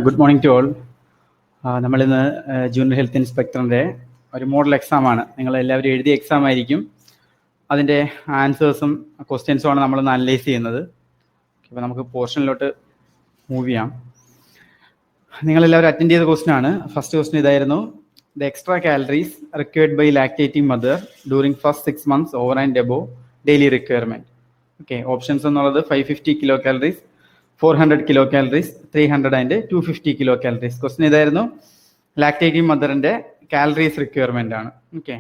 Good morning to all. നമ്മളിന്ന് junior health ഇൻസ്പെക്ടറിൻ്റെ ഒരു മോഡൽ എക്സാമാണ്. നിങ്ങൾ എല്ലാവരും എഴുതിയ എക്സാം ആയിരിക്കും. അതിൻ്റെ ആൻസേഴ്സും ക്വസ്റ്റ്യൻസുമാണ് നമ്മളിന്ന് അനലൈസ് ചെയ്യുന്നത്. അപ്പോൾ നമുക്ക് പോർഷനിലോട്ട് മൂവ് ചെയ്യാം. നിങ്ങളെല്ലാവരും അറ്റൻഡ് ചെയ്ത ക്വസ്റ്റ്യൻ ആണ്. ഫസ്റ്റ് ക്വസ്റ്റ്യൻ ഇതായിരുന്നു: the extra calories required by lactating mother during first 6 months over and above daily requirement. Okay, options എന്നുള്ളത് 550 kilo calories, 400 kilo calories, 300 and 250 kilo calories. Question ഇതായിരുന്നു. ലാക്ടേറ്റിംഗ് മദറിൻ്റെ calories requirement ആണ്. Okay,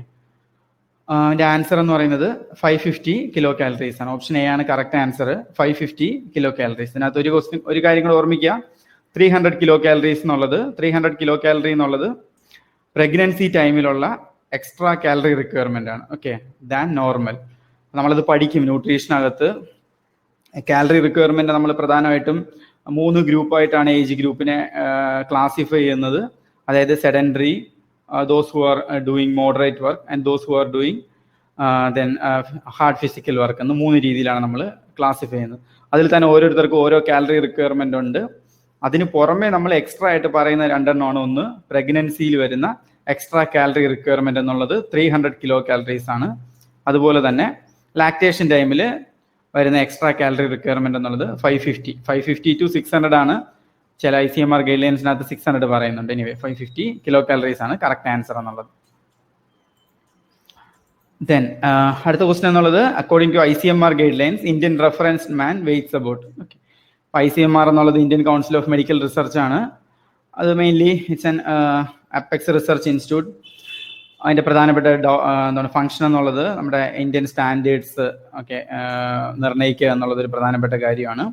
അതിൻ്റെ answer എന്ന് പറയുന്നത് 550 kilo calories ആണ്. Option A ആണ് correct answer, 550 kilo calories. ഇതിനകത്ത് ഒരു കാര്യം കൂടെ ഓർമ്മിക്കുക, 300 കിലോ കാലറീസ് എന്നുള്ളത് 300 കിലോ കാലറി എന്നുള്ളത് പ്രഗ്നൻസി ടൈമിലുള്ള എക്സ്ട്രാ കാലറി റിക്വയർമെൻ്റ് ആണ്. Okay, than normal. നമ്മളത് പഠിക്കും ന്യൂട്രീഷനകത്ത്. കാലറി റിക്വയർമെന്റ് നമ്മൾ പ്രധാനമായിട്ടും 3 ഗ്രൂപ്പായിട്ടാണ് ഏജ് ഗ്രൂപ്പിനെ ക്ലാസിഫൈ ചെയ്യുന്നത്. അതായത് sedentary, those who are doing moderate work and those who are doing then hard physical work എന്ന് 3 രീതിയിലാണ് നമ്മൾ ക്ലാസിഫൈ ചെയ്യുന്നത്. അതിൽ തന്നെ ഓരോരുത്തർക്കും ഓരോ കാലറി റിക്വയർമെന്റ് ഉണ്ട്. അതിന് പുറമെ നമ്മൾ എക്സ്ട്രാ ആയിട്ട് പറയുന്ന 2 എണ്ണമാണ്. ഒന്ന്, പ്രഗ്നൻസിയിൽ വരുന്ന എക്സ്ട്രാ കാലറി റിക്വയർമെന്റ് എന്നുള്ളത് 300 കിലോ കാലറീസ് ആണ്. അതുപോലെ തന്നെ ലാക്ടേഷൻ ടൈമിൽ വരുന്ന എക്സ്ട്രാ കാലറി റിക്വയർമെന്റ് എന്നുള്ളത് 550 to 600 ആണ്. ചില ICMR ഗൈഡ് ലൈൻസിനകത്ത് 600 പറയുന്നുണ്ട്. എനിവേ 550 കിലോ കാലറീസ് ആണ് കറക്റ്റ് ആൻസർ എന്നുള്ളത്. ദെൻ അടുത്ത ക്വസ്റ്റ്യൻ എന്നുള്ളത്, according to ICMR guidelines Indian reference man weights about. Okay, ICMR എന്നുള്ളത് Indian council of medical research ആണ്. അത് mainly it's an apex research institute. അതിൻ്റെ പ്രധാനപ്പെട്ട എന്താണ് ഫംഗ്ഷൻ എന്നുള്ളത് നമ്മുടെ ഇന്ത്യൻ സ്റ്റാൻഡേർഡ്സ് ഒക്കെ നിർണ്ണയിക്കുക എന്നുള്ളത് ഒരു പ്രധാനപ്പെട്ട കാര്യമാണ്.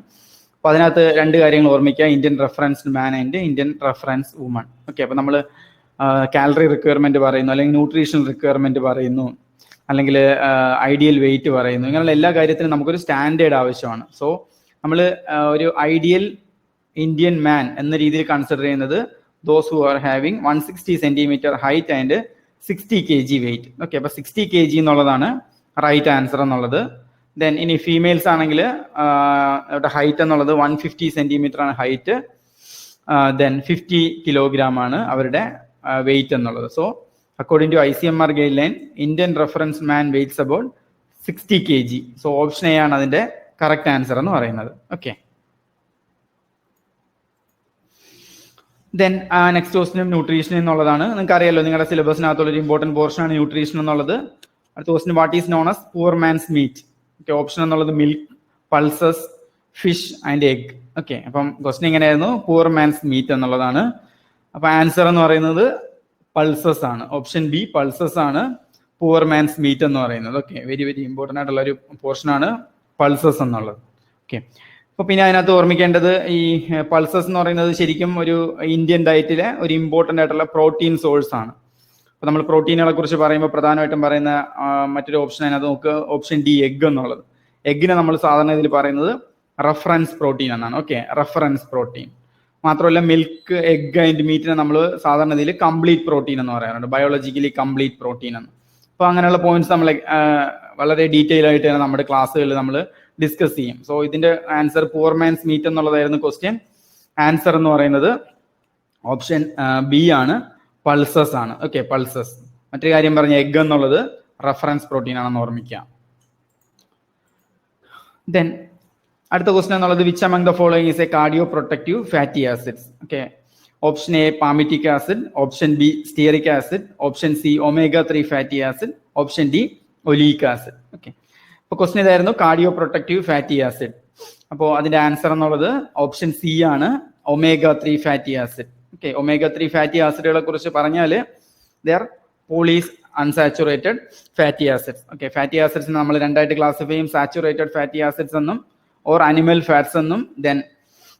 അപ്പോൾ അതിനകത്ത് 2 കാര്യങ്ങൾ ഓർമ്മിക്കുക: Indian reference man and Indian reference woman. Okay, അപ്പോൾ നമ്മൾ കാലറി റിക്വയർമെൻറ്റ് പറയുന്നു, അല്ലെങ്കിൽ ന്യൂട്രീഷണൽ റിക്വയർമെൻറ്റ് പറയുന്നു, അല്ലെങ്കിൽ ഐഡിയൽ വെയിറ്റ് പറയുന്നു. ഇങ്ങനെയുള്ള എല്ലാ കാര്യത്തിനും നമുക്കൊരു സ്റ്റാൻഡേർഡ് ആവശ്യമാണ്. സോ നമ്മൾ ഒരു ഐഡിയൽ ഇന്ത്യൻ മാൻ എന്ന രീതിയിൽ കൺസിഡർ ചെയ്യുന്നത് those who are having 160 centimetre height and 60 kg weight. Okay, അപ്പോൾ 60 kg എന്നുള്ളതാണ് റൈറ്റ് ആൻസർ എന്നുള്ളത്. ദെൻ ഇനി ഫീമെയിൽസ് ആണെങ്കിൽ അവരുടെ ഹൈറ്റ് എന്നുള്ളത് 150 സെൻറ്റിമീറ്റർ ആണ് ഹൈറ്റ്. ദെൻ 50 കിലോഗ്രാം ആണ് അവരുടെ വെയിറ്റ് എന്നുള്ളത്. So according to ICMR guideline Indian reference man weights about 60 kg. So option A ആണ് അതിൻ്റെ കറക്റ്റ് ആൻസർ എന്ന് പറയുന്നത്. Okay, then next question nutrition എന്നുള്ളതാണ്. നിങ്ങൾക്ക് അറിയാലോ, നിങ്ങളുടെ സിലബസിനകത്തുള്ളൊരു ഇമ്പോർട്ടൻറ്റ് പോർഷനാണ് ന്യൂട്രീഷൻ എന്നുള്ളത്. അടുത്ത question, what is known as poor man's meat. Okay, option എന്നുള്ളത് milk, pulses, fish and egg. Okay, അപ്പം ക്വസ്റ്റ്യൻ ഇങ്ങനെയായിരുന്നു, പുവർ മാൻസ് മീറ്റ് എന്നുള്ളതാണ്. അപ്പം ആൻസർ എന്ന് പറയുന്നത് പൾസസ് ആണ്. ഓപ്ഷൻ ബി പൾസസ് ആണ് പുവർ മാൻസ് മീറ്റ് എന്ന് പറയുന്നത്. ഓക്കെ, വെരി വെരി ഇമ്പോർട്ടൻ്റ് ആയിട്ടുള്ള ഒരു പോർഷനാണ് പൾസസ് എന്നുള്ളത്. ഓക്കെ, അപ്പോൾ പിന്നെ അതിനകത്ത് ഓർമ്മിക്കേണ്ടത്, ഈ പൾസസ് എന്ന് പറയുന്നത് ശരിക്കും ഒരു ഇന്ത്യൻ ഡയറ്റിലെ ഒരു ഇമ്പോർട്ടൻ്റ് ആയിട്ടുള്ള പ്രോട്ടീൻ സോഴ്സ് ആണ്. അപ്പോൾ നമ്മൾ പ്രോട്ടീനുകളെ കുറിച്ച് പറയുമ്പോൾ പ്രധാനമായിട്ടും പറയുന്ന മറ്റൊരു ഓപ്ഷൻ അതിനകത്ത് നോക്കുക, ഓപ്ഷൻ ഡി എഗ് എന്നുള്ളത്. എഗ്ഗിനെ നമ്മൾ സാധാരണ ഇതിൽ പറയുന്നത് റെഫറൻസ് പ്രോട്ടീൻ എന്നാണ്. Okay, reference protein. മാത്രമല്ല മിൽക്ക്, എഗ് ആൻഡ് മീറ്റിനെ നമ്മൾ സാധാരണ ഇതിൽ കംപ്ലീറ്റ് പ്രോട്ടീൻ എന്ന് പറയാറുണ്ട്, ബയോളജിക്കലി കംപ്ലീറ്റ് പ്രോട്ടീൻ എന്ന്. അപ്പോൾ അങ്ങനെയുള്ള പോയിന്റ്സ് നമ്മൾ വളരെ ഡീറ്റെയിൽ ആയിട്ട് തന്നെ നമ്മുടെ ക്ലാസ്സുകളിൽ നമ്മൾ ഡിസ്കസ് ചെയ്യും. സോ ഇതിന്റെ ആൻസർ പുവർ മാൻസ് മീറ്റ് എന്നുള്ളതായിരുന്നു ക്വസ്റ്റ്യൻ. ആൻസർ എന്ന് പറയുന്നത് ഓപ്ഷൻ ബി ആണ്, പൾസസ് ആണ്. Okay, pulses. മറ്റൊരു കാര്യം പറഞ്ഞ എഗ് എന്നുള്ളത് റെഫറൻസ് പ്രോട്ടീൻ ആണെന്ന് ഓർമ്മിക്കുക. ദെൻ അടുത്ത ക്വസ്റ്റ്യൻ എന്നുള്ളത്, which among the following is a cardio protective fatty acids. Okay, option A palmitic acid, option B stearic acid, option C omega-3 fatty acid, option D oleic acid. Okay, അപ്പോൾ question ഇതായിരുന്നു, cardio protective fatty acid. അപ്പോൾ അതിന്റെ answer എന്നുള്ളത് option C ആണ്, omega-3 fatty acid. Okay, omega-3 fatty ആസിഡുകളെ കുറിച്ച് പറഞ്ഞാൽ they're poly unsaturated fatty acids. Okay, fatty ആസിഡ്സിനെ നമ്മൾ 2 ആയിട്ട് ക്ലാസിഫൈ ചെയ്യും, സാച്ചുറേറ്റഡ് ഫാറ്റി ആസിഡ്സ് എന്നും ഓർ അനിമൽ ഫാറ്റ്സ് എന്നും. ദെൻ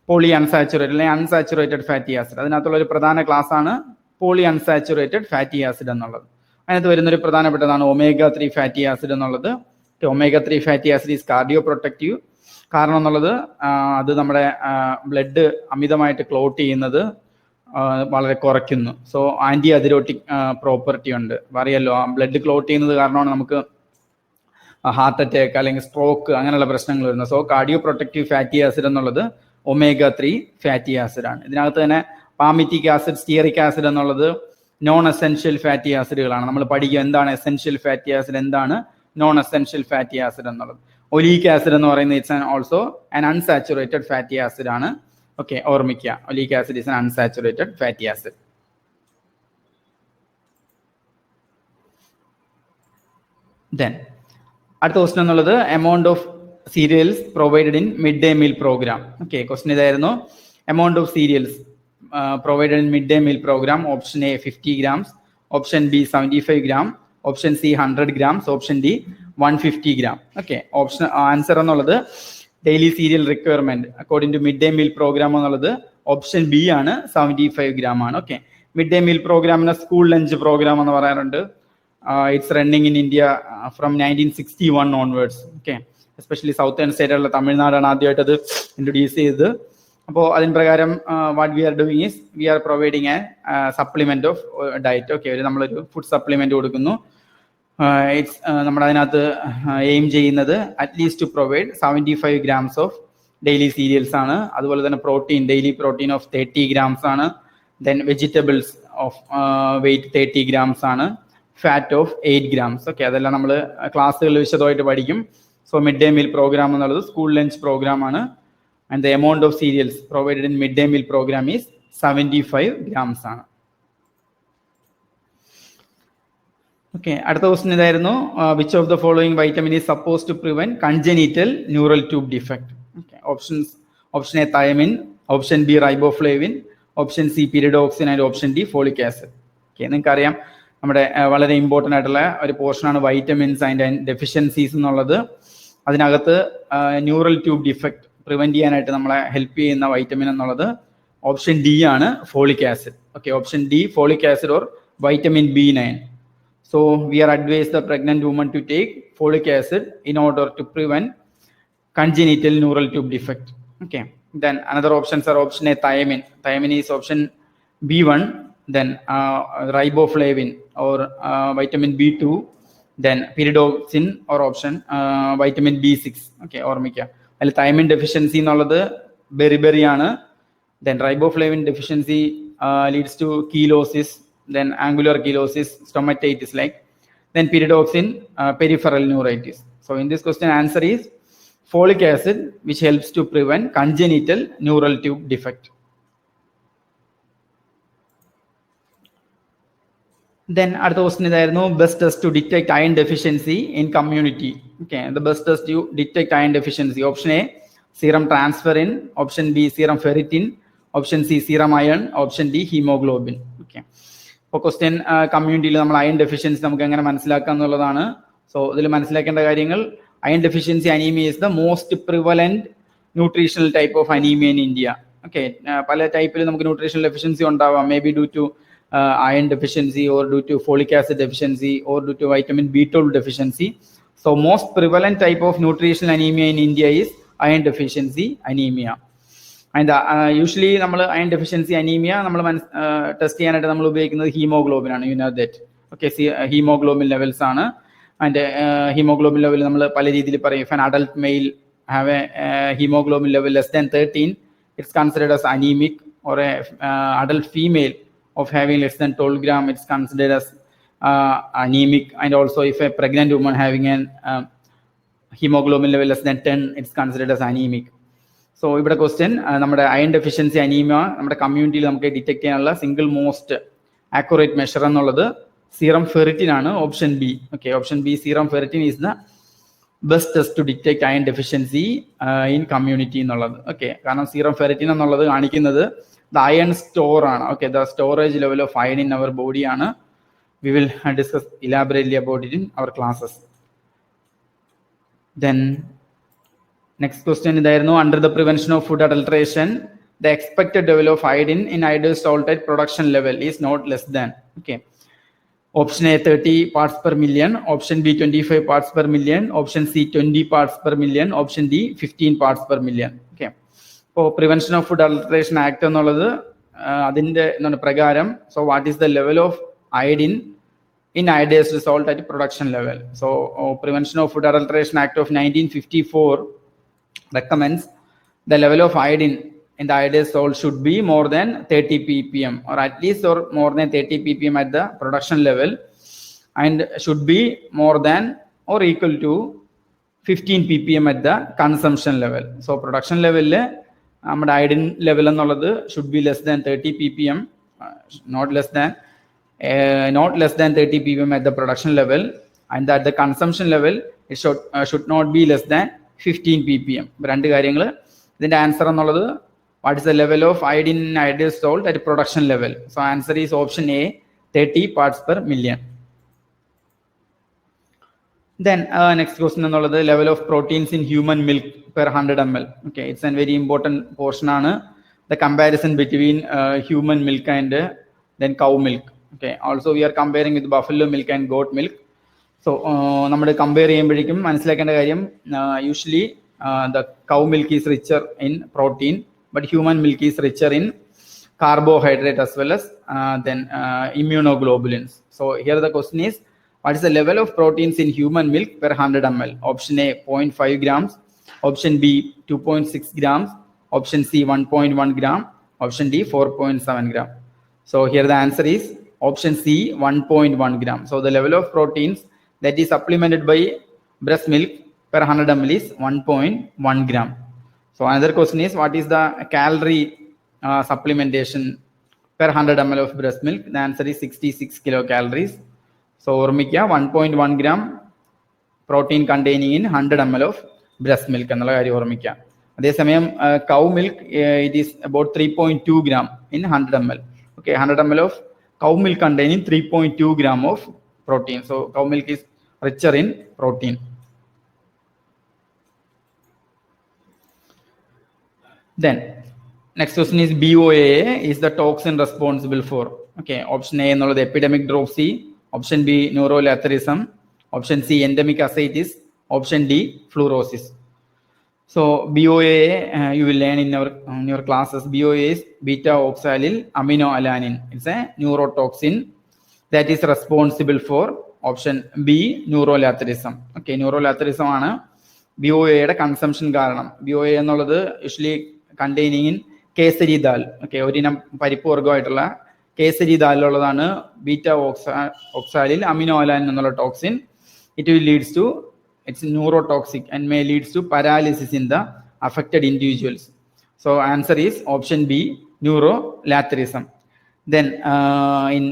പോളി അൺസാച്ചുറേറ്റഡ് അല്ലെങ്കിൽ അൺസാച്ചുറേറ്റഡ് ഫാറ്റി ആസിഡ്. അതിനകത്തുള്ള ഒരു പ്രധാന ക്ലാസ് ആണ് പോളി അൺസാച്ചുറേറ്റഡ് ഫാറ്റി ആസിഡ് എന്നുള്ളത്. അതിനകത്ത് വരുന്നൊരു പ്രധാനപ്പെട്ടതാണ് omega-3 ഫാറ്റി ആസിഡ് എന്നുള്ളത്. omega-3 fatty acid is cardio protective. കാരണം എന്നുള്ളത് അത് നമ്മുടെ ബ്ലഡ് അമിതമായിട്ട് ക്ലോട്ട് ചെയ്യുന്നത് വളരെ കുറയ്ക്കുന്നു. സോ ആന്റി അതിരോട്ടിക് പ്രോപ്പർട്ടി ഉണ്ട്. അറിയാലോ, ബ്ലഡ് ക്ലോട്ട് ചെയ്യുന്നത് കാരണമാണ് നമുക്ക് ഹാർട്ട് അറ്റാക്ക് അല്ലെങ്കിൽ സ്ട്രോക്ക് അങ്ങനെയുള്ള പ്രശ്നങ്ങൾ വരുന്നത്. So cardio protective fatty acid എന്നുള്ളത് omega-3 ഫാറ്റി ആസിഡ് ആണ്. ഇതിനകത്ത് തന്നെ പാമിറ്റിക് ആസിഡ്, സ്റ്റിയറിക് ആസിഡ് എന്നുള്ളത് നോൺ എസെൻഷ്യൽ ഫാറ്റി ആസിഡുകളാണ്. നമ്മൾ പഠിക്കുക എന്താണ് എസെൻഷ്യൽ ഫാറ്റി ആസിഡ്, എന്താണ് നോൺ എസെൻഷ്യൽ ഫാറ്റി ആസിഡ് എന്നുള്ളത്. ഒലീക് ആസിഡ് എന്ന് പറയുന്നത് it's also an unsaturated fatty acid ആണ്. ഓക്കെ, ഓർമ്മിക്കുക, oleic acid is an unsaturated fatty acid. Then അടുത്ത ക്വസ്റ്റൻ എന്നുള്ളത് amount of cereals provided in mid day meal programme. Okay, question ഇതായിരുന്നു, amount of serials provided in midday meal program. Option A 50 grams, option B 75 gram, option C 100 grams, option D 150 gram. Okay, option answer എന്നുള്ളത് daily cereal requirement according to mid day meal programme എന്നുള്ളത് option B ആണ്, 75 gram ആണ്. Okay, mid day meal പ്രോഗ്രാമിനെ school lunch programme എന്ന് പറയാറുണ്ട്. It's running in India from 1961 onwards. Okay, especially southern സ്റ്റേറ്റുകളിലെ തമിഴ്നാടാണ് ആദ്യമായിട്ട് അത് ഇൻട്രൊഡ്യൂസ് ചെയ്തത്. അപ്പോൾ അതിന് പ്രകാരം what we are doing is we are providing a supplement of diet. Okay, നമ്മളൊരു ഫുഡ് സപ്ലിമെന്റ് കൊടുക്കുന്നു. ഇറ്റ്സ് നമ്മൾ അതിനകത്ത് എയിം ചെയ്യുന്നത് at least to provide 75 grams of daily cereals ആണ്. അതുപോലെ തന്നെ protein, daily protein of 30 grams ആണ്. Then vegetables of weight 30 grams ആണ്. Fat of 8 grams. ഓക്കെ, അതെല്ലാം നമ്മൾ ക്ലാസ്സുകളിൽ വിശദമായിട്ട് പഠിക്കും. So mid day meal programme എന്നുള്ളത് സ്കൂൾ ലഞ്ച് പ്രോഗ്രാം ആണ്. And the amount of cereals provided in midday meal program is 75 grams ആണ്. ഓക്കെ, അടുത്ത ക്വസ്റ്റൻ ഇതായിരുന്നു, which of the following vitamin is suppose to prevent congenital neural tube defect. Okay, option A thiamine, option B riboflavin, option C pyridoxine and option D folic acid. Okay, നിങ്ങൾക്കറിയാം നമ്മുടെ വളരെ important ആയിട്ടുള്ള ഒരു പോർഷനാണ് vitamins and deficiencies എന്നുള്ളത്. അതിനകത്ത് neural tube defect prevent ചെയ്യാനായിട്ട് നമ്മളെ ഹെൽപ്പ് ചെയ്യുന്ന വൈറ്റമിൻ എന്നുള്ളത് ഓപ്ഷൻ ഡി ആണ്, folic acid. Okay, option D folic acid or vitamin B9. So we are advise the pregnant woman to take folic acid in order to prevent congenital neural tube defect. Okay, then another options are option A thiamine. Thiamine is option B1. Then riboflavin or vitamin B2. Then pyridoxine or option vitamin B6. Okay, ഓർമ്മിക്കുക, അതിൽ thiamine deficiency എന്നുള്ളത് beriberi ആണ്. Then riboflavin deficiency leads to cheilosis, then angular cheilosis, stomatitis like. Then pyridoxine peripheral neuritis. So in this question answer is folic acid, which helps to prevent congenital neural tube defect. Then അടുത്ത question ഇതായിരുന്നു, best test to detect iron deficiency in community. Okay, the best test to detect iron deficiency. Option A serum transferrin, option B serum ferritin, option C serum iron, option D haemoglobin. Okay, അപ്പോൾ question കമ്മ്യൂണിറ്റിയിൽ നമ്മൾ iron deficiency നമുക്ക് എങ്ങനെ മനസ്സിലാക്കാം എന്നുള്ളതാണ്. So ഇതിൽ മനസ്സിലാക്കേണ്ട കാര്യങ്ങൾ, iron deficiency anaemia is the most prevalent nutritional type of anaemia in India. Okay, പല ടൈപ്പിൽ നമുക്ക് ന്യൂട്രീഷണൽ ഡെഫിഷ്യൻസി ഉണ്ടാവാം, may be due to iron deficiency or due to folic acid deficiency or due to vitamin B12 deficiency. So most prevalent type of nutritional anemia in India is iron deficiency anemia. And usually നമ്മൾ iron deficiency anemia നമ്മൾ test ചെയ്യാനായിട്ട് നമ്മൾ ഉപയോഗിക്കുന്നത് haemoglobin ആണ്. You know that. Okay, haemoglobin levels ആണ്. And haemoglobin level നമ്മൾ പല രീതിയിൽ പറയും. If an adult male have a haemoglobin level less than 13, it's considered as anemic. Or a adult female of having less than 12 gram, it's considered as anemic. And also if a pregnant woman having an hemoglobin level less than 10, it's considered as anemic. So ഇവിടെ question, നമ്മുടെ iron deficiency anaemia നമ്മുടെ കമ്മ്യൂണിറ്റിയിൽ നമുക്ക് detect ചെയ്യാനുള്ള single most accurate measure എന്നുള്ളത് serum ferritin ആണ്, option B. Okay, option B serum ferritin is the best test to detect iron deficiency in community എന്നുള്ളത്. Okay, കാരണം സീറം ഫെറിറ്റിൻ എന്നുള്ളത് കാണിക്കുന്നത് the iron store ആണ്. Okay, the storage level of iron in our body ആണ്. We will discuss elaborately about it in our classes. Then next question ഇതായിരുന്നു, under the prevention of food adulteration, the expected level of iodine in iodine production level is not less than. Okay, option A 30 parts per million, option B 25 parts per million, option C 20 parts per million, option D 15 parts per million. Okay, ഇപ്പോൾ prevention of food adulteration act എന്നുള്ളത് അതിൻ്റെ എന്താണ് പ്രകാരം, so what is the level of iodine in iodised salt at production level. So prevention of food adulteration act of 1954 recommends the level of iodine in the ideal salt should be more than 30 ppm, or at least or more than 30 ppm at the production level, and should be more than or equal to 15 ppm at the consumption level. So production level നമ്മുടെ iodine level എന്നുള്ളത് should be less than 30 ppm, not less than 30 ppm at the production level, and at the consumption level it should not be less than 15 ppm. രണ്ട് കാര്യങ്ങൾ. ഇതിന്റെ answer എന്നുള്ളത് what is the level of iodine in ideal salt at production level? So answer is option A, 30 parts per million. Then next question എന്നുള്ളത് level of proteins in human milk per 100 ml. Okay, it's a very important portion ആണ് the comparison between human milk and then cow milk. Okay, also we are comparing with buffalo milk and goat milk. So നമ്മൾ compare ചെയ്യുമ്പോഴേക്കും മനസ്സിലാക്കേണ്ട കാര്യം usually the cow milk is richer in protein, but human milk is richer in carbohydrate as well as then immunoglobulins. So here the question is, what is the level of proteins in human milk per 100 ml? Option A 0.5 grams, option B 2.6 grams, option C 1.1 gram, option D 4.7 gram. So here the answer is option C 1.1 gram. So the level of proteins that is supplemented by breast milk per 100 ml is 1.1 gram. So another question is, what is the calorie supplementation per 100 ml of breast milk? The answer is 66 kilocalories. So ഓർമ്മിക്കുക 1.1 gram protein containing in 100 ml of breast milk എന്നുള്ള കാര്യം ഓർമ്മിക്കുക. അതേസമയം cow milk it is about 3.2 gram in 100 ml. Okay, 100 ml of cow milk containing 3.2 gram of protein. So cow milk is richer in protein. Then next question is, BOA is the toxin responsible for. Okay, option A എന്നുള്ളത് epidemic dropsy, option B neurolatherism, option C endemic ascites, option D fluorosis. So BOA you will learn in your classes. BOA is beta oxalyl aminoalanine. It's a neurotoxin that is responsible for option B neurolatherism. Okay, neurolatherism ആണ് BOA consumption കാരണം. BOA എന്നുള്ളത് usually containing in kesari dal. Okay, ഒരിനം പരിപ്പ് വർഗമായിട്ടുള്ള കേസരി ദാലിലുള്ളതാണ് beta oxalyl amino alanine എന്നുള്ള toxin. It will leads to it's neurotoxic and may leads to paralysis in the affected individuals. So answer is option B neurolatherism. Then in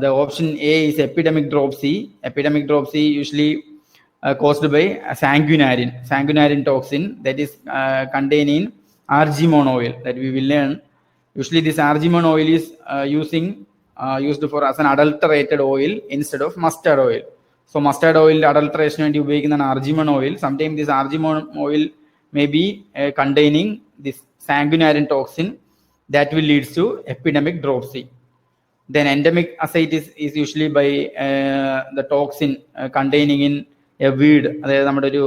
the option A is epidemic dropsy. Epidemic dropsy usually caused by sanguinarine toxin that is contained in argemone oil that we will learn. Usually this argemone oil is used for as an adulterated oil instead of mustard oil. So mustard oil adulteration വേണ്ടി ഉപയോഗിക്കുന്ന argemone oil. Sometimes this argemone oil may be containing this sanguinarine toxin that will lead to epidemic dropsy. Then endemic ascites is usually by the toxin containing in a weed. അതായത് നമ്മുടെ ഒരു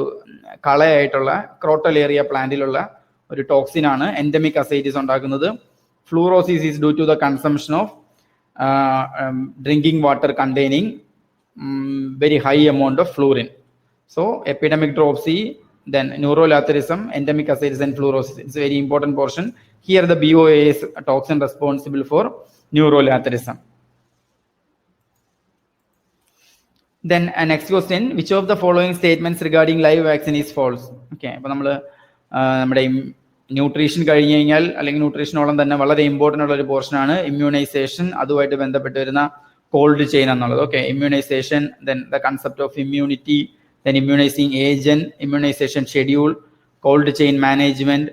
കളയായിട്ടുള്ള ക്രോട്ടലേറിയ പ്ലാന്റിലുള്ള ഒരു toxin ആണ് endemic ascites ഉണ്ടാക്കുന്നത്. Fluorosis is due to the consumption of drinking water containing very high amount of fluorine. So epidemic dropsy, then neurolatherism, endemic ascites and fluorosis. It's a very important portion. Here the BOA is a toxin responsible for neurolatherism. Then next question, which of the following statements regarding live vaccine is false? Okay, അപ്പോൾ നമ്മൾ നമ്മുടെ nutrition കഴിഞ്ഞ് കഴിഞ്ഞാൽ അല്ലെങ്കിൽ ന്യൂട്രീഷനോളം തന്നെ വളരെ important ഉള്ള ഒരു പോർഷനാണ് ഇമ്മ്യൂണൈസേഷൻ, അതുമായിട്ട് ബന്ധപ്പെട്ട് വരുന്ന കോൾഡ് ചെയിൻ എന്നുള്ളത്. Okay, immunisation, then the concept of immunity, then immunising agent, immunisation schedule, cold chain management,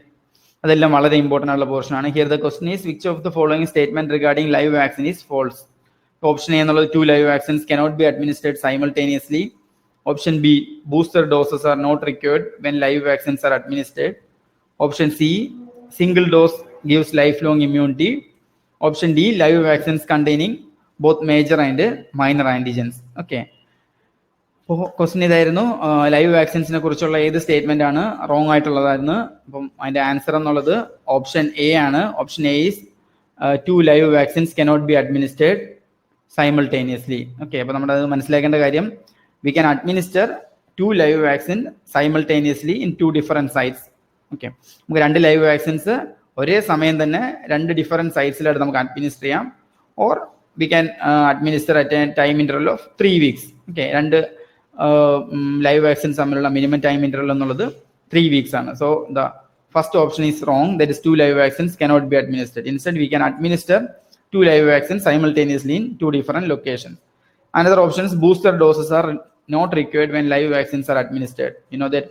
അതെല്ലാം വളരെ ഇമ്പോർട്ടൻ്റ് ഉള്ള പോർഷനാണ്. Here the question is, which of the following statement regarding live vaccine is false? Option A എന്നുള്ളത് 2 live vaccines cannot be administered simultaneously. Option B, booster doses are not required when live vaccines are administered. Option C, single dose gives lifelong immunity. Option D, live vaccines containing both major and minor antigens. Okay, അപ്പോൾ question ഇതായിരുന്നു, live വാക്സിൻസിനെ കുറിച്ചുള്ള ഏത് statement ആണ് wrong ആയിട്ടുള്ളതായിരുന്നു. അപ്പം അതിന്റെ answer എന്നുള്ളത് option A ആണ്. Option A is 2 live vaccines cannot be administered simultaneously. Okay, അപ്പോൾ നമ്മുടെ അത് മനസ്സിലാക്കേണ്ട കാര്യം, we can administer 2 live vaccines simultaneously in 2 different sites. Okay, നമുക്ക് 2 live vaccines ഒരേ സമയം തന്നെ 2 ഡിഫറെൻറ്റ് സൈറ്റ്സിലായിട്ട് നമുക്ക് അഡ്മിനിസ്റ്റർ ചെയ്യാം. Or we can administer at A time interval of 3 weeks. Okay, 2 live vaccines തമ്മിലുള്ള മിനിമം ടൈം ഇൻ്റർവൽ എന്നുള്ളത് 3 weeks ആണ്. So the first option is wrong. That is 2 live vaccines cannot be administered. Instead, we can administer 2 live vaccines simultaneously in 2 different locations. Another option is booster doses are not required when live vaccines are administered. You know that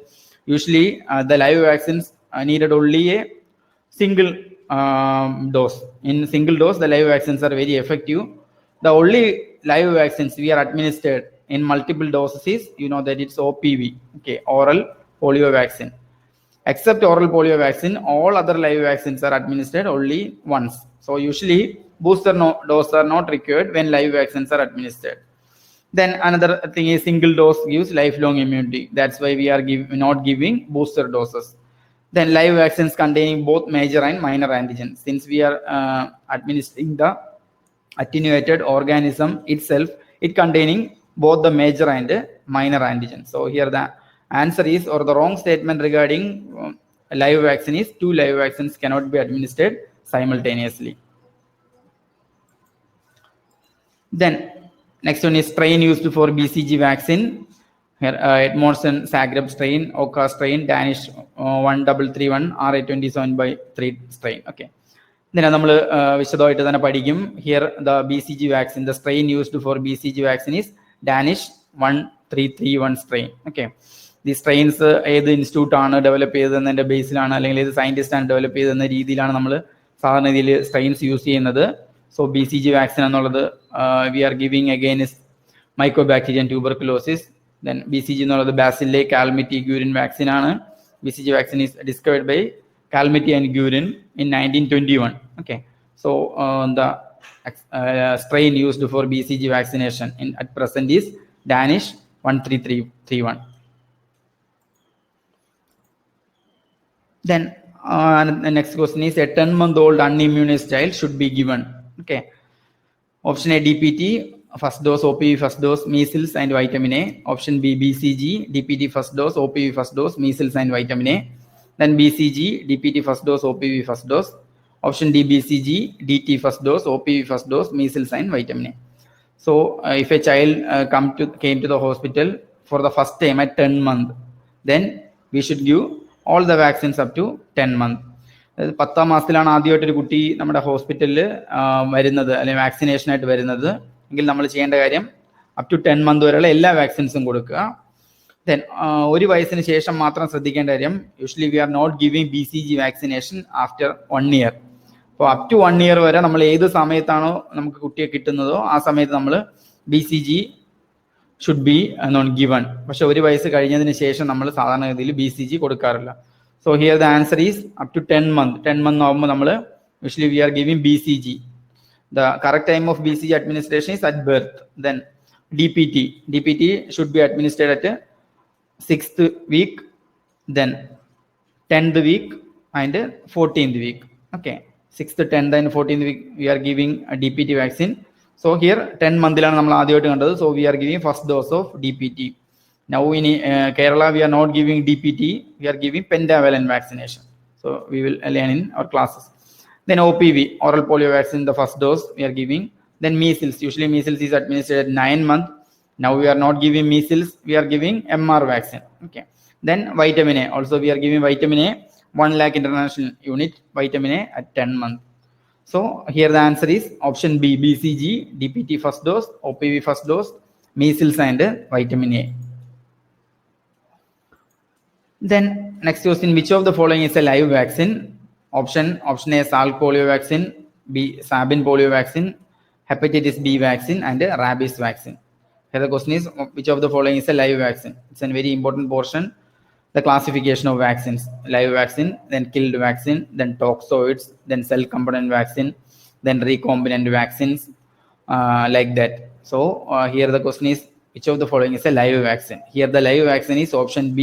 usually the live vaccines needed only a single dose. In single dose, the live vaccines are very effective. The only live vaccines we are administered in multiple doses is, you know that it's OPV, okay, oral polio vaccine. Except oral polio vaccine, all other live vaccines are administered only once. So usually booster doses are not required when live vaccines are administered. Then another thing is single dose gives lifelong immunity. That's why we are not giving booster doses. Then live vaccines containing both major and minor antigens. Since we are administering the attenuated organism itself, it containing both the major and minor antigens. So here the answer is, or the wrong statement regarding live vaccine is 2 live vaccines cannot be administered simultaneously. Then next one is strain used for BCG vaccine. Here Edmondson, Zagreb strain, Oka strain, Danish 1331, RA27/3 strain. Okay. Then നമ്മൾ വിശദമായിട്ട് തന്നെ പഠിക്കും. Here the BCG vaccine, the strain used for BCG vaccine is Danish 1331 strain. Okay. The strains ഏത് ഇൻസ്റ്റിറ്റ്യൂട്ടാണ് develop ചെയ്തതെന്നതിൻ്റെ ബേസിലാണ്, അല്ലെങ്കിൽ ഏത് സയൻറ്റിസ്റ്റാണ് develop ചെയ്തതെന്ന രീതിയിലാണ് നമ്മൾ സാധാരണ രീതിയിൽ സ്ട്രെയിൻസ് യൂസ് ചെയ്യുന്നത്. സോ BCG വാക്സിൻ എന്നുള്ളത് we are giving against mycobacterium tuberculosis. Then BCG എന്നുള്ളത് ബാസിലെ കാൽമിറ്റി ഗ്യൂരിൻ വാക്സിൻ ആണ്. BCG vaccine is discovered by Calmette and Guerin in 1921. Okay, so the strain used for BCG vaccination at present is Danish 1331. Then the next question is, a 10-month-old unimmunized child should be given. Okay. Option A DPT first dose, OPV first dose, measles and vitamin A. Option B BCG, DPT first dose, OPV first dose, measles and vitamin A. Then BCG, DPT first dose, OPV first dose. Option D BCG, DT first dose, OPV first dose, measles and vitamin A. So if a child came to the hospital for the first time at 10 months, then we should give all the vaccines up to 10 months. 10ാം മാസത്തിലാണ് ആദ്യമായിട്ടൊരു കുട്ടി നമ്മുടെ ഹോസ്പിറ്റലിൽ വരുന്നത്, അല്ലെങ്കിൽ വാക്സിനേഷനായിട്ട് വരുന്നത് എങ്കിൽ നമ്മൾ ചെയ്യേണ്ട കാര്യം അപ് ടു 10 months വരെയുള്ള എല്ലാ വാക്സിൻസും കൊടുക്കുക. ദെൻ 1 വയസ്സിന് ശേഷം മാത്രം ശ്രദ്ധിക്കേണ്ട കാര്യം, usually we are not giving BCG vaccination after 1 year. അപ്പോൾ അപ് ടു 1 year വരെ നമ്മൾ ഏത് സമയത്താണോ നമുക്ക് കുട്ടിയെ കിട്ടുന്നതോ ആ സമയത്ത് നമ്മൾ BCG should be non given. പക്ഷെ 1 വയസ്സ് കഴിഞ്ഞതിന് ശേഷം നമ്മൾ സാധാരണ ഗതിയിൽ BCG കൊടുക്കാറില്ല. So here the answer is up to 10 months. 10 months ആകുമ്പോൾ നമ്മൾ usually we are giving BCG. The correct time of BCG administration is at birth. Then DPT should be administered at 6th week, then 10th week and 14th week. Okay, 6th, 10th and 14th week we are giving a DPT vaccine. So here 10 months നമ്മൾ ആദ്യമായിട്ട് കണ്ടത്. So we are giving first dose of DPT. Now in Kerala we are not giving DPT, we are giving pentavalent vaccination. So we will learn in our classes. Then OPV, oral polio vaccine, the first dose we are giving. Then measles, usually measles is administered at 9 months. Now we are not giving measles, we are giving MR vaccine. Okay. Then vitamin A, also we are giving vitamin A 1 lakh international unit vitamin A at 10 months. So here the answer is option B BCG, DPT first dose, OPV first dose, measles and vitamin A. Then next question, which of the following is a live vaccine? Option A Salk polio vaccine, B Sabin polio vaccine, hepatitis B vaccine and rabies vaccine. Here the question is, which of the following is a live vaccine? It's a very important portion. The classification of vaccines: live vaccine, then killed vaccine, then toxoids, then cell component vaccine, then recombinant vaccines, like that. So here the question is, which of the following is a live vaccine? Here the live vaccine is option B,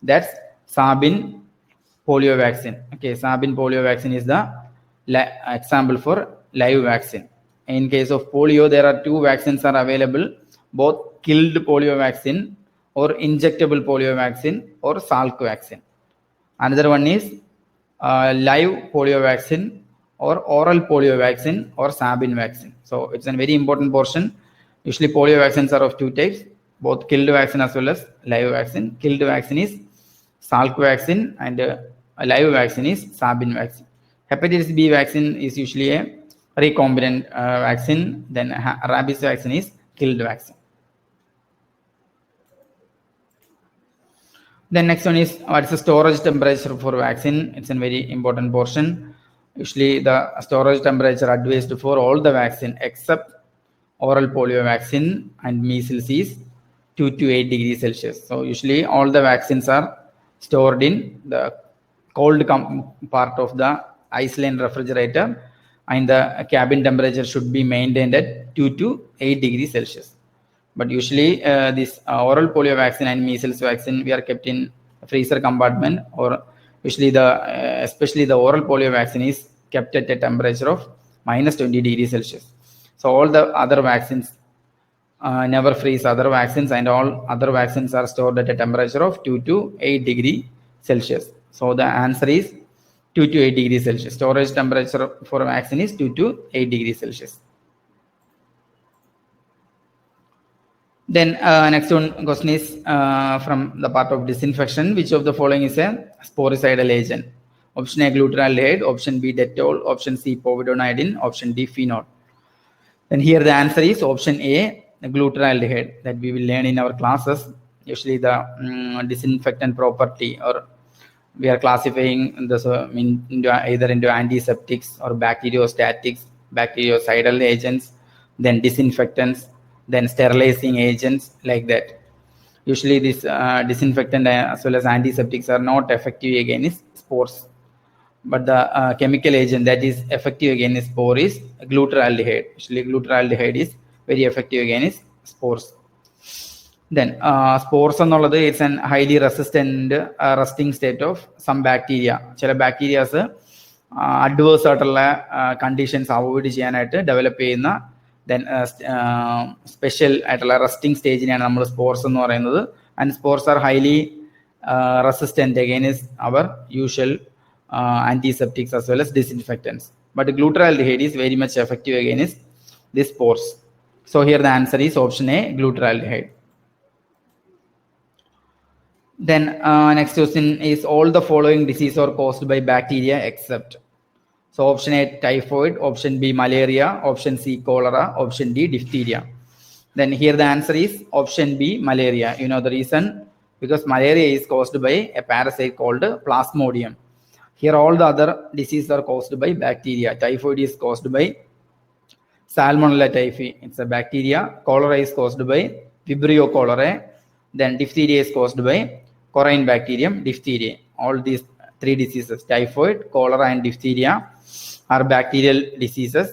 that's Sabin polio vaccine. Okay, Sabin polio vaccine is the example for live vaccine. In case of polio, there are 2 vaccines are available, both killed polio vaccine or injectable polio vaccine or Salk vaccine. Another one is live polio vaccine or oral polio vaccine or Sabin vaccine. So it's a very important portion. Usually polio vaccines are of two types, both killed vaccine as well as live vaccine. Killed vaccine is Salk vaccine and a live vaccine is Sabin vaccine. Hepatitis B vaccine is usually a recombinant vaccine. Then rabies vaccine is killed vaccine. Then next one is what is the storage temperature for vaccine? It's a very important portion. Usually the storage temperature advised for all the vaccine except oral polio vaccine and measles is 2 to 8 degrees Celsius. So usually all the vaccines are stored in the cold part of the ice-line refrigerator, and the cabin temperature should be maintained at 2 to 8 degrees Celsius. But usually this oral polio vaccine and measles vaccine, we are kept in freezer compartment, or usually especially the oral polio vaccine is kept at a temperature of minus 20 degrees Celsius. So all the other vaccines never freeze other vaccines, and all other vaccines are stored at a temperature of 2 to 8 degrees Celsius. So the answer is 2 to 8 degrees Celsius. Storage temperature for a vaccine is 2 to 8 degrees Celsius. Then next one question is from the part of disinfection. Which of the following is a sporicidal agent? Option A, glutaraldehyde. Option B, Dettol. Option C, povidone. Option D, phenol. Then here the answer is option A, glutaraldehyde, that we will learn in our classes. Usually the disinfectant property, or we are classifying this either into antiseptics or bacteriostatics, bactericidal agents, then disinfectants, then sterilizing agents, like that. Usually this disinfectant as well as antiseptics are not effective against spores, but the chemical agent that is effective against spore is glutaraldehyde. Usually glutaraldehyde is very effective against spores. Then spores എന്നുള്ളത് it's an highly resistant resting state of some bacteria. ചില bacterias adverse ആയിട്ടുള്ള conditions avoid ചെയ്യാനായിട്ട് develop ചെയ്യുന്ന then special ആയിട്ടുള്ള resting സ്റ്റേജിനെയാണ് നമ്മൾ spores എന്ന് പറയുന്നത്. And spores are highly resistant against our usual antiseptics as well as disinfectants. But glutaraldehyde is very much effective against these spores. So here the answer is option A, glutaraldehyde. Then next question is all the following diseases are caused by bacteria except. So option A, typhoid. Option B, malaria. Option C, cholera. Option D, diphtheria. Then here the answer is option B, malaria. You know the reason? Because malaria is caused by a parasite called Plasmodium. Here all the other diseases are caused by bacteria. Typhoid is caused by Salmonella typhi, it's a bacteria. Cholera is caused by Vibrio cholerae. Then diphtheria is caused by Corynebacterium diphtheriae. All these three diseases, typhoid, cholera and diphtheria, are bacterial diseases.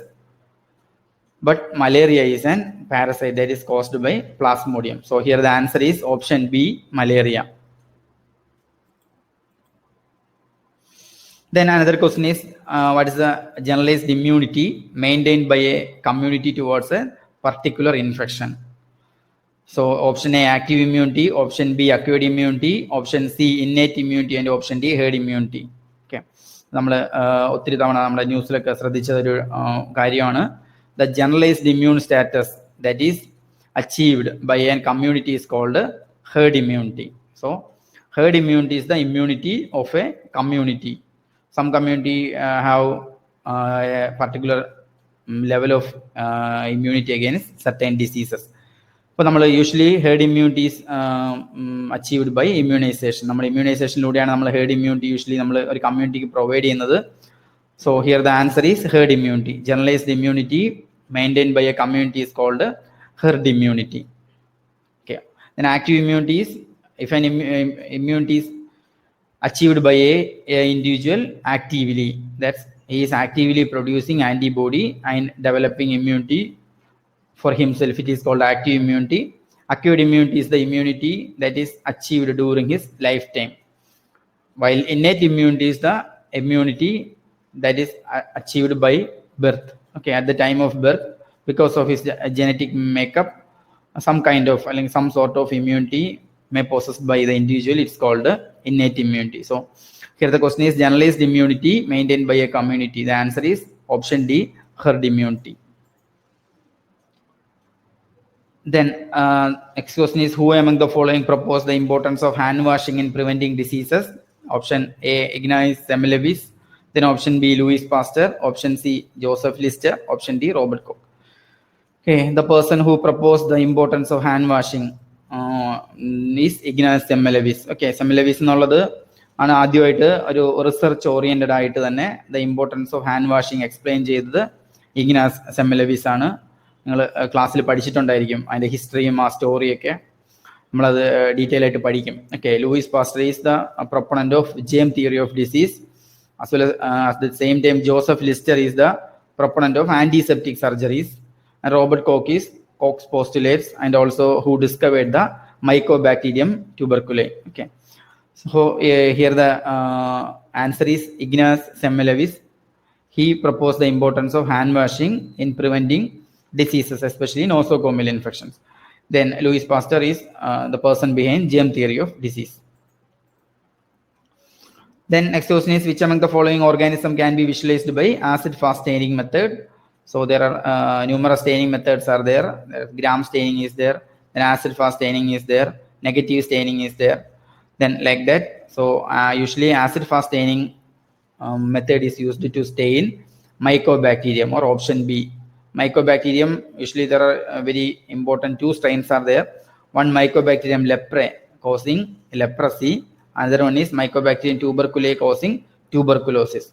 But malaria is an parasite that is caused by Plasmodium. So here the answer is option B, malaria. Then another question is what is the generalized immunity maintained by a community towards a particular infection? So option A, active immunity. Option B, acquired immunity. Option C, innate immunity. And option D, herd immunity. Okay. നമ്മൾ ഒത്തിരി തവണ നമ്മുടെ ന്യൂസിലൊക്കെ ശ്രദ്ധിച്ച ഒരു കാര്യമാണ്. The generalized immune status that is achieved by a community is called herd immunity. So herd immunity is the immunity of a community. Some community have a particular level of immunity against certain diseases. അപ്പോൾ നമ്മൾ usually herd immunity is achieved by immunisation. നമ്മൾ ഇമ്മ്യൂണൈസേഷനിലൂടെയാണ് നമ്മൾ herd immunity usually നമ്മൾ ഒരു കമ്മ്യൂണിറ്റിക്ക് provide ചെയ്യുന്നത്. So here the answer is herd immunity. Generalised immunity maintained by a community is called herd immunity. Okay. Then active immunity is if an immunity is achieved by a individual actively, that he is actively producing antibody and developing immunity for himself, it is called active immunity. Acquired immunity is the immunity that is achieved during his lifetime, while innate immunity is the immunity that is achieved by birth. Okay, at the time of birth, because of his genetic makeup, some kind of some sort of immunity may possessed by the individual, it's called innate immunity. So here the question is generalized immunity maintained by a community. The answer is option D, herd immunity. Then next question is, who among the following proposed the importance of hand washing in preventing diseases? Option A, Ignaz Semmelweis. Then option B, Louis Pasteur. Option C, Joseph Lister. Option D, Robert Koch. Okay, the person who proposed the importance of hand washing is Ignaz Semmelweis. Okay, Semmelweis എന്നുള്ളത് ആണ് ആദ്യമായിട്ട് ഒരു research oriented ആയിട്ട് തന്നെ the importance of hand washing explain ചെയ്തത് Ignaz സെമ്മലെവിസ് ആണ്. നിങ്ങൾ ക്ലാസ്സിൽ പഠിച്ചിട്ടുണ്ടായിരിക്കും അതിൻ്റെ ഹിസ്റ്ററിയും ആ സ്റ്റോറിയൊക്കെ നമ്മളത് ഡീറ്റെയിൽ ആയിട്ട് പഠിക്കും. Okay, Louis Pasteur is the proponent of germ theory of disease. as well as at the same time Joseph Lister is the proponent of antiseptic surgeries, and Robert Koch is Koch's postulates and also who discovered the Mycobacterium tuberculosis. Okay, so here the answer is Ignaz Semmelweis. He proposed the importance of hand washing in preventing diseases, especially nosocomial infections. Then Louis Pasteur is the person behind germ theory of disease. Then next question is, which among the following organism can be visualized by acid fast staining method? So there are numerous staining methods are there. Gram staining is there, then acid fast staining is there, negative staining is there, then like that. So usually acid fast staining method is used to stain Mycobacterium, or option B. Mycobacterium, usually there are very important two strains are there. One Mycobacterium leprae causing leprosy. Another one is Mycobacterium tuberculosis causing tuberculosis.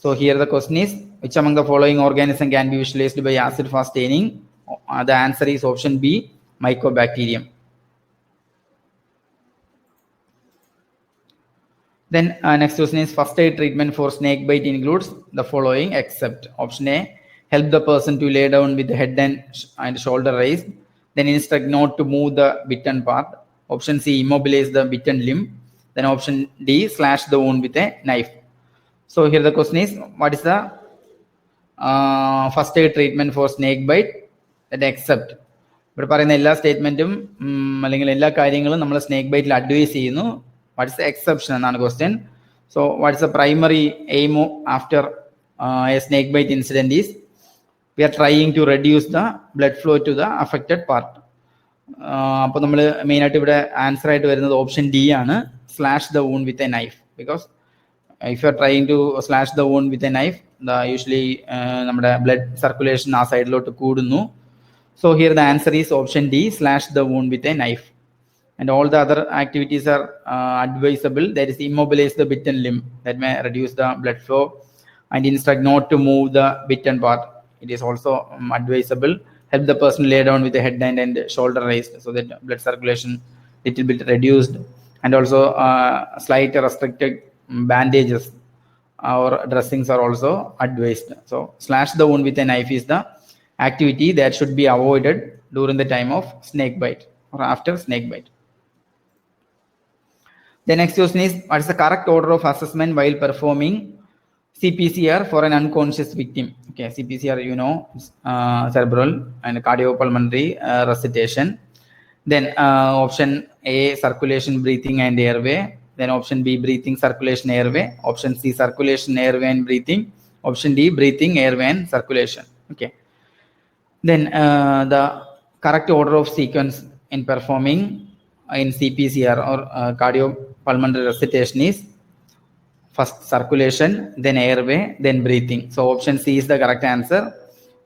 So here the question is, which among the following organism can be visualized by acid fast staining? The answer is option B, Mycobacterium. Then next question is, first aid treatment for snake bite includes the following except. Option A, help the person to lay down with the head and shoulder raised. Then instruct not to move the bitten part. Option C, immobilize the bitten limb. Then option D, slash the wound with a knife. So here the question is, what is the first aid treatment for snake bite? That except. ഇവിടെ പറയുന്ന എല്ലാ സ്റ്റേറ്റ്മെന്റും അല്ലെങ്കിൽ എല്ലാ കാര്യങ്ങളും നമ്മൾ snake ബൈറ്റിൽ advise ചെയ്യുന്നു. What is the exception എന്നാണ് question. So what is the primary aim after a snake bite incident is we are trying to reduce the blood flow to the affected part. അപ്പോൾ നമ്മൾ മെയിനായിട്ട് ഇവിടെ answer ആയിട്ട് വരുന്നത് option D ആണ്, slash the wound with a knife, because if you are trying to slash the wound with a knife, usually നമ്മുടെ blood circulation ആ സൈഡിലോട്ട് കൂടുന്നു. So here the answer is option D, slash the wound with a knife. And all the other activities are advisable. That is, immobilize the bitten limb, that may reduce the blood flow, and instruct not to move the bitten part. It is also advisable. Help the person lay down with the head and shoulder raised, so that blood circulation little bit reduced. And also slight restricted bandages or dressings are also advised. So slash the wound with a knife is the activity that should be avoided during the time of snake bite or after snake bite. The next question is, what is the correct order of assessment while performing CPCR for an unconscious victim? Okay, CPCR, you know, cerebral and cardiopulmonary resuscitation. Then option A, circulation, breathing and airway. Then option B, breathing, circulation, airway. Option C, circulation, airway and breathing. Option D, breathing, airway and circulation. Okay. Then the correct order of sequence in performing in CPCR or cardiopulmonary resuscitation is first circulation, then airway, then breathing. So option C is the correct answer.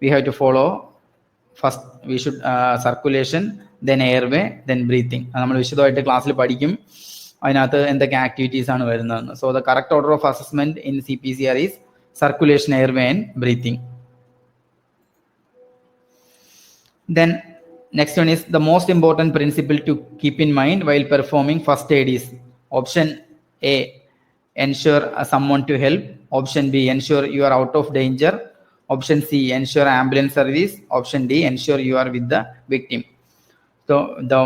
We have to follow first, we should circulation, then airway, then breathing. നമ്മൾ വിശദമായിട്ട് ക്ലാസ്സിൽ പഠിക്കും അതിനകത്ത് എന്തൊക്കെ activities ആണ് വരുന്നതെന്ന്. So the correct order of assessment in CPCR is circulation, airway and breathing. Then next one is, the most important principle to keep in mind while performing first aid is option A, ensure someone to help. Option B, ensure you are out of danger. Option C, ensure ambulance service. Option D, ensure you are with the victim. So the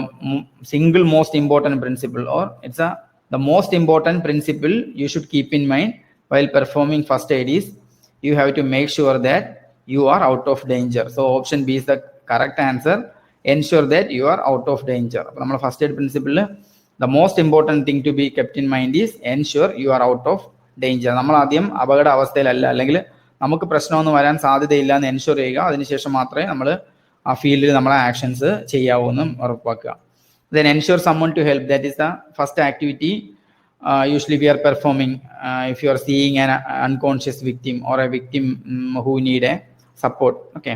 single most important principle, or it's the most important principle you should keep in mind while performing first aid is, you have to make sure that you are out of danger. So option B is the correct answer, ensure that you are out of danger. അപ്പോൾ നമ്മൾ first aid പ്രിൻസിപ്പിളിൽ The most important thing to be kept in mind is ensure you are out of danger. നമ്മൾ ആദ്യം അപകട അവസ്ഥയിലല്ല, അല്ലെങ്കിൽ നമുക്ക് പ്രശ്നമൊന്നും വരാൻ സാധ്യതയില്ല എന്ന് എൻഷുർ ചെയ്യുക. അതിനുശേഷം മാത്രമേ നമ്മൾ ആ ഫീൽഡിൽ നമ്മളെ ആക്ഷൻസ് ചെയ്യാവൂ എന്നും ഉറപ്പാക്കുക. Then ensure someone to help. That is the first activity usually we are performing if you are seeing an unconscious victim or a victim who need a support. Okay,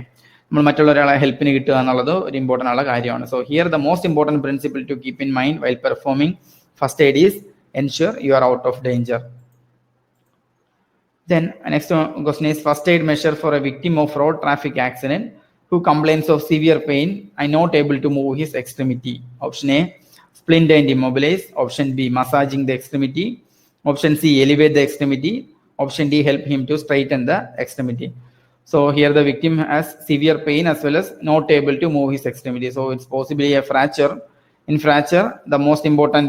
നമ്മൾ മറ്റുള്ളൊരാളെ ഹെൽപ്പിന് കിട്ടുക എന്നുള്ളത് ഒരു ഇമ്പോർട്ടൻ്റ് ഉള്ള കാര്യമാണ്. So here the most important principle to keep in mind while performing first aid is ensure you are out of danger. Then next question is first aid measure for a victim of road traffic accident who complains of severe pain and not able to move his extremity. Option A, splint and immobilize. Option B, massaging the extremity. Option C, elevate the extremity. Option D, help him to straighten the extremity. So here the victim has severe pain as well as not able to move his extremity. So it's possibly a fracture. In fracture, the most important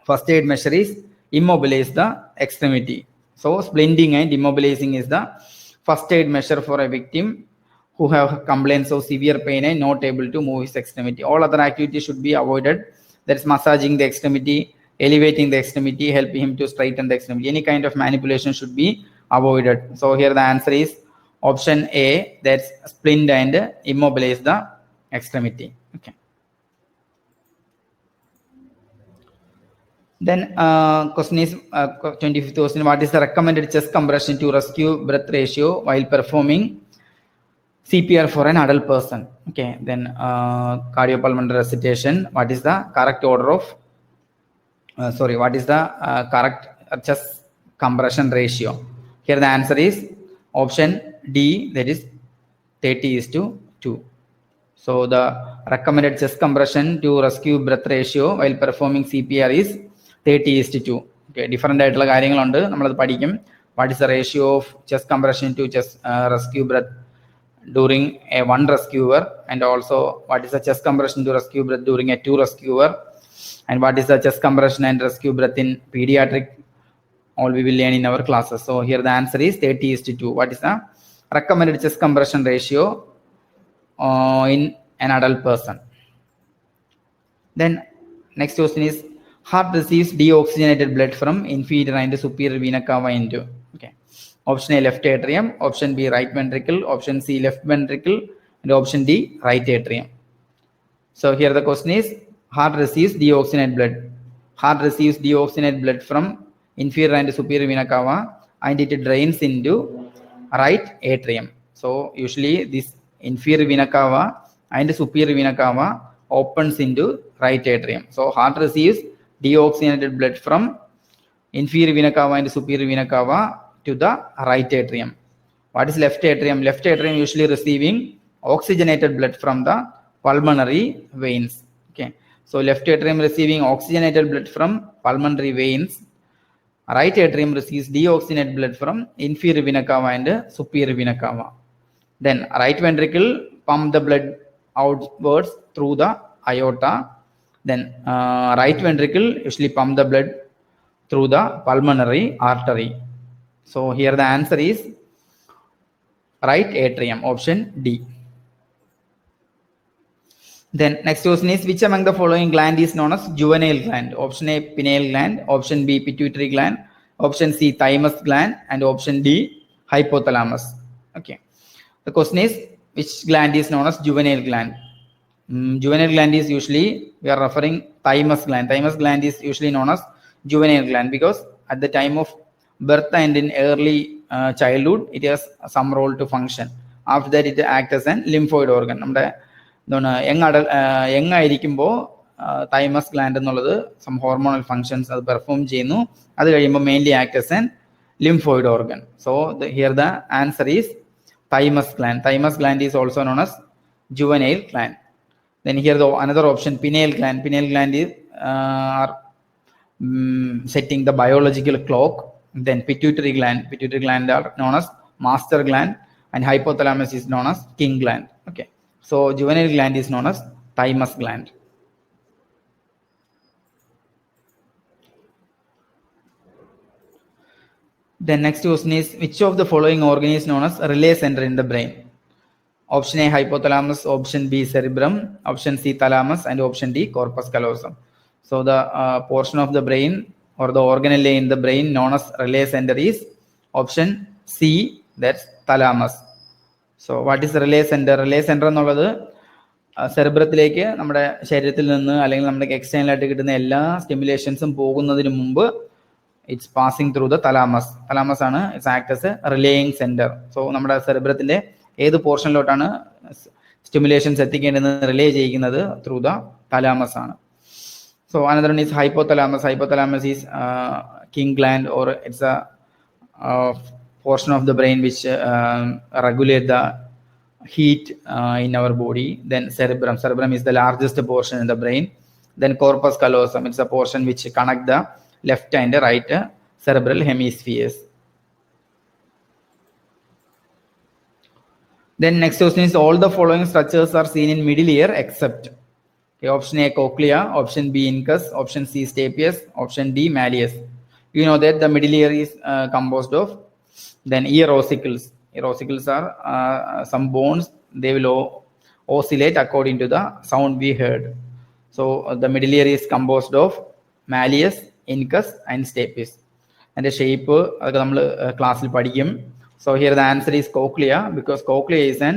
first aid measure is immobilize the extremity. So splinting and immobilizing is the first aid measure for a victim who have complaints of severe pain and not able to move his extremity. All other activities should be avoided. That is massaging the extremity, elevating the extremity, helping him to straighten the extremity. Any kind of manipulation should be avoided. So here the answer is option A, that's splint and immobilize the extremity. Okay. Then question is 25th question. What is the recommended chest compression to rescue breath ratio while performing CPR for an adult person? Okay. Then cardiopulmonary resuscitation. What is the correct order of? What is the correct chest compression ratio? Here the answer is option D, that is 30:2. So the recommended chest compression to rescue breath ratio while performing CPR is 30:2. Okay, different ആയിട്ടുള്ള കാര്യങ്ങളുണ്ട്, നമ്മളത് പഠിക്കും. What is the ratio of chest compression to chest rescue breath during a one rescuer, and also what is the chest compression to rescue breath during a two rescuer, and what is the chest compression and rescue breath in pediatric. All we will learn in our classes. So here the answer is 30:2. What is the recommended chest compression ratio in an adult person? Then next question is heart receives deoxygenated blood from inferior and superior vena cava into. Okay. Option A, left atrium. Option B, right ventricle. Option C, left ventricle. And option D, right atrium. So here the question is heart receives deoxygenated blood. Heart receives deoxygenated blood from inferior and superior vena cava and it drains into right atrium. So usually this inferior vena cava and superior vena cava opens into right atrium. So heart receives deoxygenated blood from inferior vena cava and superior vena cava to the right atrium. What is left atrium? Left atrium usually receiving oxygenated blood from the pulmonary veins. Okay. So left atrium receiving oxygenated blood from pulmonary veins. Right atrium receives deoxygenated blood from inferior vena cava and superior vena cava. Then right ventricle pump the blood outwards through the aorta. Then right ventricle usually pump the blood through the pulmonary artery. So here the answer is right atrium, option D. Then next question is which among the following gland is known as juvenile gland? Option A, pineal gland. Option B, pituitary gland. Option C, thymus gland. And option D, hypothalamus. Okay. The question is which gland is known as juvenile gland? Juvenile gland is usually, we are referring thymus gland. Thymus gland is usually known as juvenile gland because at the time of birth and in early childhood, it has some role to function. After that, it acts as an lymphoid organ. നമ്മുടെ young ആയിരിക്കുമ്പോൾ thymus gland എന്നുള്ളത് some hormonal functions അത് perform ചെയ്യുന്നു. അത് കഴിയുമ്പോൾ mainly act as an lymphoid organ. So here the answer is thymus gland. Thymus gland is also known as juvenile gland. Then here the another option, pineal gland. Pineal gland is are setting the biological clock. Then pituitary gland are known as master gland, and hypothalamus is known as king gland. Okay, so juvenile gland is known as thymus gland. The next question is which of the following organ is known as relay center in the brain? Option A, hypothalamus. Option B, cerebrum. Option C, thalamus. And option D, corpus callosum. So the portion of the brain or the organelle in the brain known as relay center is option C, that's thalamus. So what is relay center? Relay center എന്നുള്ളത് സെറിബ്രത്തിലേക്ക് നമ്മുടെ ശരീരത്തിൽ നിന്ന് അല്ലെങ്കിൽ നമ്മുടെ external ആയിട്ട് കിട്ടുന്ന എല്ലാ സ്റ്റിമുലേഷൻസും പോകുന്നതിന് മുമ്പ് it's passing through the thalamus. Thalamus ആണ് it's act as a relaying centre. So നമ്മുടെ സെറിബ്രത്തിന്റെ ഏത് പോർഷനിലോട്ടാണ് സ്റ്റിമുലേഷൻസ് എത്തിക്കേണ്ടതെന്ന് റിലേ ചെയ്യിക്കുന്നത് ത്രൂ ദ തലാമസ് ആണ്. So another one is hypothalamus. Hypothalamus is king gland, or it's a portion of the brain which regulate the heat in our body. Then cerebrum. Cerebrum is the largest portion in the brain. Then corpus callosum. It's a portion which connect the left and right cerebral hemispheres. Then next question is, all the following structures are seen in middle ear except. Okay, option A cochlea, option B incus, option C stapes, option D malleus. You know that the middle ear is composed of then ear ossicles. Ear ossicles are some bones. They will oscillate according to the sound we heard. So the middle ear is composed of malleus, incus and stapes. And the shape അതൊക്കെ നമ്മൾ ക്ലാസ്സിൽ പഠിക്കും. So here the answer is cochlea, because cochlea is an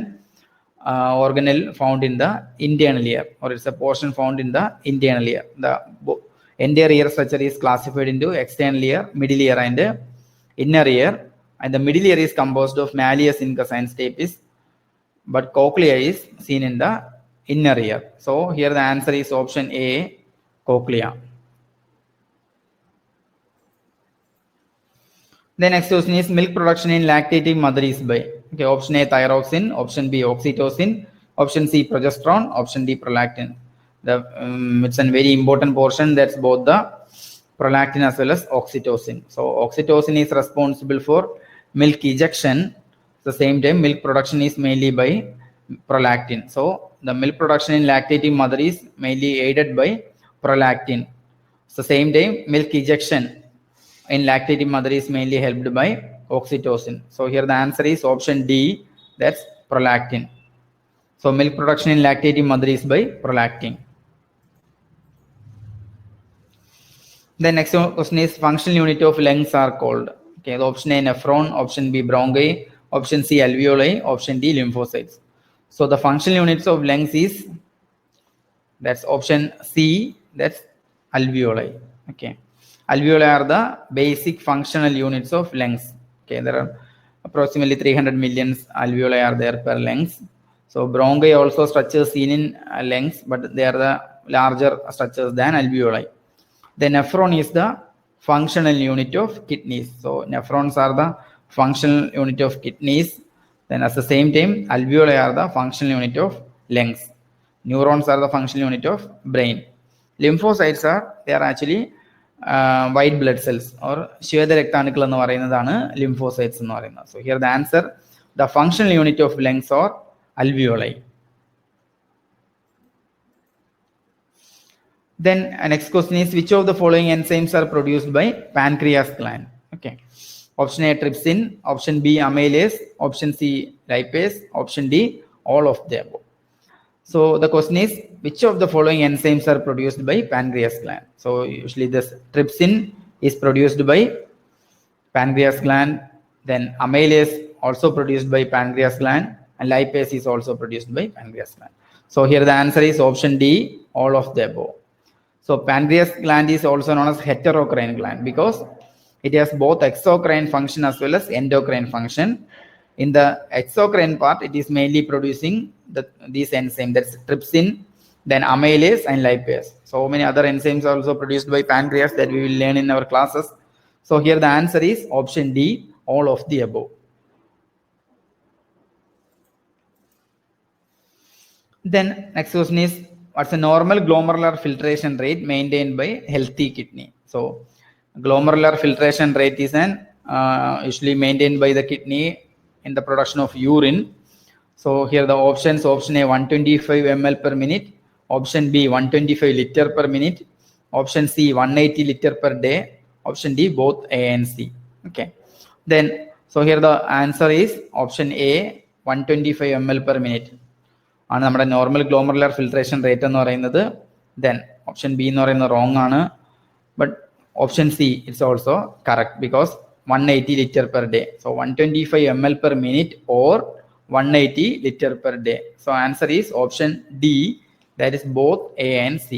organelle found in the internal ear, or it's a portion found in the internal ear. The entire ear structure is classified into external ear, middle ear and inner ear, and the middle ear is composed of malleus, incus and stapes, but cochlea is seen in the inner ear. So here the answer is option A, cochlea. The next question is, milk production in lactating mother is by. Okay, option A thyroxine, option B oxytocin, option C progesterone, option D prolactin. It's a very important portion, that's both the prolactin as well as oxytocin. So oxytocin is responsible for milk ejection. At the same time, milk production is mainly by prolactin. So the milk production in lactating mother is mainly aided by prolactin. At the same time, milk ejection in lactating mother is mainly helped by oxytocin. So here the answer is option D, that's prolactin. So milk production in lactating mother is by prolactin. The next question is, functional unit of lungs are called. Okay, the option A nephron, option B bronchi, option C alveoli, option D lymphocytes. So the functional units of lungs is, that's option C, that's alveoli. Okay, alveoli are the basic functional units of lungs. Okay, there are approximately 300 million alveoli are there per lungs. So bronchi also structures seen in lungs, but they are the larger structures than alveoli. The nephron is the functional unit of kidneys. So nephrons are the functional unit of kidneys. Then at the same time, alveoli are the functional unit of lungs. Neurons are the functional unit of brain. Lymphocytes are, they are actually white blood cells, or ശ്വേതരക്താണുക്കൾ എന്ന് പറയുന്നതാണ് lymphocytes എന്ന് പറയുന്നത്. So here the answer, the functional unit of lungs are alveoli. Then next question is, which of the following enzymes are produced by pancreas gland? Okay, option A trypsin, option B amylase, option C lipase, option D all of the above. So the question is, which of the following enzymes are produced by pancreas gland? So usually this trypsin is produced by pancreas gland, then amylase also produced by pancreas gland, and lipase is also produced by pancreas gland. So here the answer is option D, all of the above. So pancreas gland is also known as heterocrine gland because it has both exocrine function as well as endocrine function. In the exocrine part, it is mainly producing these enzymes, that's trypsin, then amylase and lipase. So many other enzymes are also produced by pancreas that we will learn in our classes. So here the answer is option D, all of the above. Then next question is, what's the normal glomerular filtration rate maintained by healthy kidney? So glomerular filtration rate is usually maintained by the kidney in the production of urine. So here the options, option A 125 ml per minute, option B 125 liter per minute, option C 180 liter per day, option D both A and C. Okay, then so here the answer is option A 125 ml per minute ആണ് നമ്മുടെ normal glomerular filtration rate എന്ന് പറയുന്നത്. Then option B എന്ന് പറയുന്നത് wrong ആണ്. But option C it's also correct because 180 liter per day. So 125 ml per minute or 180 liter per day. So answer is option D, that is both A and C.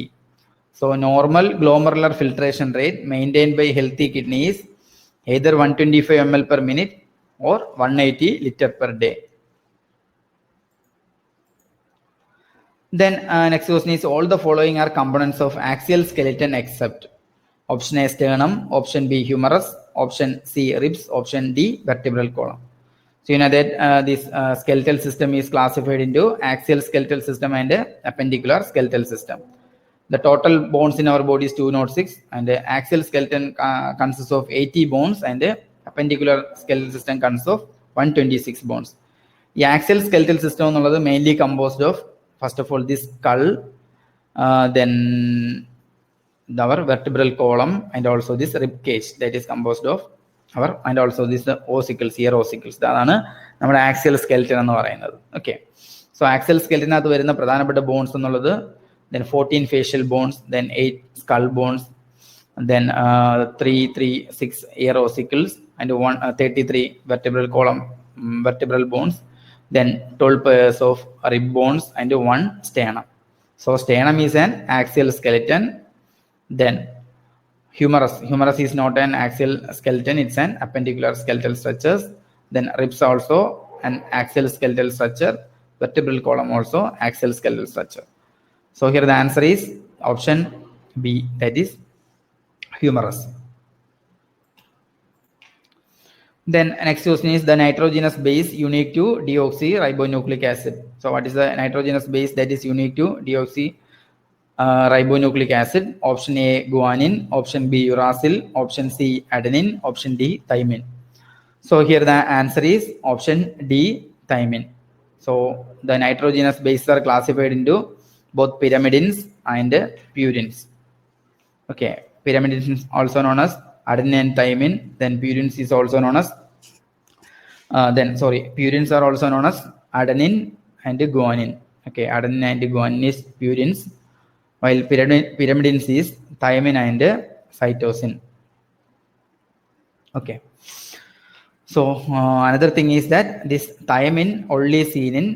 So normal glomerular filtration rate maintained by healthy kidney is either 125 ml per minute or 180 liter per day. Then next question is, all the following are components of axial skeleton except option A sternum, option B humerus, option C ribs, option D vertebral column. So you know that this skeletal system is classified into axial skeletal system and appendicular skeletal system. The total bones in our body is 206, and the axial skeleton consists of 80 bones, and the appendicular skeletal system consists of 126 bones. The axial skeletal system is mainly composed of, first of all, this skull, then our vertebral column, and also this rib cage that is composed of our, and also this ossicles, ear ossicles. That's our axial skeleton എന്ന് പറയുന്നത്. Okay, so axial skeleton അത് വരുന്ന പ്രധാനപ്പെട്ട bones എന്നുള്ളത്, then 14 facial bones, then 8 skull bones, then 6 ear ossicles, and 33 vertebral column vertebral bones, then 12 pairs of rib bones, and 1 sternum. So sternum is an axial skeleton. Then humerus is not an axial skeleton, it's an appendicular skeletal structure. Then ribs also an axial skeletal structure, vertebral column also axial skeletal structure. So here the answer is option B, that is humerus. Then next question is, the nitrogenous base unique to deoxyribonucleic acid. So what is the nitrogenous base that is unique to deoxyribonucleic acid? Option A guanine, option B uracil, option C adenine, option D thymine. So here the answer is option D, thymine. So the nitrogenous bases are classified into both pyrimidines and purines. Okay, pyrimidines is also known as adenine and thymine. Then purines is also known as purines are also known as adenine and guanine. Okay, adenine and guanine is purines, while pyrimidines is thymine and cytosine. Okay, so another thing is that this thymine only seen in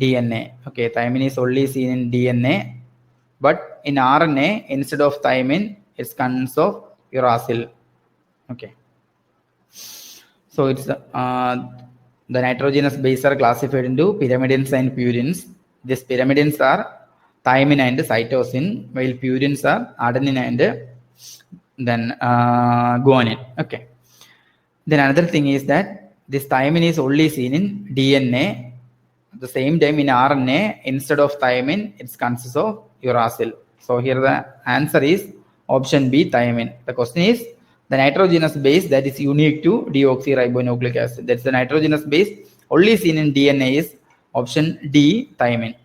DNA. Okay, thymine is only seen in DNA, but in RNA, instead of thymine, it consists of uracil. Okay, so it's the nitrogenous bases are classified into pyrimidines and purines. These pyrimidines are thymine and cytosine, while purines are adenine and then guanine. Okay, then another thing is that this thymine is only seen in DNA. At the same time, in RNA, instead of thymine, it consists of uracil. So here the answer is option B, thymine. The question is, the nitrogenous base that is unique to deoxyribonucleic acid, that's the nitrogenous base only seen in DNA, is option D, thymine.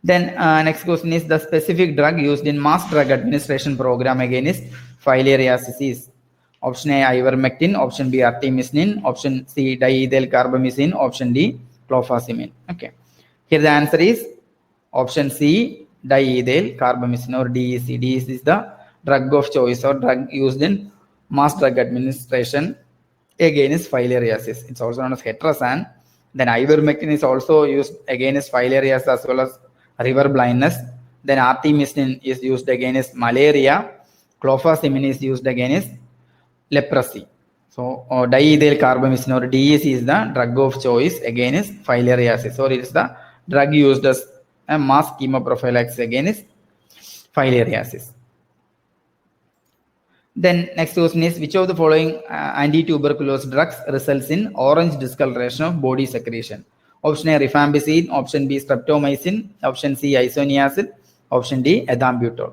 Then next question is, the specific drug used in mass drug administration program against filariasis is option A ivermectin, option B artemisinin, option C diethyl carbamazine, option D clofazimine. Okay, here the answer is option C, diethyl carbamazine, or DEC. DEC is the drug of choice or drug used in mass drug administration against filariasis. It's also known as Hetrasan. Then ivermectin is also used against filariasis as well as river blindness. Then artemisinin is used against malaria. Clofazimine is used against leprosy. So diethyl carbamazine, or DEC, is the drug of choice against filariasis, or it is the drug used as a mass chemoprophylaxis against filariasis. Then next question is, which of the following anti-tuberculosis drugs results in orange discoloration of body secretion? Option A rifampicin, option B streptomycin, option C isoniazid, option D ethambutol.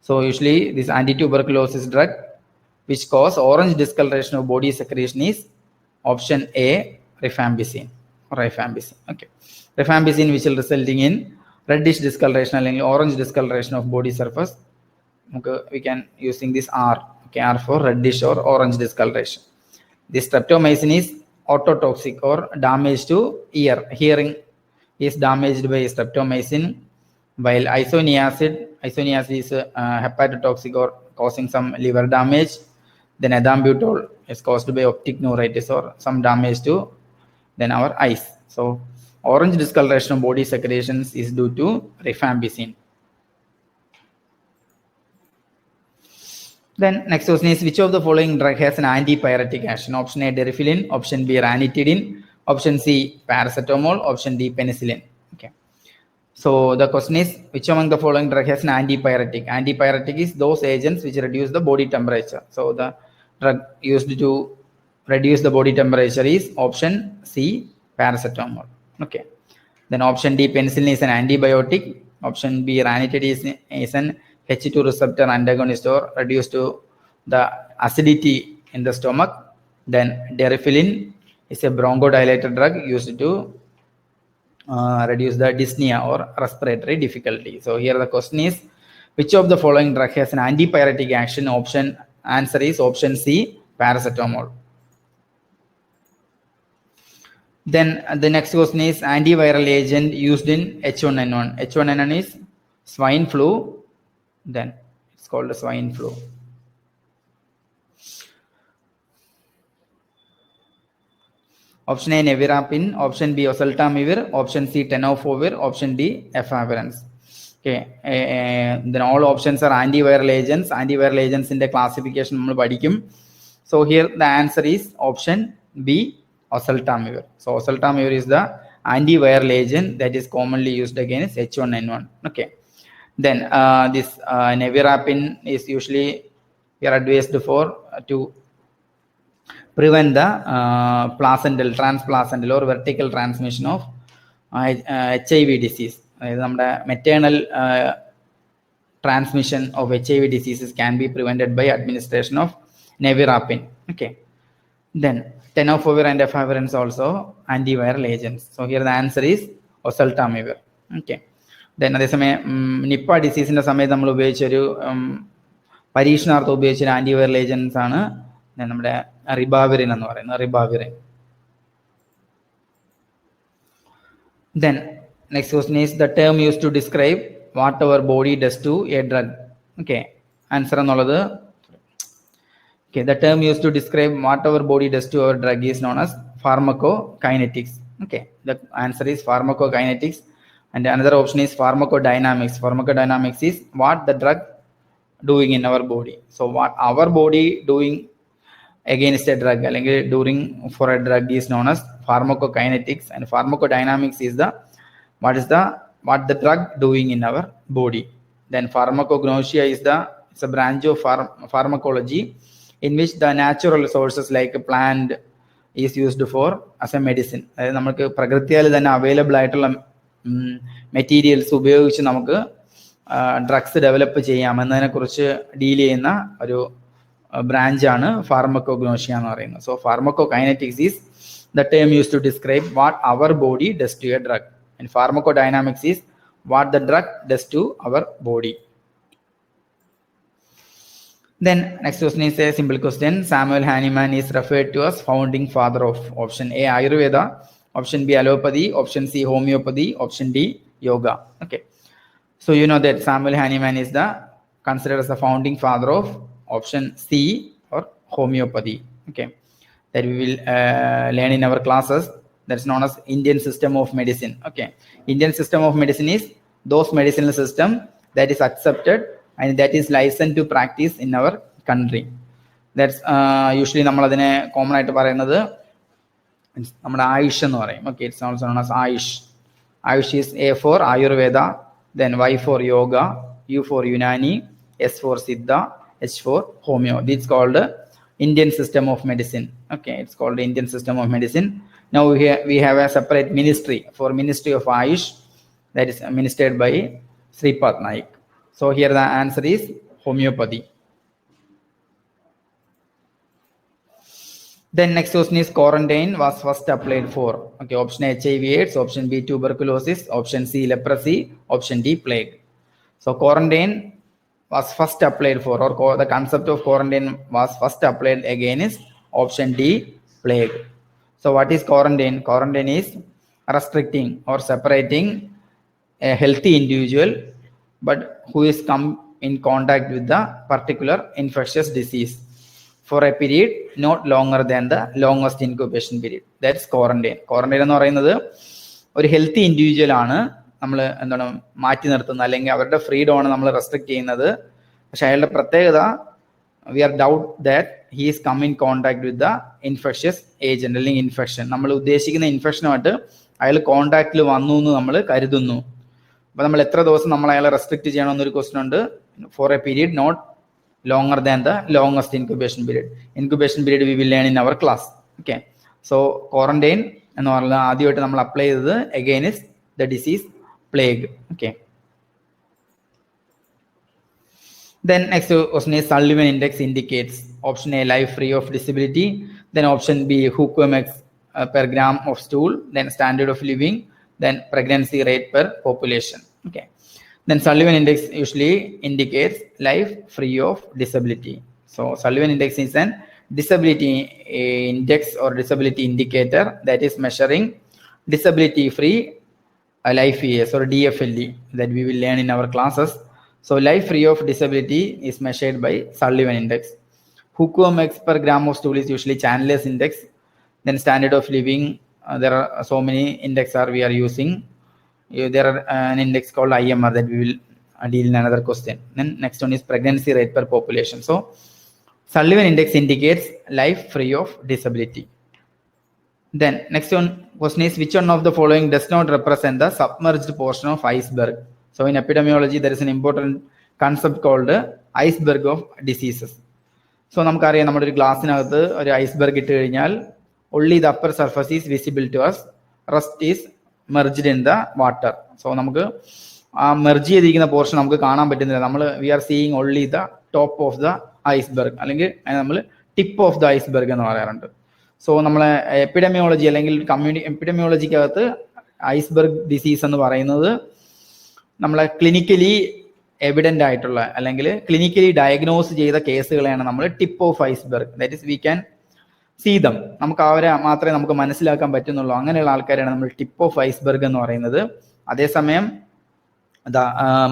So usually this anti-tuberculosis drug which cause orange discoloration of body secretion is option A, rifampicin. Okay, rifampicin, which will resulting in reddish discoloration or orange discoloration of body surface. Okay, we can using this R. Okay, R for reddish or orange discoloration. This streptomycin is ototoxic or damage to ear. Hearing is damaged by streptomycin. while isoniazid is hepatotoxic or causing some liver damage. Then ethambutol is caused by optic neuritis or some damage to then our eyes. So orange discoloration of body secretions is due to rifampicin. Then next question is, which of the following drug has an antipyretic action? Option A, deriphyllin. Option B, ranitidine. Option C, paracetamol. Option D, penicillin. Okay. So the question is, which among the following drug has an antipyretic? Antipyretic is those agents which reduce the body temperature. So the drug used to reduce the body temperature is option C, paracetamol. Okay. Then option D, penicillin is an antibiotic. Option B, ranitidine is an H2 receptor antagonist or reduce to the acidity in the stomach. Then deriphyllin is a bronchodilator drug used to reduce the dyspnea or respiratory difficulty. So here the question is, which of the following drug has an antipyretic action? Answer is option C, paracetamol. Then the next question is, antiviral agent used in H1N1. H1N1 is swine flu. Then it's called swine flu. Option A, nevirapine. Option B, oseltamivir. Option C, tenofovir. Option D, efavirenz. Okay. Then all options are antiviral agents. Antiviral agents in the classification. So here the answer is option B, oseltamivir. So oseltamivir is the antiviral agent that is commonly used against H1N1. Okay. Then this nevirapine is usually we are advised for to prevent the transplacental or vertical transmission of HIV disease. The maternal transmission of HIV diseases can be prevented by administration of nevirapine. Okay. Then tenofovir and efavirenz also antiviral agents. So here the answer is oseltamivir. Okay. Then അതേസമയം Nipah ഡിസീസിന്റെ സമയത്ത് നമ്മൾ ഉപയോഗിച്ചൊരു പരീക്ഷണാർത്ഥം ഉപയോഗിച്ചൊരു antiviral agents ആണ് നമ്മുടെ ribavirin എന്ന് പറയുന്നത്, ribavirin. Then next question is, the term used to describe what our body does to a drug. Okay, answer എന്നുള്ളത് the term used to describe what our body does to our drug is known as pharmacokinetics. Okay, the answer is pharmacokinetics. And another option is pharmacodynamics. Pharmacodynamics is what the drug doing in our body. So what our body doing against a drug, doing for a drug is known as pharmacokinetics, and pharmacodynamics is what the drug doing in our body. Then pharmacognosia is it's a branch of pharmacology in which the natural sources like plant is used for as a medicine. അതായത് നമുക്ക് പ്രകൃതിയിൽ തന്നെ available ആയിട്ടുള്ള materials ഉപയോഗിച്ച് നമുക്ക് drugs develop ചെയ്യാമെന്നതിനെ കുറിച്ച് deal ചെയ്യുന്ന ഒരു ബ്രാഞ്ചാണ് ഫാർമക്കോഗ്നോഷ്യ എന്ന് പറയുന്നത്. So pharmacokinetics is the term use to describe what our body does to a drug, and pharmacodynamics is what the drug does to our body. Then next question is a simple question. Samuel Hahnemann is referred to as founding father of option A, Ayurveda. Option B, allopathy. Option C, homeopathy. Option D, yoga. Okay. So you know that Samuel Hahnemann is considered as the founding father of option C or homeopathy. Okay. That we will learn in our classes. That's known as Indian system of medicine. Okay. Indian system of medicine is those medicinal system that is accepted and that is licensed to practice in our country. That's usually നമ്മൾ അതിനെ common ആയിട്ട് പറയുന്നത് നമ്മുടെ ആയുഷ് എന്ന് പറയും. Okay, it's also known as Ayush. Ayush is A for Ayurveda, then Y for yoga, U for Unani, S for Siddha, H for homeo. It's called Indian system of medicine. Okay, it's called Indian system of medicine. Now we have a separate ministry for Ministry of Ayush that is administered by Sripad Naik. So here the answer is homeopathy. Then next question is, quarantine was first applied for. Okay, option A, HIV/AIDS. Option B, tuberculosis. Option C, leprosy. Option D, plague. So quarantine was first applied for, or the concept of quarantine was first applied against option D, plague. So what is quarantine? Quarantine is restricting or separating a healthy individual, but who is come in contact with the particular infectious disease for a period not longer than the longest incubation period. That's quarantine. Quarantine എന്ന് പറയുന്നത് ഒരു healthy individual ആണ് നമ്മൾ എന്താണ് മാറ്റി നിർത്തുന്നത്, അല്ലെങ്കിൽ അവരുടെ ഫ്രീഡം ആണ് നമ്മൾ റെസ്ട്രിക്ട് ചെയ്യുന്നത്. പക്ഷെ അയാളുടെ പ്രത്യേകത, we are doubt that he is come in contact with the infectious agent അല്ലെങ്കിൽ ഇൻഫെക്ഷൻ. നമ്മൾ ഉദ്ദേശിക്കുന്ന ഇൻഫെക്ഷനുമായിട്ട് അയാൾ കോണ്ടാക്റ്റിൽ വന്നു എന്ന് നമ്മൾ കരുതുന്നു. അപ്പോൾ നമ്മൾ എത്ര ദിവസം നമ്മൾ അയാളെ റെസ്ട്രിക്ട് ചെയ്യണമെന്നൊരു ക്വസ്റ്റൻ ഉണ്ട്. For a period not longer than the longest incubation period. Incubation period we will learn in our class. Okay. So quarantine എന്ന് പറഞ്ഞാൽ ആദ്യമായിട്ട് നമ്മൾ അപ്ലൈ ചെയ്തത് against the disease plague. Okay. Then next question is Sullivan index indicates option A life free of disability, then option B Houquet per gram of stool, then standard of living, then pregnancy rate per population. Okay. Then Sullivan index usually indicates life free of disability. So Sullivan index is an disability index or disability indicator that is measuring disability free life years or DFLE that we will learn in our classes. So life free of disability is measured by Sullivan index. Houquet per gram of stool is usually Chandler's index. Then standard of living, there are so many index we are using. There are an index called IMR that we will deal in another question. Then next one is pregnancy rate per population. So Sullivan index indicates life free of disability. Then next one question is which one of the following does not represent the submerged portion of iceberg? So in epidemiology there is an important concept called iceberg of diseases. So നമുക്കറിയാം നമ്മുടെ ഒരു ഗ്ലാസ്സിനകത്ത് ഒരു iceberg ഇട്ട് കഴിഞ്ഞാൽ only the upper surface is visible to us, rest is merged in the water. So നമുക്ക് ആ merge ചെയ്തിരിക്കുന്ന portion നമുക്ക് കാണാൻ പറ്റുന്നില്ല. നമ്മൾ we are seeing only the top of the iceberg, അല്ലെങ്കിൽ നമ്മൾ ടിപ്പ് ഓഫ് ദ ഐസ്ബർഗ് എന്ന് പറയാറുണ്ട്. സോ നമ്മളെ എപ്പിഡമിയോളജി അല്ലെങ്കിൽ എപ്പിഡമിയോളജിക്കകത്ത് ഐസ്ബർഗ് ഡിസീസ് എന്ന് പറയുന്നത് നമ്മളെ ക്ലിനിക്കലി എവിഡൻ്റ് ആയിട്ടുള്ള അല്ലെങ്കിൽ ക്ലിനിക്കലി ഡയഗ്നോസ് ചെയ്ത കേസുകളെയാണ് നമ്മൾ tip of iceberg, that is we can see them, നമുക്ക് അവരെ മാത്രമേ നമുക്ക് മനസ്സിലാക്കാൻ പറ്റുന്നുള്ളൂ. അങ്ങനെയുള്ള ആൾക്കാരാണ് നമ്മൾ ടിപ്പ് ഓഫ് ഐസ്ബർഗ് എന്ന് പറയുന്നത്. അതേസമയം the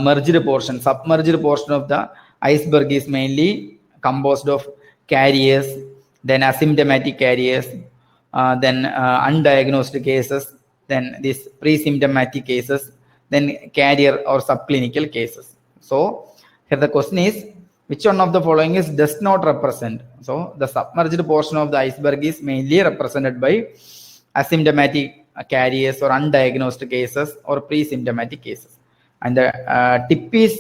merged portion, submerged portion of the iceberg is mainly composed of carriers, then asymptomatic carriers, then undiagnosed cases, then this pre symptomatic cases, then carrier or sub clinical cases. So here the question is which one of the following is does not represent? So the submerged portion of the iceberg is mainly represented by asymptomatic carriers or undiagnosed cases or pre-symptomatic cases, and the tip is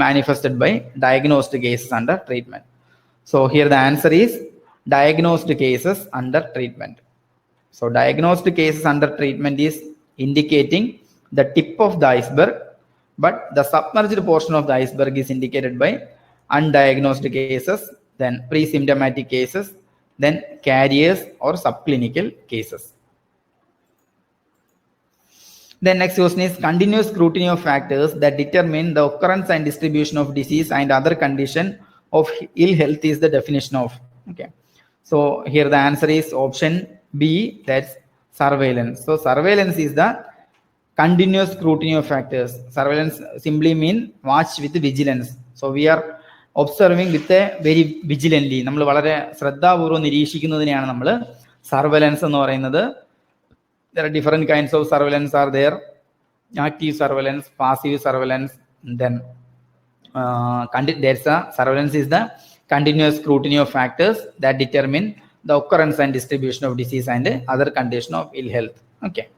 manifested by diagnosed cases under treatment. So here the answer is diagnosed cases under treatment. So diagnosed cases under treatment is indicating the tip of the iceberg, but the submerged portion of the iceberg is indicated by undiagnosed cases, then pre-symptomatic cases, then carriers or subclinical cases. Then next question is continuous scrutiny of factors that determine the occurrence and distribution of disease and other condition of ill health is the definition of. Okay. So here the answer is option B, that's surveillance. So surveillance is the continuous scrutiny of factors. Surveillance simply mean watch with vigilance. So we are observing with very vigilantly, നമ്മൾ വളരെ ശ്രദ്ധാപൂർവ്വം നിരീക്ഷിക്കുന്നതിനെയാണ് നമ്മൾ surveillance എന്ന് പറയുന്നത്. There are different kinds of surveillance are there: active surveillance, passive surveillance. Then there's a surveillance is the continuous scrutiny of factors that determine the occurrence and distribution of disease and other condition of ill health. Okay.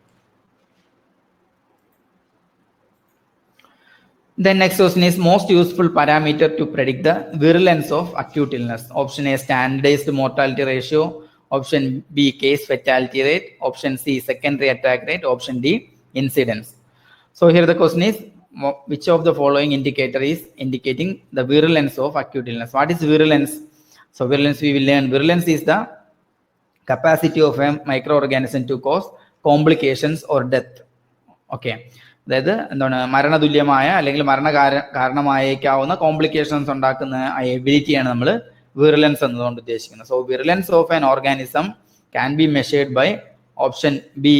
Then next question is most useful parameter to predict the virulence of acute illness. Option A standardized mortality ratio, option B case fatality rate, option C secondary attack rate, option D incidence. So here the question is which of the following indicator is indicating the virulence of acute illness? What is virulence? So virulence we will learn. Virulence is the capacity of a microorganism to cause complications or death. Okay. അതായത് എന്താണ് മരണതുല്യമായ അല്ലെങ്കിൽ കാരണമായേക്കാവുന്ന complications ഉണ്ടാക്കുന്ന എബിലിറ്റിയാണ് നമ്മൾ virulence എന്നതുകൊണ്ട് ഉദ്ദേശിക്കുന്നത്. So virulence of an organism can be measured by option B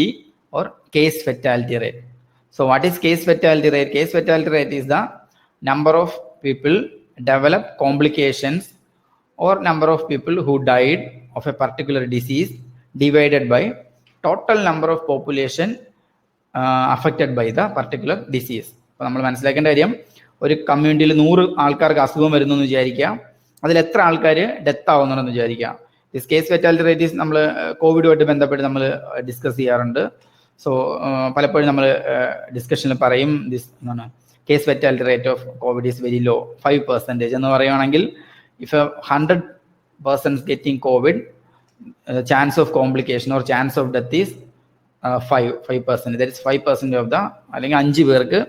or case fatality rate. So what is case fatality rate? Case fatality rate is the number of people develop complications or number of people who died of a particular disease divided by total number of population affected by the particular disease. അപ്പോൾ നമ്മൾ മനസ്സിലാക്കേണ്ട കാര്യം, ഒരു കമ്മ്യൂണിറ്റിയിൽ 100 ആൾക്കാർക്ക് അസുഖം വരുന്നു എന്ന് വിചാരിക്കുക, അതിൽ എത്ര ആൾക്കാർ ഡെത്ത് ആവുന്നുണ്ടെന്ന് വിചാരിക്കുക. This case fatality rate is നമ്മൾ കോവിഡുമായിട്ട് ബന്ധപ്പെട്ട് നമ്മൾ ഡിസ്കസ് ചെയ്യാറുണ്ട്. സോ പലപ്പോഴും നമ്മൾ ഡിസ്കഷനിൽ പറയും ദിസ് എന്താണ് case fatality rate of COVID is very low, 5% എന്ന് പറയുകയാണെങ്കിൽ if 100 persons getting COVID, chance of complication or chance of death is 5%. That is 5% of the, അല്ലെങ്കിൽ 5 പേർക്ക്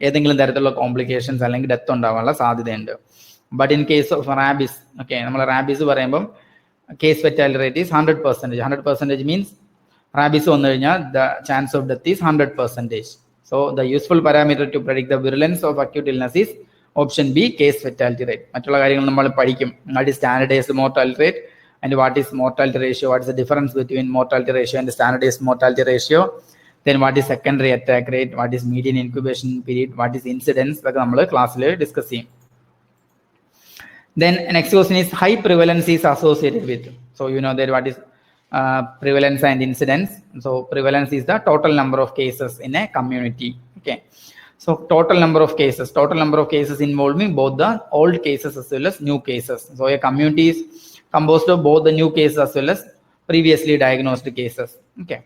ഏതെങ്കിലും തരത്തിലുള്ള കോംപ്ലിക്കേഷൻസ് അല്ലെങ്കിൽ ഡെത്ത് ഉണ്ടാവാനുള്ള സാധ്യതയുണ്ട്. But in case of rabies, okay, നമ്മൾ റാബിസ് പറയുമ്പം case fatality rate is 100%. 100% means rabies വന്നു കഴിഞ്ഞാൽ the chance of death is 100%. So the useful parameter to predict the virulence of acute illness is option B, case fatality rate. മറ്റുള്ള കാര്യങ്ങൾ നമ്മൾ പഠിക്കും. What is standardised mortality rate and what is mortality ratio, what is the difference between mortality ratio and standardised mortality ratio, then what is secondary attack rate, what is median incubation period, what is incidence, ഇതൊക്കെ നമ്മൾ ക്ലാസ്സിൽ discuss ചെയ്യും. Then next question is high prevalence is associated with. So you know that what is prevalence and incidence. So prevalence is the total number of cases in a community. Okay. So total number of cases involving both the old cases as well as new cases. So a community is composed of both the new cases as well as previously diagnosed cases. Okay.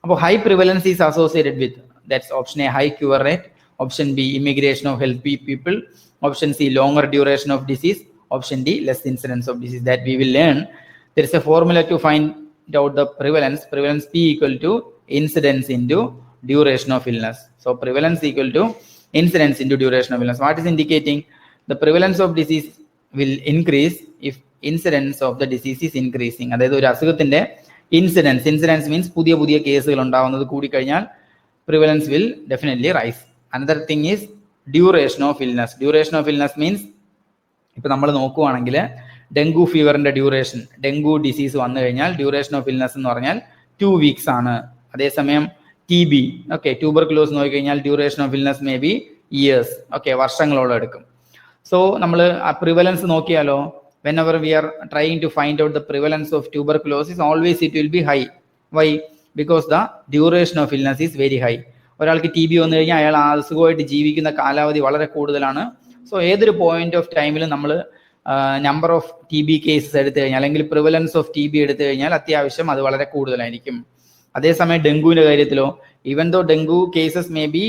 So high prevalence is associated with, that's option A, high cure rate, option B, immigration of healthy people, option C, longer duration of disease, option D, less incidence of disease. That we will learn. There is a formula to find out the prevalence. Prevalence P equal to incidence into duration of illness. So prevalence equal to incidence into duration of illness. What is indicating? The prevalence of disease will increase if incidence of the disease is increasing. അതായത് ഒരു അസുഖത്തിന്റെ incidents means പുതിയ കേസുകൾ ഉണ്ടാവുന്നത് കൂടിക്കഴിഞ്ഞാൽ prevalence will definitely rise. Another thing is duration of illness. Duration of illness means ഇപ്പൊ നമ്മൾ നോക്കുവാണെങ്കിൽ dengue ഫീവറിന്റെ duration, dengue disease വന്നു കഴിഞ്ഞാൽ ഡ്യൂറേഷൻ ഓഫ് ഇൽനസ് എന്ന് പറഞ്ഞാൽ 2 weeks ആണ്. അതേസമയം TB, ഓക്കെ, ട്യൂബർകുലോസ് നോക്കിക്കഴിഞ്ഞാൽ duration of illness may be years, okay, വർഷങ്ങളോളം എടുക്കും. സോ നമ്മൾ ആ പ്രിവലൻസ് നോക്കിയാലോ, whenever we are trying to find out the prevalence of tuberculosis, always it will be high. Why? Because the duration of illness is very high. ഒരാൾക്ക് TB വന്നു കഴിഞ്ഞാൽ അയാൾ അസുഖമായിട്ട് ജീവിക്കുന്ന കാലാവധി വളരെ കൂടുതലാണ്. സോ ഏതൊരു പോയിന്റ് ഓഫ് ടൈമിൽ നമ്മൾ നമ്പർ ഓഫ് TB കേസസ് എടുത്തു കഴിഞ്ഞാൽ അല്ലെങ്കിൽ പ്രിവലൻസ് ഓഫ് TB എടുത്തു കഴിഞ്ഞാൽ അത്യാവശ്യം അത് വളരെ കൂടുതലായിരിക്കും. അതേസമയം ഡെങ്കുവിന്റെ കാര്യത്തിലോ, even though dengue cases may be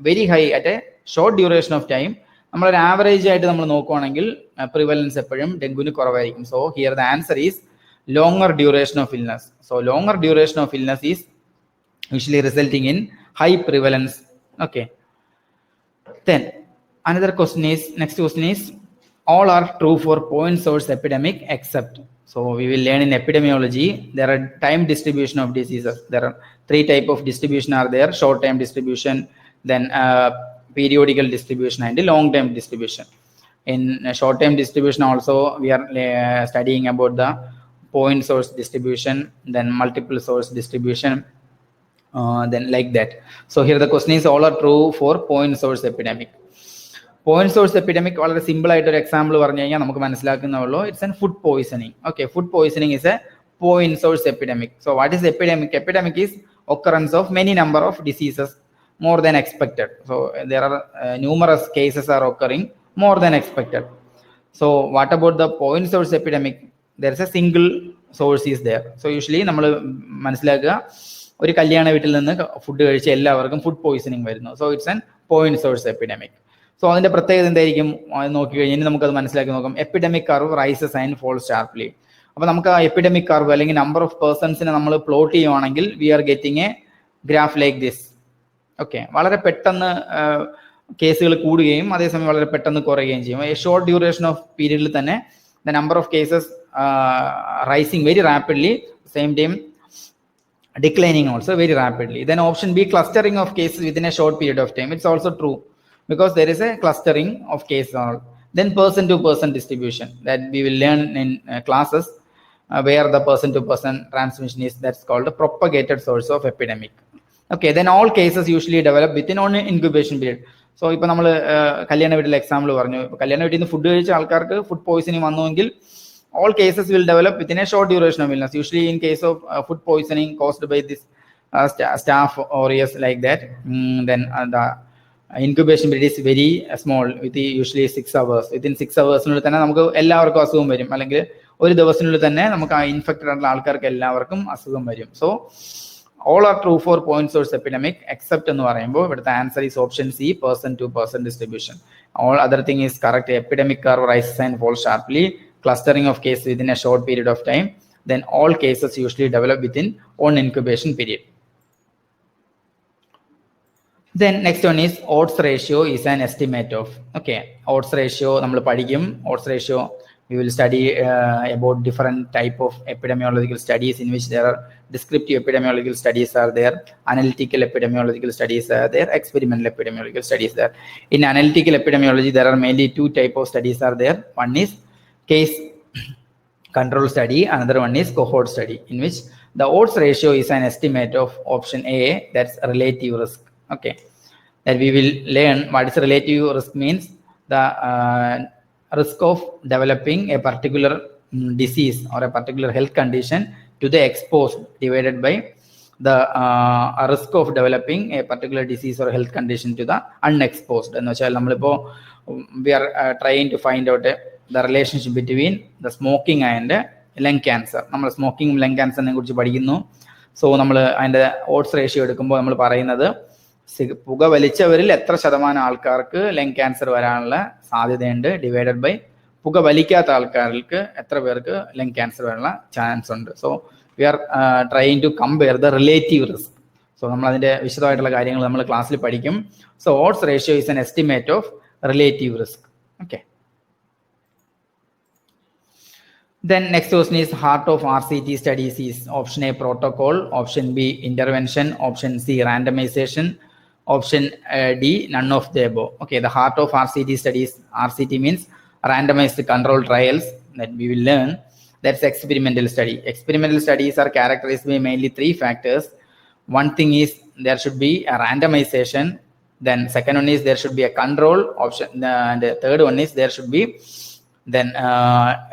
very high at a short duration of time, നമ്മളൊരു ആവറേജ് ആയിട്ട് നമ്മൾ നോക്കുവാണെങ്കിൽ പ്രിവലൻസ് എപ്പോഴും ഡെങ്കുവിന് കുറവായിരിക്കും. So here the answer is longer duration of illness. So longer duration of illness is usually resulting in high prevalence. Okay, then another question is, next question is, all are true for point source epidemic except. So we will learn in epidemiology there are time distribution of diseases. There are 3 type of distribution are there: short time distribution, then periodical distribution and long time distribution. In short time distribution also we are studying about the point source distribution, then multiple source distribution, then like that. So here the question is, all are true for point source epidemic. Point source epidemic വളരെ simple ആയിട്ട് ഒരു example പറഞ്ഞു കഴിഞ്ഞാൽ നമുക്ക് മനസ്സിലാക്കുന്നുള്ളൂ. It's an food poisoning. Okay, food poisoning is a point source epidemic. So what is epidemic? Epidemic is occurrence of many number of diseases more than expected. So there are numerous cases are occurring more than expected. So what about the point source epidemic? There is a single source is there. So usually നമ്മൾ മനസ്സിലാക്കുക, ഒരു കല്യാണ വീട്ടിൽ നിന്ന് food കഴിച്ച എല്ലാവർക്കും food poisoning വരുന്നു. So it's an point source epidemic. So അതിന്റെ പ്രത്യേകത എന്തായിരിക്കും നോക്കി കഴിഞ്ഞാൽ നമുക്കത് മനസ്സിലാക്കി നോക്കാം. Epidemic curve rises and falls sharply. അപ്പൊ നമുക്ക് ആ എപ്പിഡമിക് കർവ് അല്ലെങ്കിൽ നമ്പർ ഓഫ് പേഴ്സൺസിനെ നമ്മൾ പ്ലോട്ട് ചെയ്യുവാണെങ്കിൽ we are getting a graph like this. Okay, വളരെ പെട്ടെന്ന് കേസുകൾ കൂടുകയും അതേസമയം വളരെ പെട്ടെന്ന് കുറയുകയും ചെയ്യും. ഷോർട്ട് ഡ്യൂറേഷൻ ഓഫ് പീരീഡിൽ തന്നെ the number of cases rising very rapidly, same time declining also very rapidly. Then option B, clustering of cases within a short period of time. It's also true because there is a clustering of cases. Then person to person distribution that we will learn in classes where the person to person transmission is, that's called a propagated source of epidemic. Okay, then all cases usually develop within on incubation period. So ഇപ്പോൾ നമ്മൾ കല്യാണ വീട്ടിൽ example പറഞ്ഞു, കല്യാണ വീട്ടിൽ നിന്ന് food കഴിച്ച ആൾക്കാർക്ക് ഫുഡ് പോയിസണിങ് വന്നുവെങ്കിൽ all cases will develop within a short duration of illness. Usually in case of food poisoning caused by this staph aureus like that, then the incubation period is very small, with usually 6 hours. Within 6 hours തന്നെ നമുക്ക് എല്ലാവർക്കും അസുഖം വരും, അല്ലെങ്കിൽ ഒരു ദിവസത്തിനുള്ളിൽ തന്നെ നമുക്ക് ആ ഇൻഫെക്റ്റഡ് ആയിട്ടുള്ള ആൾക്കാർക്ക് എല്ലാവർക്കും അസുഖം വരും. So all are true for point source epidemic except എന്ന് പറയുമ്പോൾ ഇവിടുത്തെ answer is option C, person to person distribution. All other thing is correct. Epidemic curve rises and falls sharply, clustering of cases within a short period of time, then all cases usually develop within on incubation period. Then next one is odds ratio is an estimate of. Okay, odds ratio നമ്മൾ പഠിക്കും. Odds ratio we will study about different type of epidemiological studies in which there are descriptive epidemiological studies are there, analytical epidemiological studies are there, experimental epidemiological studies there. In analytical epidemiology there are mainly two type of studies are there. One is case control study, another one is cohort study, in which the odds ratio is an estimate of option A, that's relative risk. Okay, that we will learn what is relative risk means. The risk of developing a particular disease or a particular health condition to the exposed divided by the risk of developing a particular disease or health condition to the unexposed. എന്ന് വെച്ചാൽ നമ്മളിപ്പോൾ we are trying to find out the relationship between the smoking and lung cancer. നമ്മൾ smoking lung ക്യാൻസറിനെ കുറിച്ച് പഠിക്കുന്നു. So നമ്മൾ അതിൻ്റെ ods ratio എടുക്കുമ്പോൾ നമ്മൾ പറയുന്നത് പുക വലിച്ചവരിൽ എത്ര ശതമാനം ആൾക്കാർക്ക് ലങ് ക്യാൻസർ വരാനുള്ള സാധ്യതയുണ്ട് ഡിവൈഡഡ് ബൈ പുക വലിക്കാത്ത ആൾക്കാർക്ക് എത്ര പേർക്ക് ലങ് ക്യാൻസർ വരാനുള്ള ചാൻസ് ഉണ്ട്. So we are trying to compare the relative risk. So നമ്മൾ അതിൻ്റെ വിശദമായിട്ടുള്ള കാര്യങ്ങൾ നമ്മൾ ക്ലാസ്സിൽ പഠിക്കും. So odds ratio is an estimate of relative risk. Okay, then next question is heart of RCT studies is option A protocol, option B intervention, option C randomization, option D none of the above. Okay, the heart of RCT studies, RCT means randomized control trials, that we will learn. That's experimental study. Experimental studies are characterized by mainly three factors. One thing is there should be a randomization, then second one is there should be a control option, and the third one is there should be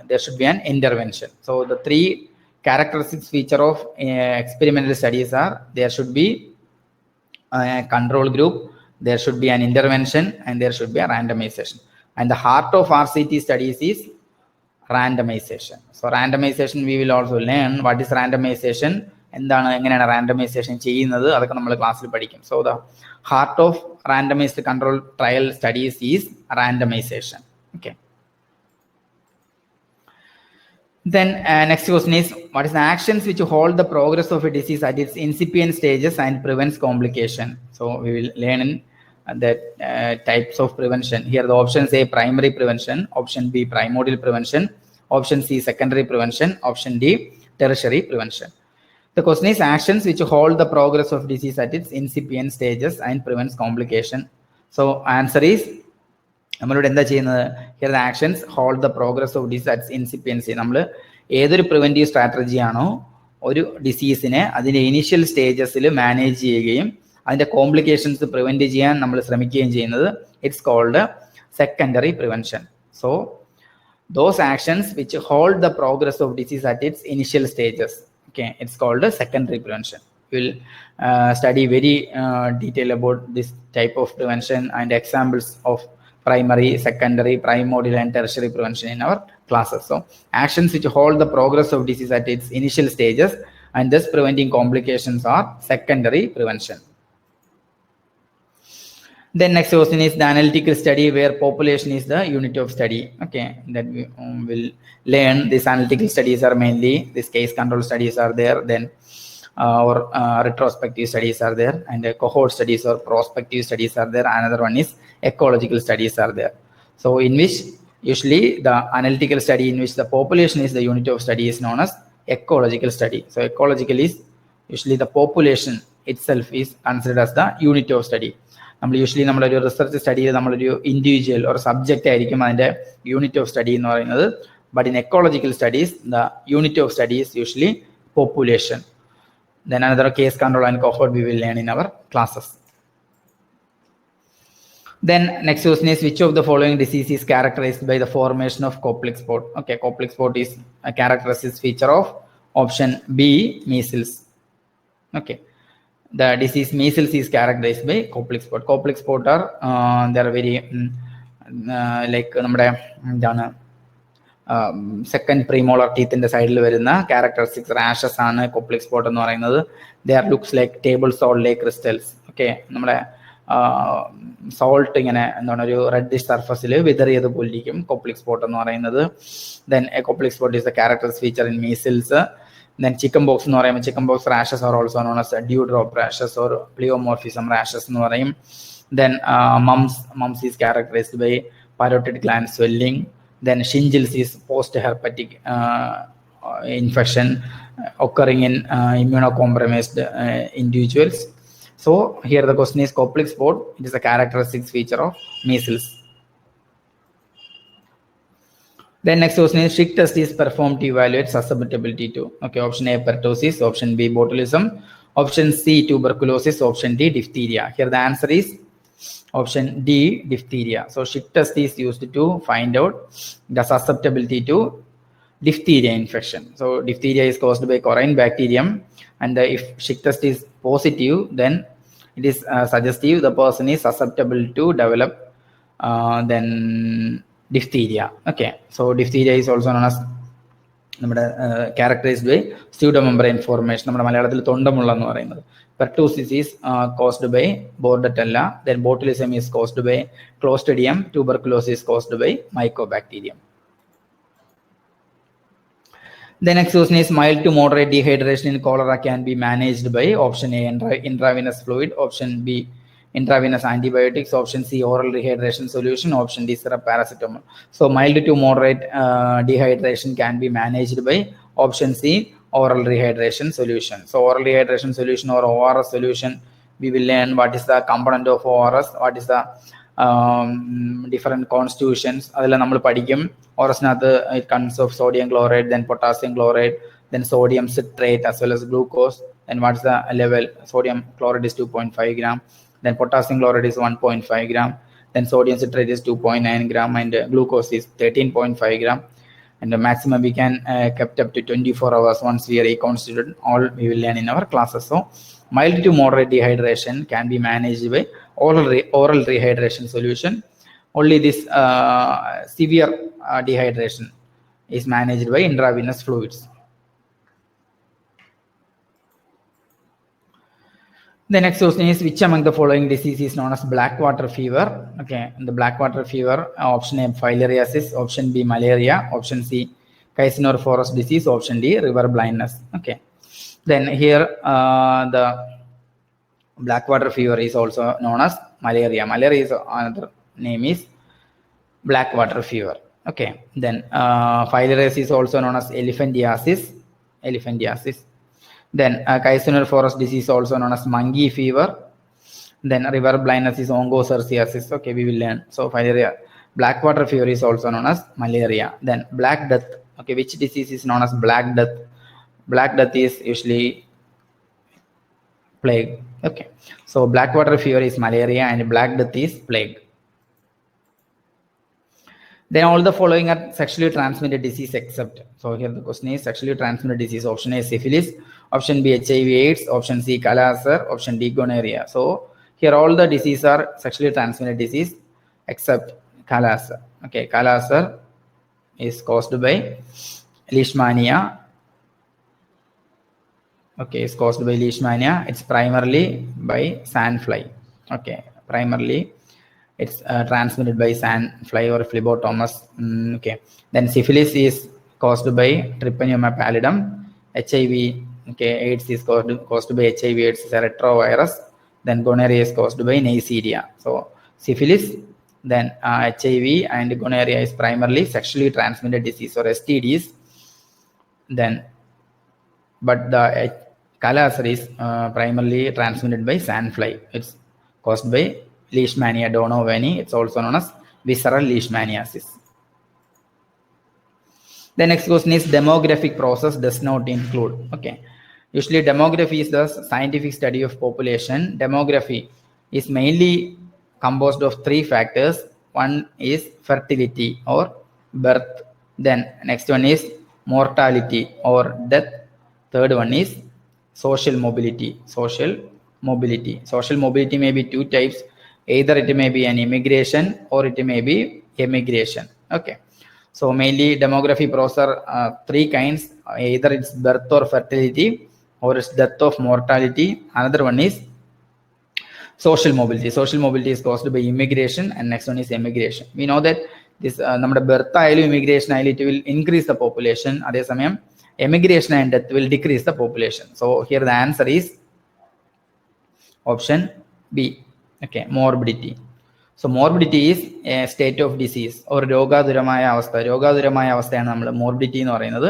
there should be an intervention. So the three characteristics feature of experimental studies are there should be a control group, there should be an intervention, and there should be a randomization. And the heart of RCT studies is randomization. So randomization we will also learn what is randomization, എന്താണ് എങ്ങനെയാണ് randomisation ചെയ്യുന്നത്, അതൊക്കെ നമ്മൾ ക്ലാസ്സിൽ പഠിക്കും. So the heart of randomised control trial studies is randomisation. Okay, then next question is what is the actions which hold the progress of a disease at its incipient stages and prevents complication. So we will learn in the types of prevention. Here the options A primary prevention, option B primordial prevention, option C secondary prevention, option D tertiary prevention. The question is actions which hold the progress of disease at its incipient stages and prevents complication. So answer is നമ്മളിവിടെ എന്താ ചെയ്യുന്നത്, here the actions hold the progress of disease at incipiency. നമ്മൾ ഏതൊരു preventive സ്ട്രാറ്റജിയാണോ ഒരു ഡിസീസിനെ അതിൻ്റെ initial സ്റ്റേജസിൽ manage ചെയ്യുകയും അതിൻ്റെ complications prevent ചെയ്യാൻ നമ്മൾ ശ്രമിക്കുകയും ചെയ്യുന്നത്, it's called secondary prevention. So those actions which hold the progress of disease at its initial stages, okay, it's called a secondary prevention. We'll study very detail about this type of prevention and examples of primary, secondary, primordial and tertiary prevention in our classes. So actions which hold the progress of disease at its initial stages and thus preventing complications are secondary prevention. Then next question is the analytical study where population is the unit of study. Okay, that we will learn. These analytical studies are mainly these case control studies are there, then or retrospective studies are there, and cohort studies or prospective studies are there. Another one is ecological studies are there. So in which usually the analytical study in which the population is the unit of study is known as ecological study. So ecological is usually the population itself is considered as the unit of study. നമ്മൾ usually നമ്മളൊരു research സ്റ്റഡിയിൽ നമ്മളൊരു individual ഒരു subject ആയിരിക്കും അതിൻ്റെ unit of study എന്ന് പറയുന്നത്. But in ecological studies the unit of study is usually population. Then another case control and cohort we will learn in our classes. Then next question is, which of the following disease is characterized by the formation of Koplik spot? Okay, Koplik spot is a characteristic feature of option B, measles. Okay, the disease measles is characterized by Koplik spot. Koplik spot are they are very like നമ്മുടെ എന്താണ് second പ്രീമോളർ ടീത്തിന്റെ സൈഡിൽ വരുന്ന characteristics rashes ആണ് കോപ്ലിക് spot എന്ന് പറയുന്നത്. They are looks like table salt like crystals. Okay, നമ്മുടെ salt ഇങ്ങനെ എന്താണ് ഒരു റെഡിഷ് സർഫസിൽ വിതറിയത് പോലിരിക്കും കോപ്ലിക് സ്പോട്ട് എന്ന് പറയുന്നത്. Then a Koplik spot is the characteristic feature in measles. Then chicken pox എന്ന് പറയുമ്പോൾ chicken pox rashes or also known as dew drop rashes or pleomorphism rashes എന്ന് പറയും. Then mumps is characterized by parotid gland swelling. Then shingles is post-herpetic infection occurring in immunocompromised individuals. So here the question is Koplik spot. It is a characteristic feature of measles. Then next question is, Schick test is performed to evaluate susceptibility to. Okay, option A pertussis, option B botulism, option C tuberculosis, option D diphtheria. Here the answer is option D, diphtheria. So Schick test is used to find out the susceptibility to diphtheria infection. So diphtheria is caused by Corynne bacterium, and if Schick test is positive, then it is suggestive the person is susceptible to develop then diphtheria. Okay, so diphtheria is also known as നമ്മുടെ characterized by pseudomembrane formation. നമ്മുടെ മലയാളത്തിൽ തൊണ്ടമുള്ള എന്ന് പറയുന്നത്. Pertussis is caused by Bordetella. Then botulism is caused by Clostridium. Tuberculosis is caused by Mycobacterium. The next question is, mild to moderate dehydration in cholera can be managed by option A, intravenous fluid, option B, intravenous antibiotics, option C, oral rehydration solution, option D, syrup paracetamol. So mild to moderate dehydration can be managed by option C, oral rehydration solution. So oral rehydration solution or ORS solution, we will learn what is the component of ORS, what is the different constitutions. അതെല്ലാം നമ്മൾ പഠിക്കും. ORSനകത്ത് it consists of sodium chloride, then potassium chloride, then sodium citrate as well as glucose. Then what is the level? Sodium chloride is 2.5 gram, then potassium chloride is 1.5 gram, then sodium citrate is 2.9 gram, and glucose is 13.5 gram. And the maximum we can kept up to 24 hours once we are reconstituted. All we will learn in our classes. So mild to moderate dehydration can be managed by oral rehydration solution. Only this severe dehydration is managed by intravenous fluids. The next question is, which among the following disease is known as black water fever? Okay, the black water fever, option A filariasis, option B malaria, option C Caissenor-Forest disease, option D river blindness. Okay, then here the black water fever is also known as malaria. Malaria is another name is black water fever. Okay, then filariasis is also known as elephantiasis. Then Caissenor-Forest disease also known as monkey fever. Then river blindness is onchocerciasis. Okay, we will learn. So filaria, black water fever is also known as malaria. Then black death. Okay, which disease is known as black death? Black death is usually plague. Okay, so black water fever is malaria and black death is plague. Then all the following are sexually transmitted disease except. So here the question is sexually transmitted disease. Option A syphilis, option B HIV/AIDS, option C Kala-Azar, option D gonorrhea. So here all the diseases are sexually transmitted disease except Kala-Azar. Okay, Kala-Azar is caused by leishmania. Okay, it's caused by leishmania. It's primarily by sandfly. Okay, primarily it's transmitted by sandfly or phlebotomus. Okay, then syphilis is caused by Trypanosoma pallidum. HIV, okay, AIDS is caused by HIV/AIDS retrovirus. Then gonorrhea is caused by Neisseria. So syphilis, then HIV and gonorrhea is primarily sexually transmitted disease or STDs. Then but the Kala-Azar is primarily transmitted by sandfly. It's caused by Leishmania donovani. It's also known as visceral leishmaniasis. The next question is, demographic process does not include. Okay, Usually demography is the scientific study of population. Demography is mainly composed of three factors. One is fertility or birth. Then next one is mortality or death. Third one is social mobility. Social mobility may be two types. Either it may be an immigration or it may be emigration. Okay. So mainly demography pros are three kinds. Either it's birth or fertility, or it's death of mortality. Another one is social mobility. Social mobility is caused by immigration, and next one is emigration. We know that this നമ്മുടെ birth ആയാലും immigration ആയാലും it will increase the population. അതേസമയം emigration and death will decrease the population. So here the answer is option B. Okay, morbidity. So morbidity is a state of disease or രോഗാതുരമായ അവസ്ഥയാണ് നമ്മൾ morbidity എന്ന് പറയുന്നത്.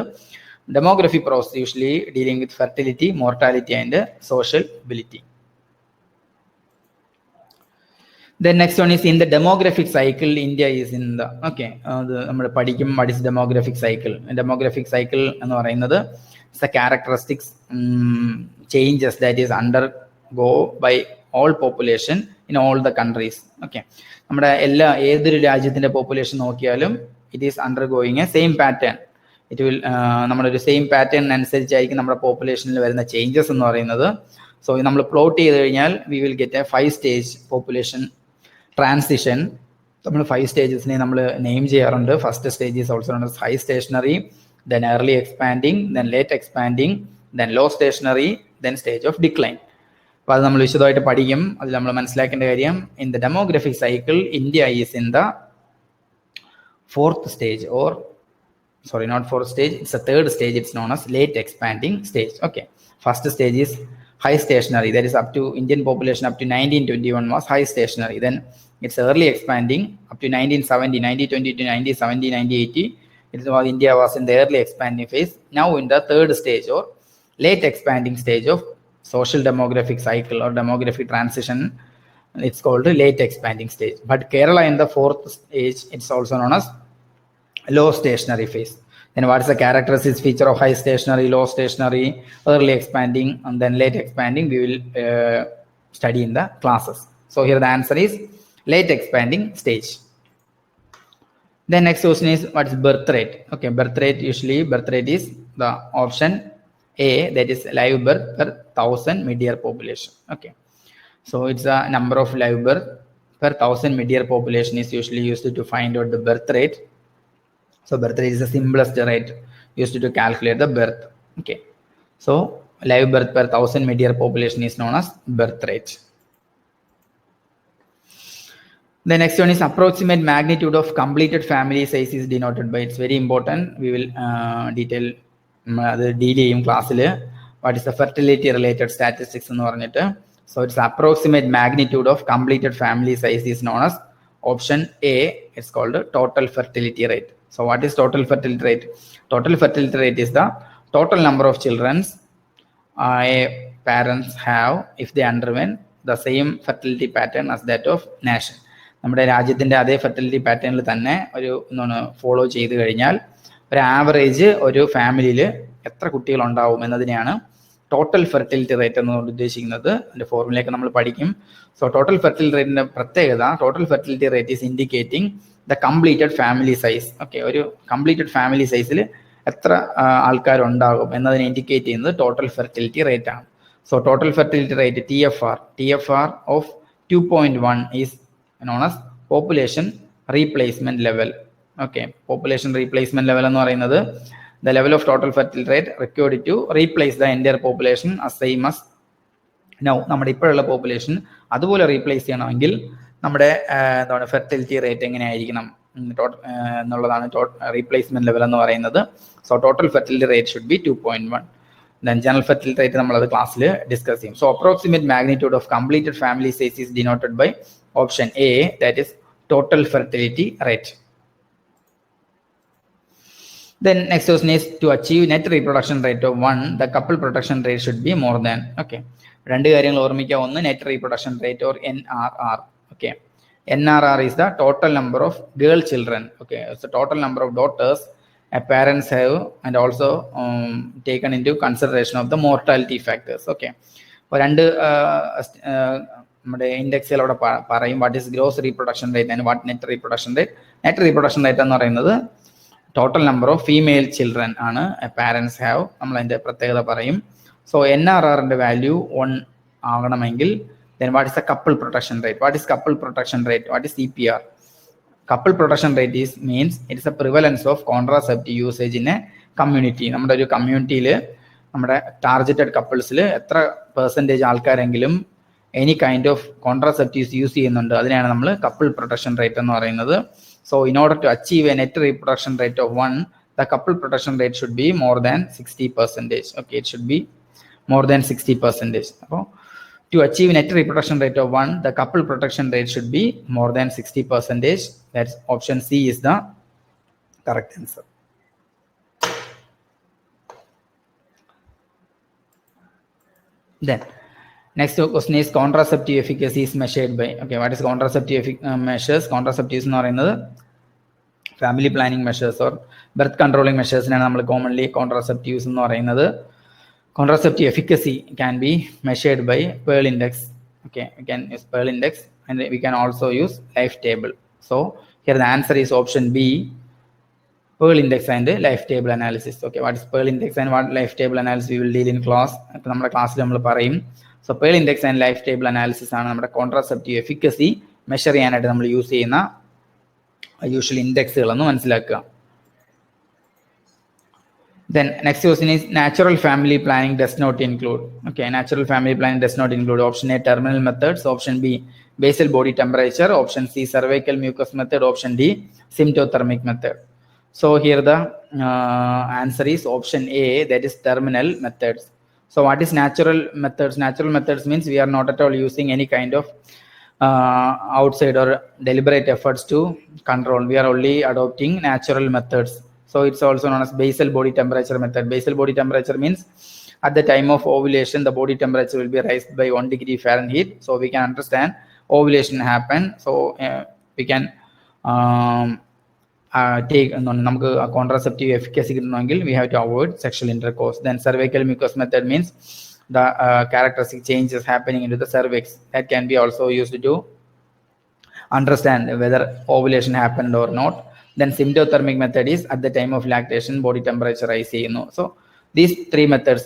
Demography pros usually dealing with fertility, mortality and social mobility. Then next one is in the demographic cycle, India is in the, okay, നമ്മൾ പഠിക്കും what is demographic cycle. Demographic cycle എന്ന് പറയുന്നത് is the characteristics changes that is undergo by all population in all the countries. Okay, നമ്മുടെ ഏതൊരു രാജ്യത്തിന്റെ population നോക്കിയാലും it is undergoing a same pattern. It will നമ്മുടെ ഒരു സെയിം പാറ്റേൺ അനുസരിച്ചായിരിക്കും നമ്മുടെ പോപ്പുലേഷനിൽ വരുന്ന ചേഞ്ചസ് എന്ന് പറയുന്നത്. സോ നമ്മൾ പ്ലോട്ട് ചെയ്ത് കഴിഞ്ഞാൽ we will get a 5 stage population transition. നമ്മൾ 5 സ്റ്റേജസിനെ നമ്മൾ നെയിം ചെയ്യാറുണ്ട്. First stage is also known as high stationary, then early expanding, then late expanding, then low stationary, then stage of decline. അപ്പോൾ അത് നമ്മൾ വിശദമായിട്ട് പഠിക്കും. അതിൽ നമ്മൾ മനസ്സിലാക്കേണ്ട കാര്യം in the demographic cycle India is in the fourth stage, or sorry, not fourth stage, it's the third stage. It's known as late expanding stage. Okay, first stage is high stationary, that is up to Indian population up to 1921 was high stationary. Then it's early expanding up to 1970, 1920 to 1970, 1980. It was India was in the early expanding phase. Now in the third stage or late expanding stage of social demographic cycle or demographic transition, it's called the late expanding stage. But Kerala in the fourth stage, it's also known as low stationary phase. Then what is the characteristic feature of high stationary, low stationary, early expanding, and then late expanding? We will study in the classes. So here the answer is late expanding stage. Then next question is what is birth rate? Okay, birth rate is the option A, that is live birth per 1000 mid-year population. Okay, so it's a number of live birth per 1000 mid-year population is usually used to find out the birth rate. So birth rate is the simplest rate used to calculate the birth. Okay, so live birth per 1000 mid-year population is known as birth rate. The next one is approximate magnitude of completed family size is denoted by, it's very important. We will detail the DDM class. What is the fertility related statistics എന്ന് പറഞ്ഞിട്ട്. So it's approximate magnitude of completed family size is known as option A. It's called total fertility rate. So what is total fertility rate? Total fertility rate is the total number of children parents have if they underwent the same fertility pattern as that of nation. നമ്മുടെ രാജ്യത്തിന്റെ അതേ fertility പാറ്റേണിൽ തന്നെ ഒരു follow ചെയ്ത് കഴിഞ്ഞാൽ ഒരു average ഒരു ഫാമിലിയിൽ എത്ര കുട്ടികൾ ഉണ്ടാവും എന്നതിനെയാണ് ടോട്ടൽ ഫെർട്ടിലിറ്റി റേറ്റ് എന്നുകൊണ്ട് ഉദ്ദേശിക്കുന്നത്. അതിന്റെ ഫോർമുലയൊക്കെ നമ്മൾ പഠിക്കും. സോ ടോട്ടൽ ഫെർട്ടിലിറ്റി റേറ്റിന്റെ പ്രത്യേകത, total fertility rate is indicating the completed family size. Okay, ഒരു കംപ്ലീറ്റഡ് ഫാമിലി സൈസിൽ എത്ര ആൾക്കാരുണ്ടാകും എന്നതിനെ ഇൻഡിക്കേറ്റ് ചെയ്യുന്നത് ടോട്ടൽ ഫെർട്ടിലിറ്റി റേറ്റ് ആണ്. So total fertility rate TFR of 2.1 is known as population replacement level. Okay, population replacement level എന്ന് പറയുന്നത് the level of total fertility rate required to replace the entire population as same as now. നമ്മുടെ ഇപ്പോഴുള്ള population അതുപോലെ replace ചെയ്യണമെങ്കിൽ നമ്മുടെ എന്താണ് fertility rate എങ്ങനെയായിരിക്കണം എന്നുള്ളതാണ് റീപ്ലേസ്മെന്റ് ലെവൽ എന്ന് പറയുന്നത്. So total fertility rate should be 2.1. Then general fertility rate നമ്മളത് ക്ലാസ്സിൽ ഡിസ്കസ് ചെയ്യും. So approximate magnitude of completed family size is denoted by option A, that is total fertility rate. Then next question is to achieve net reproduction rate of 1, the couple protection rate should be more than. Okay, രണ്ട് കാര്യങ്ങൾ ഓർമ്മിക്കുക. ഒന്ന് net reproduction rate or NRR. Okay, NRR is the total number of girl children. Okay, it's the total number of daughters parents have and also taken into consideration of the mortality factors. Okay, അപ്പോൾ രണ്ട് നമ്മുടെ ഇൻഡെക്സുകളോടെ പറയും what is gross reproduction rate and what net reproduction rate. Net reproduction rate എന്ന് പറയുന്നത് total number of female children ആണ് parents have, നമ്മൾ അതിൻ്റെ പ്രത്യേകത പറയും. സോ NRRന്റെ വാല്യൂ 1 ആകണമെങ്കിൽ then what is the couple protection rate? What is couple protection rate? What is CPR? Couple protection rate means it is a prevalence of contraceptive usage in a community. നമ്മുടെ ഒരു കമ്മ്യൂണിറ്റിയിൽ നമ്മുടെ targeted കപ്പിൾസിൽ എത്ര percentage ആൾക്കാരെങ്കിലും any kind of contraceptives use ചെയ്യുന്നുണ്ട്, അതിനെയാണ് നമ്മൾ കപ്പിൾ പ്രൊട്ടക്ഷൻ റേറ്റ് എന്ന് പറയുന്നത്. So in order to achieve a net reproduction rate of 1, the couple protection rate should be more than 60%. Okay, it should be more than 60%. അപ്പോൾ to achieve net reproduction rate of 1, the couple protection rate should be more than 60%. That's option C is the correct answer. Then next question is contraceptive efficacy is measured by. Okay, what is contraceptive measures? Contraceptives എന്ന് പറയുന്നത് family planning measures or birth controlling മെഷേഴ്സിനാണ് നമ്മൾ commonly contraceptives എന്ന് പറയുന്നത്. Contraceptive efficacy can be measured by Pearl Index. Okay, we can use Pearl Index and we can also use life table. So here the answer is option B, Pearl Index and life table analysis. Okay, what is Pearl Index and what life table analysis we will deal in class. അപ്പോൾ നമ്മുടെ ക്ലാസ്സിൽ നമ്മൾ പറയും. So Pearl Index and life table analysis ആണ് നമ്മുടെ contraceptive efficacy measure ചെയ്യാനായിട്ട് നമ്മൾ use ചെയ്യുന്ന യൂഷ്വൽ ഇൻഡെക്സുകളെന്ന് മനസ്സിലാക്കുക. Then next question is natural family planning does not include. Okay, natural family planning does not include option A, terminal methods, option B, basal body temperature, option C, cervical mucus method, option D, symptothermic method. So here the answer is option A, that is terminal methods. So what is natural methods? Natural methods means we are not at all using any kind of outside or deliberate efforts to control. We are only adopting natural methods. So it's also known as basal body temperature method. Basal body temperature means at the time of ovulation, the body temperature will be raised by 1 degree Fahrenheit. So we can understand ovulation happen. So we can take നമുക്ക് contraceptive efficacy കിട്ടണമെങ്കിൽ we have to avoid sexual intercourse. Then cervical mucus method means the characteristic changes happening into the cervix. That can be also used to understand whether ovulation happened or not. Then symptothermic method is at the time of lactation body temperature rise ചെയ്യുന്നു. So these three methods,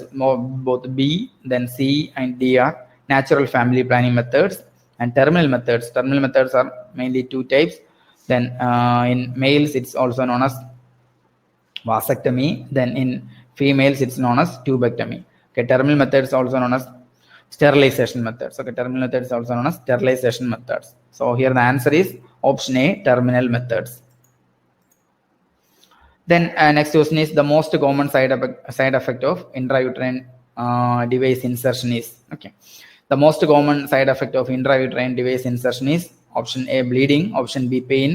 both B, then C and D are natural family planning methods. And terminal methods are mainly two types. Then in males it's also known as vasectomy. Then in females it's known as tubectomy. Okay, terminal methods also known as sterilization methods. Okay, terminal methods also known as sterilization methods. So here the answer is option A, terminal methods. Then next question is the most common side effect of intrauterine device insertion is. Okay, the most common side effect of intrauterine device insertion is option A, bleeding, option B, pain,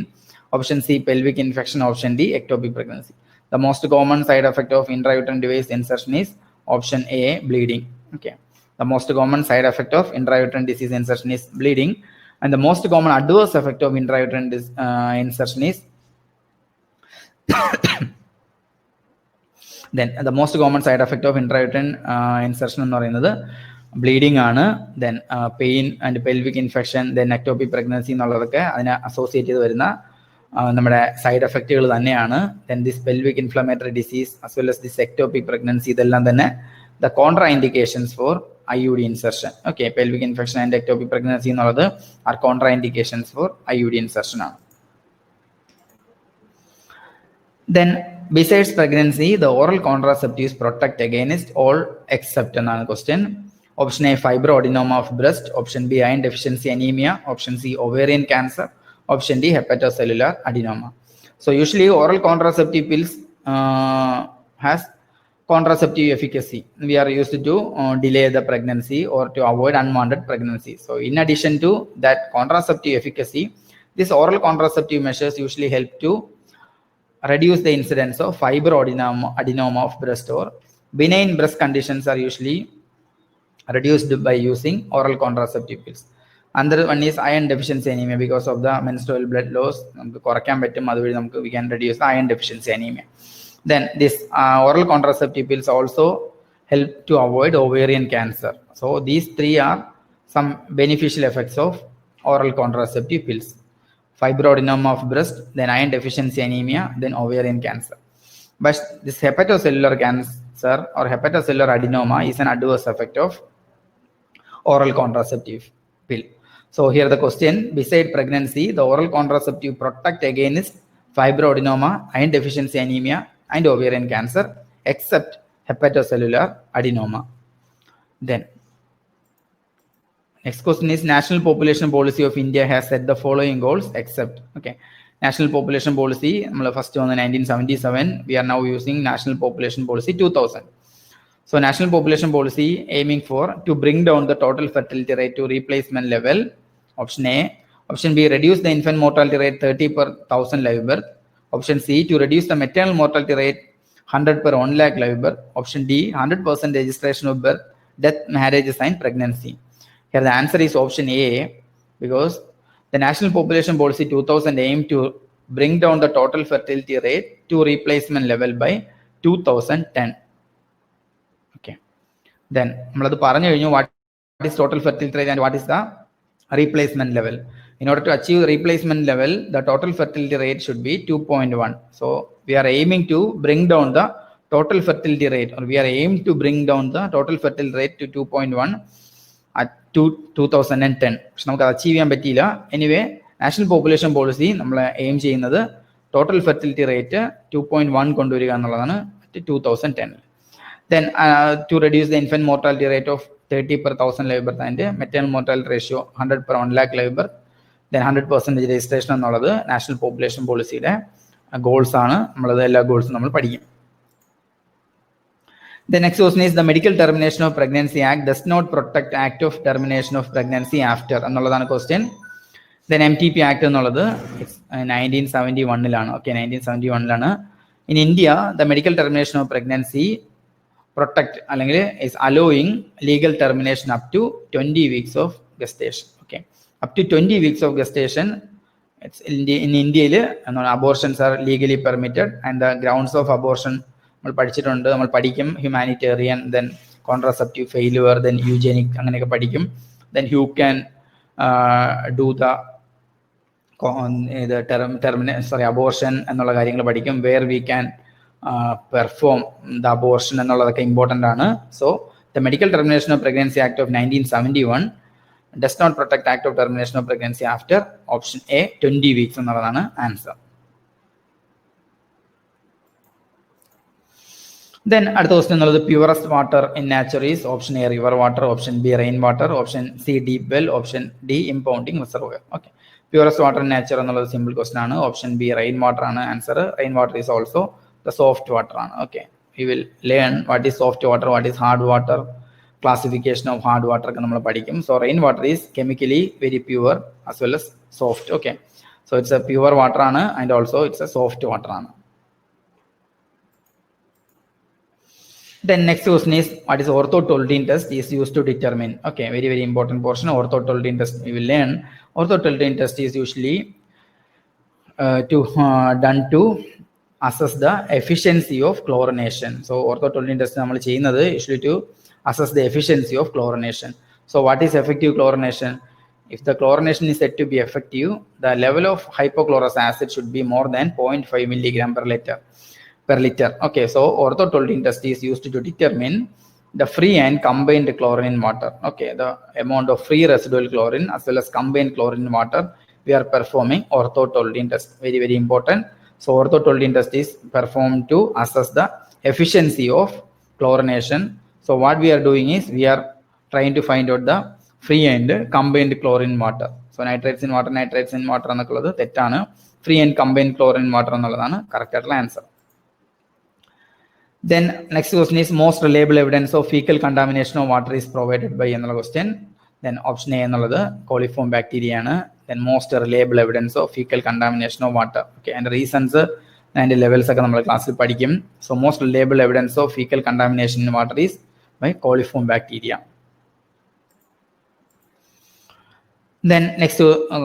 option C, pelvic infection, option D, ectopic pregnancy. The most common side effect of intrauterine device insertion is option A, bleeding. Okay, the most common side effect of intrauterine disease insertion is bleeding, and the most common adverse effect of intrauterine insertion is then the most common side effect of intrauterine insertion എന്ന് പറയുന്നത് bleeding ആണ്. Then pain and pelvic infection, then ectopic pregnancy എന്നുള്ളതൊക്കെ അതിനെ associate ചെയ്ത് വരുന്ന നമ്മുടെ side എഫക്റ്റുകൾ തന്നെയാണ്. Then this pelvic inflammatory disease as well as this ectopic pregnancy, ഇതെല്ലാം തന്നെ the contraindications for IUD insertion. Okay, pelvic infection and ectopic pregnancy എന്നുള്ളത് are contraindications for IUD insertion ആണ്. Then besides pregnancy, the oral contraceptives protect against all except എന്നാണ് question. Option A, fibroadenoma of breast, option B, iron deficiency anemia, option C, ovarian cancer, option D, hepatocellular adenoma. So usually oral contraceptive pills has contraceptive efficacy. We are used to delay the pregnancy or to avoid unwanted pregnancy. So in addition to that contraceptive efficacy, these oral contraceptive measures usually help to reduce the incidence of fibroadenoma of breast, or benign breast conditions are usually reduced by using oral contraceptive pills. Another one is iron deficiency anemia. Because of the menstrual blood loss, we can reduce the iron deficiency anemia. Then this oral contraceptive pills also help to avoid ovarian cancer. So these three are some beneficial effects of oral contraceptive pills: fibroadenoma of breast, then iron deficiency anemia, then ovarian cancer. But this hepatocellular cancer or hepatocellular adenoma is an adverse effect of oral contraceptive pill. So here the question: beside pregnancy, the oral contraceptive protect against fibroadenoma, iron deficiency anemia, and ovarian cancer, except hepatocellular adenoma. Then next question is: National Population Policy of India has set the following goals except. Okay, National Population Policy, first one in 1977. We are now using National Population Policy 2000. So National Population Policy aiming for to bring down the total fertility rate to replacement level. Option A. Option B, reduce the infant mortality rate 30 per 1000 live birth. Option C, to reduce the maternal mortality rate 100 per 1 lakh live birth. Option D, 100% registration of birth, death, marriages and pregnancy. Here the answer is option A, because the National Population Policy 2000 aimed to bring down the total fertility rate to replacement level by 2010. Okay. Then what is total fertility rate and what is the replacement level? In order to achieve the replacement level, the total fertility rate should be 2.1. So we are aiming to bring down the total fertility rate, or we are aiming to bring down the total fertility rate to 2.1 at 2010. പക്ഷെ നമുക്ക് അത് achieve ചെയ്യാൻ പറ്റിയില്ല. Anyway national population policy നമ്മൾ aim ചെയ്യുന്നത് total fertility rate 2.1 കൊണ്ടുവരിക എന്നുള്ളതാണ് 2010. Then to reduce the infant mortality rate of 30 per 1000 live birth and maternal mortality ratio 100 per 1 lakh live birth, then 100% registration എന്നുള്ളത് നാഷണൽ പോപ്പുലേഷൻ പോളിസിയുടെ goals ആണ്. നമ്മളത് എല്ലാ ഗോൾസും നമ്മൾ പഠിക്കും. The next question is: the Medical Termination of Pregnancy Act does not protect act of termination of pregnancy after എന്നുള്ളതാണ് question. Then MTP Act എന്നുള്ളത് 1971 Okay, 1971 In India, the Medical Termination of Pregnancy protect അല്ലെങ്കിൽ is allowing legal termination up to 20 weeks of gestation. Okay, up to 20 weeks of gestation. It's in India, abortions are legally permitted, and the grounds of abortion നമ്മൾ പഠിച്ചിട്ടുണ്ട്. നമ്മൾ പഠിക്കും humanitarian, then contraceptive failure, then eugenic, അങ്ങനെയൊക്കെ പഠിക്കും. Then who can do the abortion എന്നുള്ള കാര്യങ്ങൾ പഠിക്കും. Where we can perform the abortion എന്നുള്ളതൊക്കെ ഇമ്പോർട്ടൻ്റ് ആണ്. So the medical termination of pregnancy act of 1971 does not protect act of termination of pregnancy after. Option A 20 weeks എന്നുള്ളതാണ് answer. Then അടുത്ത question എന്നുള്ളത് purest water in nature is. Option A river water, option B rain water, option C deep well, option D impounding reservoir. Okay, purest water in nature എന്നുള്ളത് simple question ആണ്. Option B rain water ആണ് answer. Rain water is also the soft water ആണ്. Okay, we will learn what is soft water, what is hard water, classification of hard water ഒക്കെ നമ്മൾ പഠിക്കും. So rain water is chemically very pure as well as soft. Okay, so it's a pure water ആണ് and also it's A soft water ആണ്. Then next question is: what is orthotoltin test is used to determine? Okay, very very important portion. Orthotoltin test we will learn. Orthotoltin test is usually done to assess the efficiency of chlorination. So orthotoltin test നമ്മൾ ചെയ്യുന്നത് usually to assess the efficiency of chlorination. So what is effective chlorination? If the chlorination is said to be effective, the level of hypochlorous acid should be more than 0.5 milligram per liter. Okay, so orthotoltin test is used to determine the free and combined chlorine in water. Okay, the amount of free residual chlorine as well as combined chlorine in water. We are performing orthotoltin test. Very very important. So orthotoltin test is performed to assess the efficiency of chlorination. So what we are doing is we are trying to find out the free and combined chlorine in water. So nitrates in water എന്നുള്ളത് തെറ്റാണ്. Free and combined chlorine in water എന്നുള്ളതാണ് correct ആയിട്ടുള്ള answer. Then next question is: most reliable evidence of fecal contamination of water is provided by എന്നുള്ള question. Then option A എന്നുള്ളത് coliform bacteria ആണ്. Then most reliable evidence of fecal contamination of water. Okay, and reasons and levels ഒക്കെ നമ്മൾ ക്ലാസ്സിൽ പഠിക്കും. So most reliable evidence of fecal contamination in water is by coliform bacteria. Then next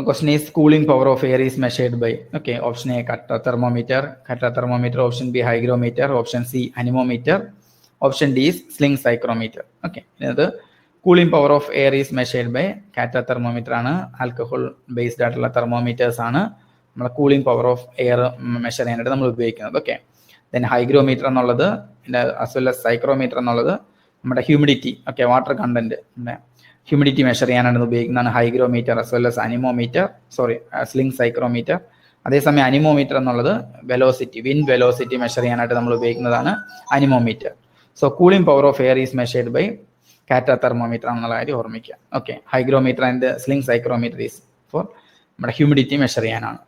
question is cooling power of air is measured by, okay, option A Katra thermometer, option B hygrometer, option C anemometer, option D is sling psychrometer. Okay, the cooling power of air is measured by Katra thermometer ആണ്, alcohol based ആയിട്ടുള്ള thermometers ആണ് നമ്മളെ cooling power of air measure ചെയ്യാനായിട്ട് നമ്മൾ ഉപയോഗിക്കുന്നത്. Okay, then hygrometer എന്നുള്ളത് as well as psychrometer എന്നുള്ളത് നമ്മുടെ humidity, okay, water content, humidity measure ചെയ്യാനാണ് ഉപയോഗിക്കുന്നതാണ് hygrometer as well as anemometer, sling സൈക്രോമീറ്റർ. അതേസമയം അനിമോമീറ്റർ എന്നുള്ളത് വെലോസിറ്റി, വിൻഡ് വെലോസിറ്റി മെഷർ ചെയ്യാനായിട്ട് നമ്മൾ ഉപയോഗിക്കുന്നതാണ് anemometer. So cooling power of air is measured by kata thermometer എന്നുള്ള കാര്യം ഓർമ്മിക്കുക. Okay, hygrometer and sling psychrometer is for നമ്മുടെ ഹ്യൂമിഡിറ്റി മെഷർ ചെയ്യാനാണ്.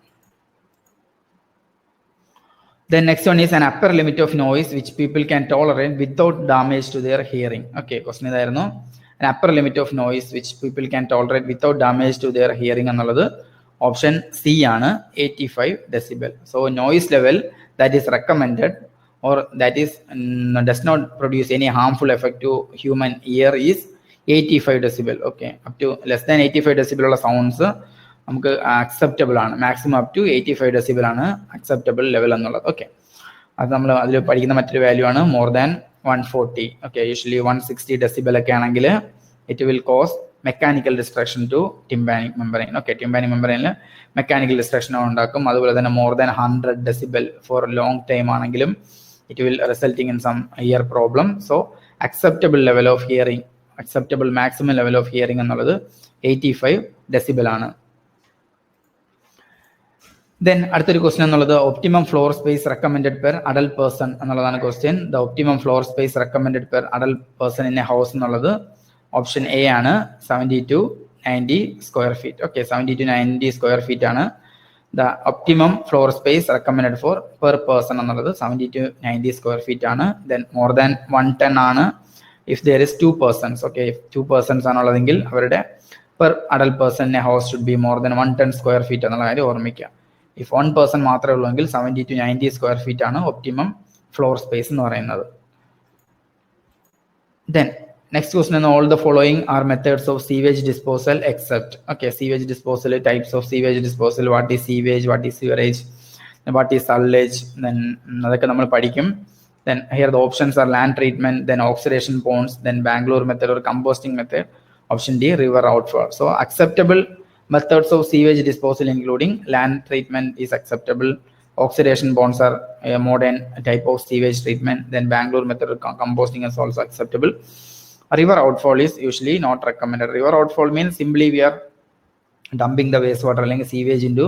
Then next one is an upper limit of noise which people can tolerate without damage to their hearing. Okay, question ഇതായിരുന്നു. An upper limit of noise which people can tolerate without damage to their hearing എന്നുള്ളത് option C ആണ്, 85 decibel. So noise level that is recommended or that is does not produce any harmful effect to human ear is 85 decibel. Okay, up to less than 85 decibel ഉള്ള sounds നമുക്ക് acceptable ആണ്. Maximum up to 85 decibel ആണ് acceptable level എന്നുള്ളത്. ഓക്കെ, അത് നമ്മൾ അതിൽ പഠിക്കുന്ന മറ്റൊരു വാല്യൂ ആണ് more than 140. Okay, usually 160 decibel ഒക്കെ ആണെങ്കിൽ it will cause mechanical destruction to tympanic membrane. Okay, tympanic മെമ്പറൈനിൽ മെക്കാനിക്കൽ ഡിസ്ട്രക്ഷൻ ഉണ്ടാക്കും. അതുപോലെ തന്നെ more than 100 decibel for long time ആണെങ്കിലും it will resulting in some ear problem. So acceptable level of hearing, acceptable maximum level of hearing എന്നുള്ളത് 85 decibel ആണ്. Then അടുത്തൊരു question എന്നുള്ളത് optimum floor space recommended per adult person എന്നുള്ളതാണ് question. The optimum floor space recommended per adult person in a house എന്നുള്ളത് option A ആണ്, 70 to 90 square feet. Okay, 70 to 90 square feet ആണ് the optimum floor space recommended for per person എന്നുള്ളത് 70 to 90 square feet ആണ്. Then more than 110 ആണ് if there is 2 persons. Okay, if 2 persons ആണുള്ളതെങ്കിൽ അവരുടെ per adult person in a house should be more than 110 square feet എന്നുള്ള കാര്യം ഓർമ്മിക്കുക. If 1 person മാത്രമേ ഉള്ളൂവെങ്കിൽ 70 to 90 square feet ആണ് optimum floor space എന്ന് പറയുന്നത്. Then next question, all the following are methods of sewage disposal except. Okay, sewage disposal, types of sewage disposal, what is sewage, what is sewerage, what is sullage, then അതൊക്കെ നമ്മൾ പഠിക്കും. Then here the options are land treatment, then oxidation ponds, then Bangalore method or composting method, option D river outfall. So acceptable methods of sewage disposal including land treatment is acceptable, oxidation ponds are a modern type of sewage treatment, then Bangalore method or composting is also acceptable. River outfall is usually not recommended. River outfall means simply we are dumping the wastewater like sewage into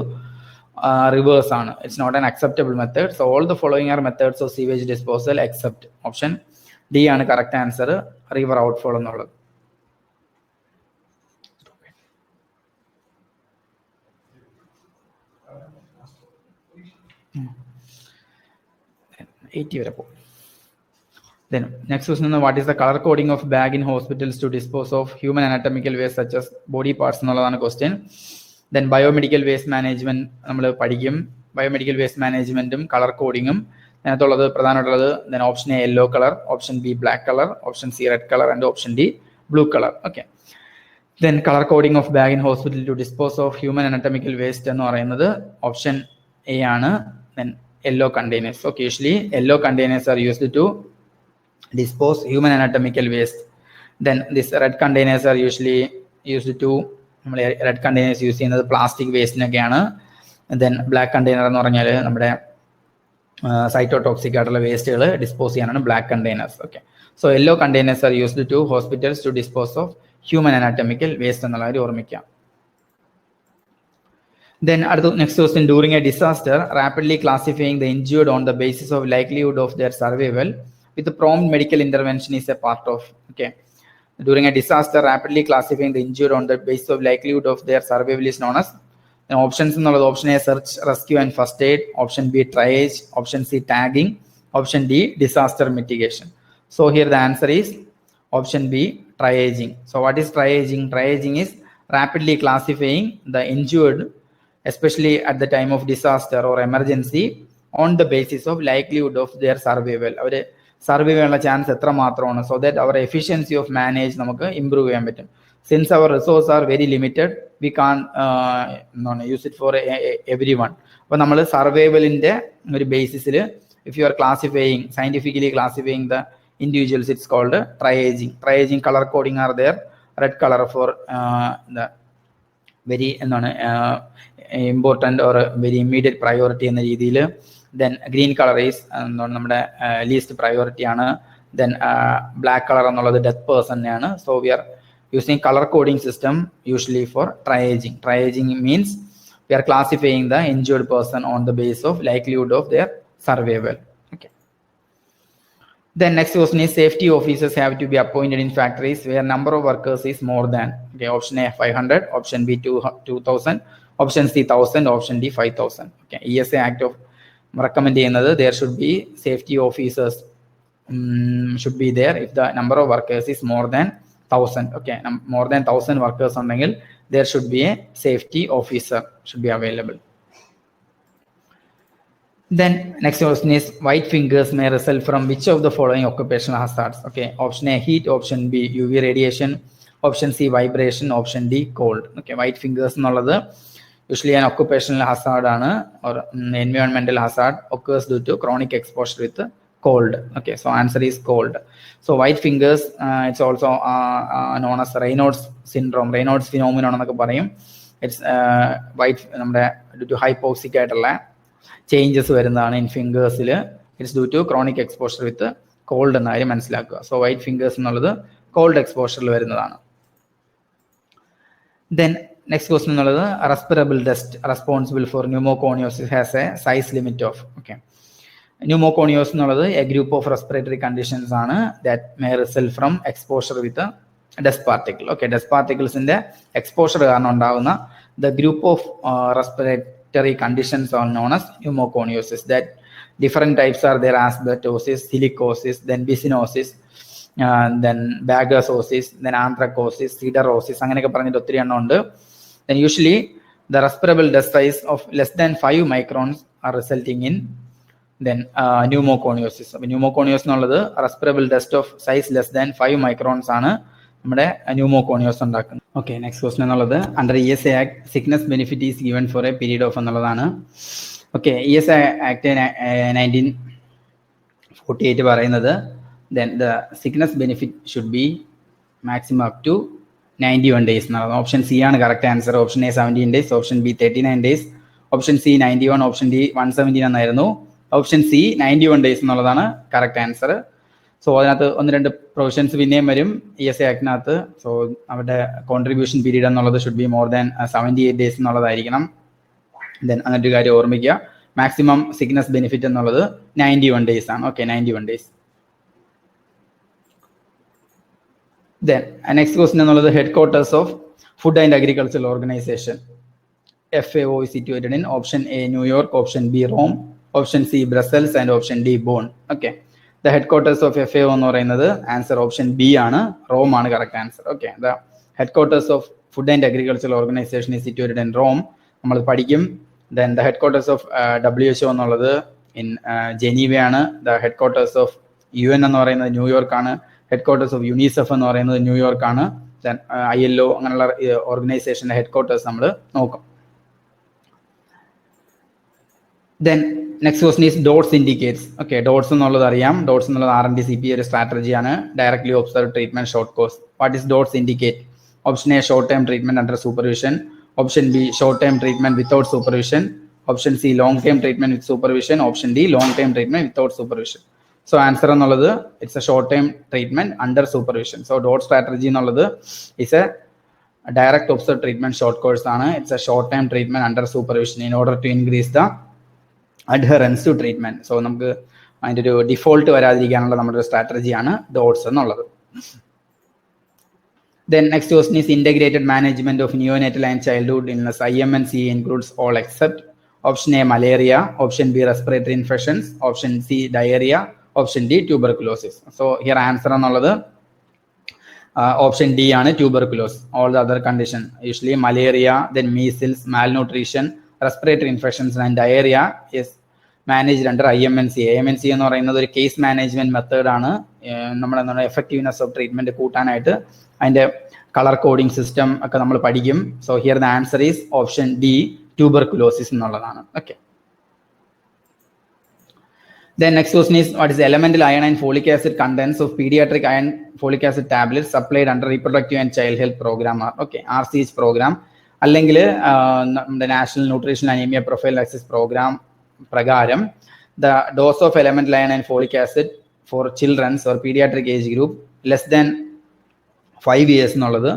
rivers ആണ്. It's not an acceptable method. So all the following are methods of sewage disposal except option D ആണ് correct answer, river outfall എന്നുള്ളത്. Then next question, what is the color coding of bag in hospitals to dispose of human anatomical waste such as body parts എന്നുള്ളതാണ് question. Then biomedical waste management നമ്മൾ പഠിക്കും. Biomedical waste മാനേജ്മെന്റും colour കോഡിങ്ങും അതിനകത്തുള്ളത് പ്രധാനമായിട്ടുള്ളത്. then option A yellow color, option B black color, option C red color and option D blue color. Okay, then color coding of bag in hospital to dispose of human anatomical waste എന്ന് പറയുന്നത് option A ആണ്. then yellow containers. Okay, usually yellow containers are used to dispose human anatomical waste. Then this red containers are usually used to, നമ്മൾ red containers use ചെയ്യുന്നത് plastic വേസ്റ്റിനൊക്കെയാണ്. then black container എന്ന് പറഞ്ഞാൽ നമ്മുടെ cytotoxic ആയിട്ടുള്ള വേസ്റ്റുകൾ dispose ചെയ്യാനാണ് black containers. Okay, so yellow containers are used to hospitals to dispose of human anatomical waste എന്നുള്ള കാര്യം ഓർമ്മിക്കാം. Then അടുത്ത next question, during a disaster, rapidly classifying the injured on the basis of likelihood of their survival with prompt medical intervention is a part of. Okay, during a disaster, rapidly classifying the injured on the basis of likelihood of their survival is known as. Options എന്നുള്ളത് option A search, rescue and first aid, option B triage, option C tagging, option D disaster mitigation. So here the answer is option B triaging. So what is triaging? Triaging is rapidly classifying the injured, especially at the time of disaster or emergency, on the basis of likelihood of their survival. അവരെ survive ചെയ്യാനുള്ള chance എത്ര മാത്രമാണ്, so that our efficiency of manage നമുക്ക് improve ചെയ്യാൻ പറ്റും. since our resources are very limited, we can't use it for everyone. അപ്പോൾ നമ്മൾ സർവൈവലിൻ്റെ ഒരു ബേസിസിൽ if you are scientifically classifying the individuals, it's called triaging. Color coding are there. Red color for the very important or very immediate priority എന്ന രീതിയിൽ. Then green color is നമ്മുടെ least priority ആണ്. Then black color എന്നുള്ളത് death person ആണ്. So we are using color coding system usually for triaging. Triaging means we are classifying the injured person on the basis of likelihood of their survival. Okay. Then next question is safety officers have to be appointed in factories where number of workers is more than. Okay, option A 500, option B 2000, option C 1000, option D 5000. Okay, ESA Act of recommend ചെയ്യുന്നത് there should be safety officers should be there if the number of workers is more than 1000. Okay, more than 1000 workers ഉണ്ടെങ്കിൽ there should be a safety officer should be available. Then next question is white fingers may result from which of the following occupational hazards? Okay, option A heat, option B UV radiation, option C vibration, option D cold. Okay, white fingers എന്നുള്ളത് usually an occupational hazard ആണ് or environmental hazard occurs due to chronic exposure with cold. Okay, so answer is cold. So white fingers it's also known as Raynaud's syndrome, Raynaud's phenomenon എന്നൊക്കെ പറയും. It's white നമ്മുടെ due to hypoxic ആയിട്ടുള്ള changes വരുന്നതാണ് in ഫിംഗേഴ്സിൽ. It's due to chronic exposure with cold എന്ന കാര്യം മനസ്സിലാക്കുക. So white fingers എന്നുള്ളത് കോൾഡ് എക്സ്പോഷറിൽ വരുന്നതാണ്. ദെൻ നെക്സ്റ്റ് ക്വസ്റ്റൻ എന്നുള്ളത് respirable dust responsible for pneumoconiosis has a size limit of. Okay, pneumoconiosis എന്നുള്ളത് a group of respiratory conditions ആണ് that may result from exposure with dust particle. Okay, dust പാർട്ടിക്കിൾസിന്റെ exposure കാരണം ഉണ്ടാകുന്ന the group of respiratory conditions are known as pneumoconiosis. That different types are there: asbestosis, silicosis, then byssinosis, then bagasosis, then anthracosis, siderosis. അങ്ങനെയൊക്കെ പറഞ്ഞിട്ട് ഒത്തിരി എണ്ണം ഉണ്ട്. Then usually the respirable dust size of less than 5 microns are resulting in then pneumoconiosis. അപ്പോൾ pneumoconiosis എന്നുള്ളത് respirable dust of size less than 5 microns ആണ് നമ്മുടെ pneumoconiosis ഉണ്ടാക്കുന്നത്. ഓക്കെ, നെക്സ്റ്റ് ക്വസ്റ്റൻ എന്നുള്ളത് under ESA act sickness benefit is given for a period of എന്നുള്ളതാണ്. Okay, ESA act 1948 പറയുന്നത് then the sickness benefit should be maximum up to 91 days എന്നുള്ളത്. Option C ആണ് correct answer. Option A 17 days, option B 39 days, option C 91, option D 117 എന്നായിരുന്നു. Option C 91 days എന്നുള്ളതാണ് correct answer. So അതിനകത്ത് ഒന്ന് രണ്ട് provisions പിന്നെയും വരും ESA ആക്ടിനകത്ത്. സോ അവരുടെ കോൺട്രിബ്യൂഷൻ പീരീഡ് എന്നുള്ളത് should be more than 78 days എന്നുള്ളതായിരിക്കണം. ദെൻ അങ്ങനത്തെ ഒരു കാര്യം ഓർമ്മിക്കുക. മാക്സിമം സിക്നസ് ബെനിഫിറ്റ് എന്നുള്ളത് 91 days ആണ്. Okay, 91 days. Then next question എന്നുള്ളത് headquarters of food and agricultural organisation FAO is situated in option A New York, option B Rome, option C Brussels and option D Bonn. Okay, the headquarters of FAO എന്ന് പറയുന്നത് answer option B ആണ്, Rome ആണ് correct answer. Okay, the headquarters of food and agricultural organisation is situated in Rome. നമ്മൾ പഠിക്കും. Then the headquarters of WHO എന്നുള്ളത് in ജനീവയാണ്. The headquarters of UN എന്ന് പറയുന്നത് New York ആണ്. Head quarters of UNICEF എന്ന് പറയുന്നത് New York ആണ്. ദെൻ ILO അങ്ങനെയുള്ള ഓർഗനൈസേഷൻ്റെ ഹെഡ് ക്വാർട്ടേഴ്സ് നമ്മൾ നോക്കും. Then next question is DOTS indicates. Okay, DOTS എന്നുള്ളത് അറിയാം. ഡോട്ട്സ് എന്നുള്ളത് RNDCP ഒരു സ്ട്രാറ്റജിയാണ്. Directly observe treatment short course. What is DOTS indicate? Option A short time treatment under supervision, option B short time treatment without supervision, option C long time treatment with supervision, option D long time treatment without supervision. So answer എന്നുള്ളത് it's a short time treatment under supervision. So DOT strategy എന്നുള്ളത് it's a direct observe treatment short course ആണ്. It's a short time treatment under supervision in order to increase the adherence to treatment. So നമുക്ക് അതിൻ്റെ ഒരു default വരാതിരിക്കാനുള്ള നമ്മുടെ ഒരു സ്ട്രാറ്റജിയാണ് DOTS എന്നുള്ളത്. Then next question is integrated management of neonatal and childhood illness. IMNC includes all except option A malaria, option B respiratory infections, option C diarrhea, option D tuberculosis. So here answer എന്നുള്ളത് option D ആണ്, tuberculosis. All the other condition usually malaria, then measles, malnutrition, respiratory infections and diarrhea is managed under IMNC. IMNC എന്ന് പറയുന്നത് ഒരു case management മെത്തേഡാണ്. നമ്മളെന്താണ് effectiveness of treatment കൂട്ടാനായിട്ട് അതിന്റെ colour coding system ഒക്കെ നമ്മൾ പഠിക്കും. So here the answer is option D, tuberculosis എന്നുള്ളതാണ്. Okay. Then next question is, what is the elemental iron and folic acid contents of pediatric iron folic acid tablets supplied under reproductive and child health program? Okay, RCH program അല്ലെങ്കിൽ നമ്മുടെ national nutrition anaemia prophylaxis programme പ്രകാരം the dose of elemental iron and folic acid for childrens or paediatric age group less than 5 years എന്നുള്ളത്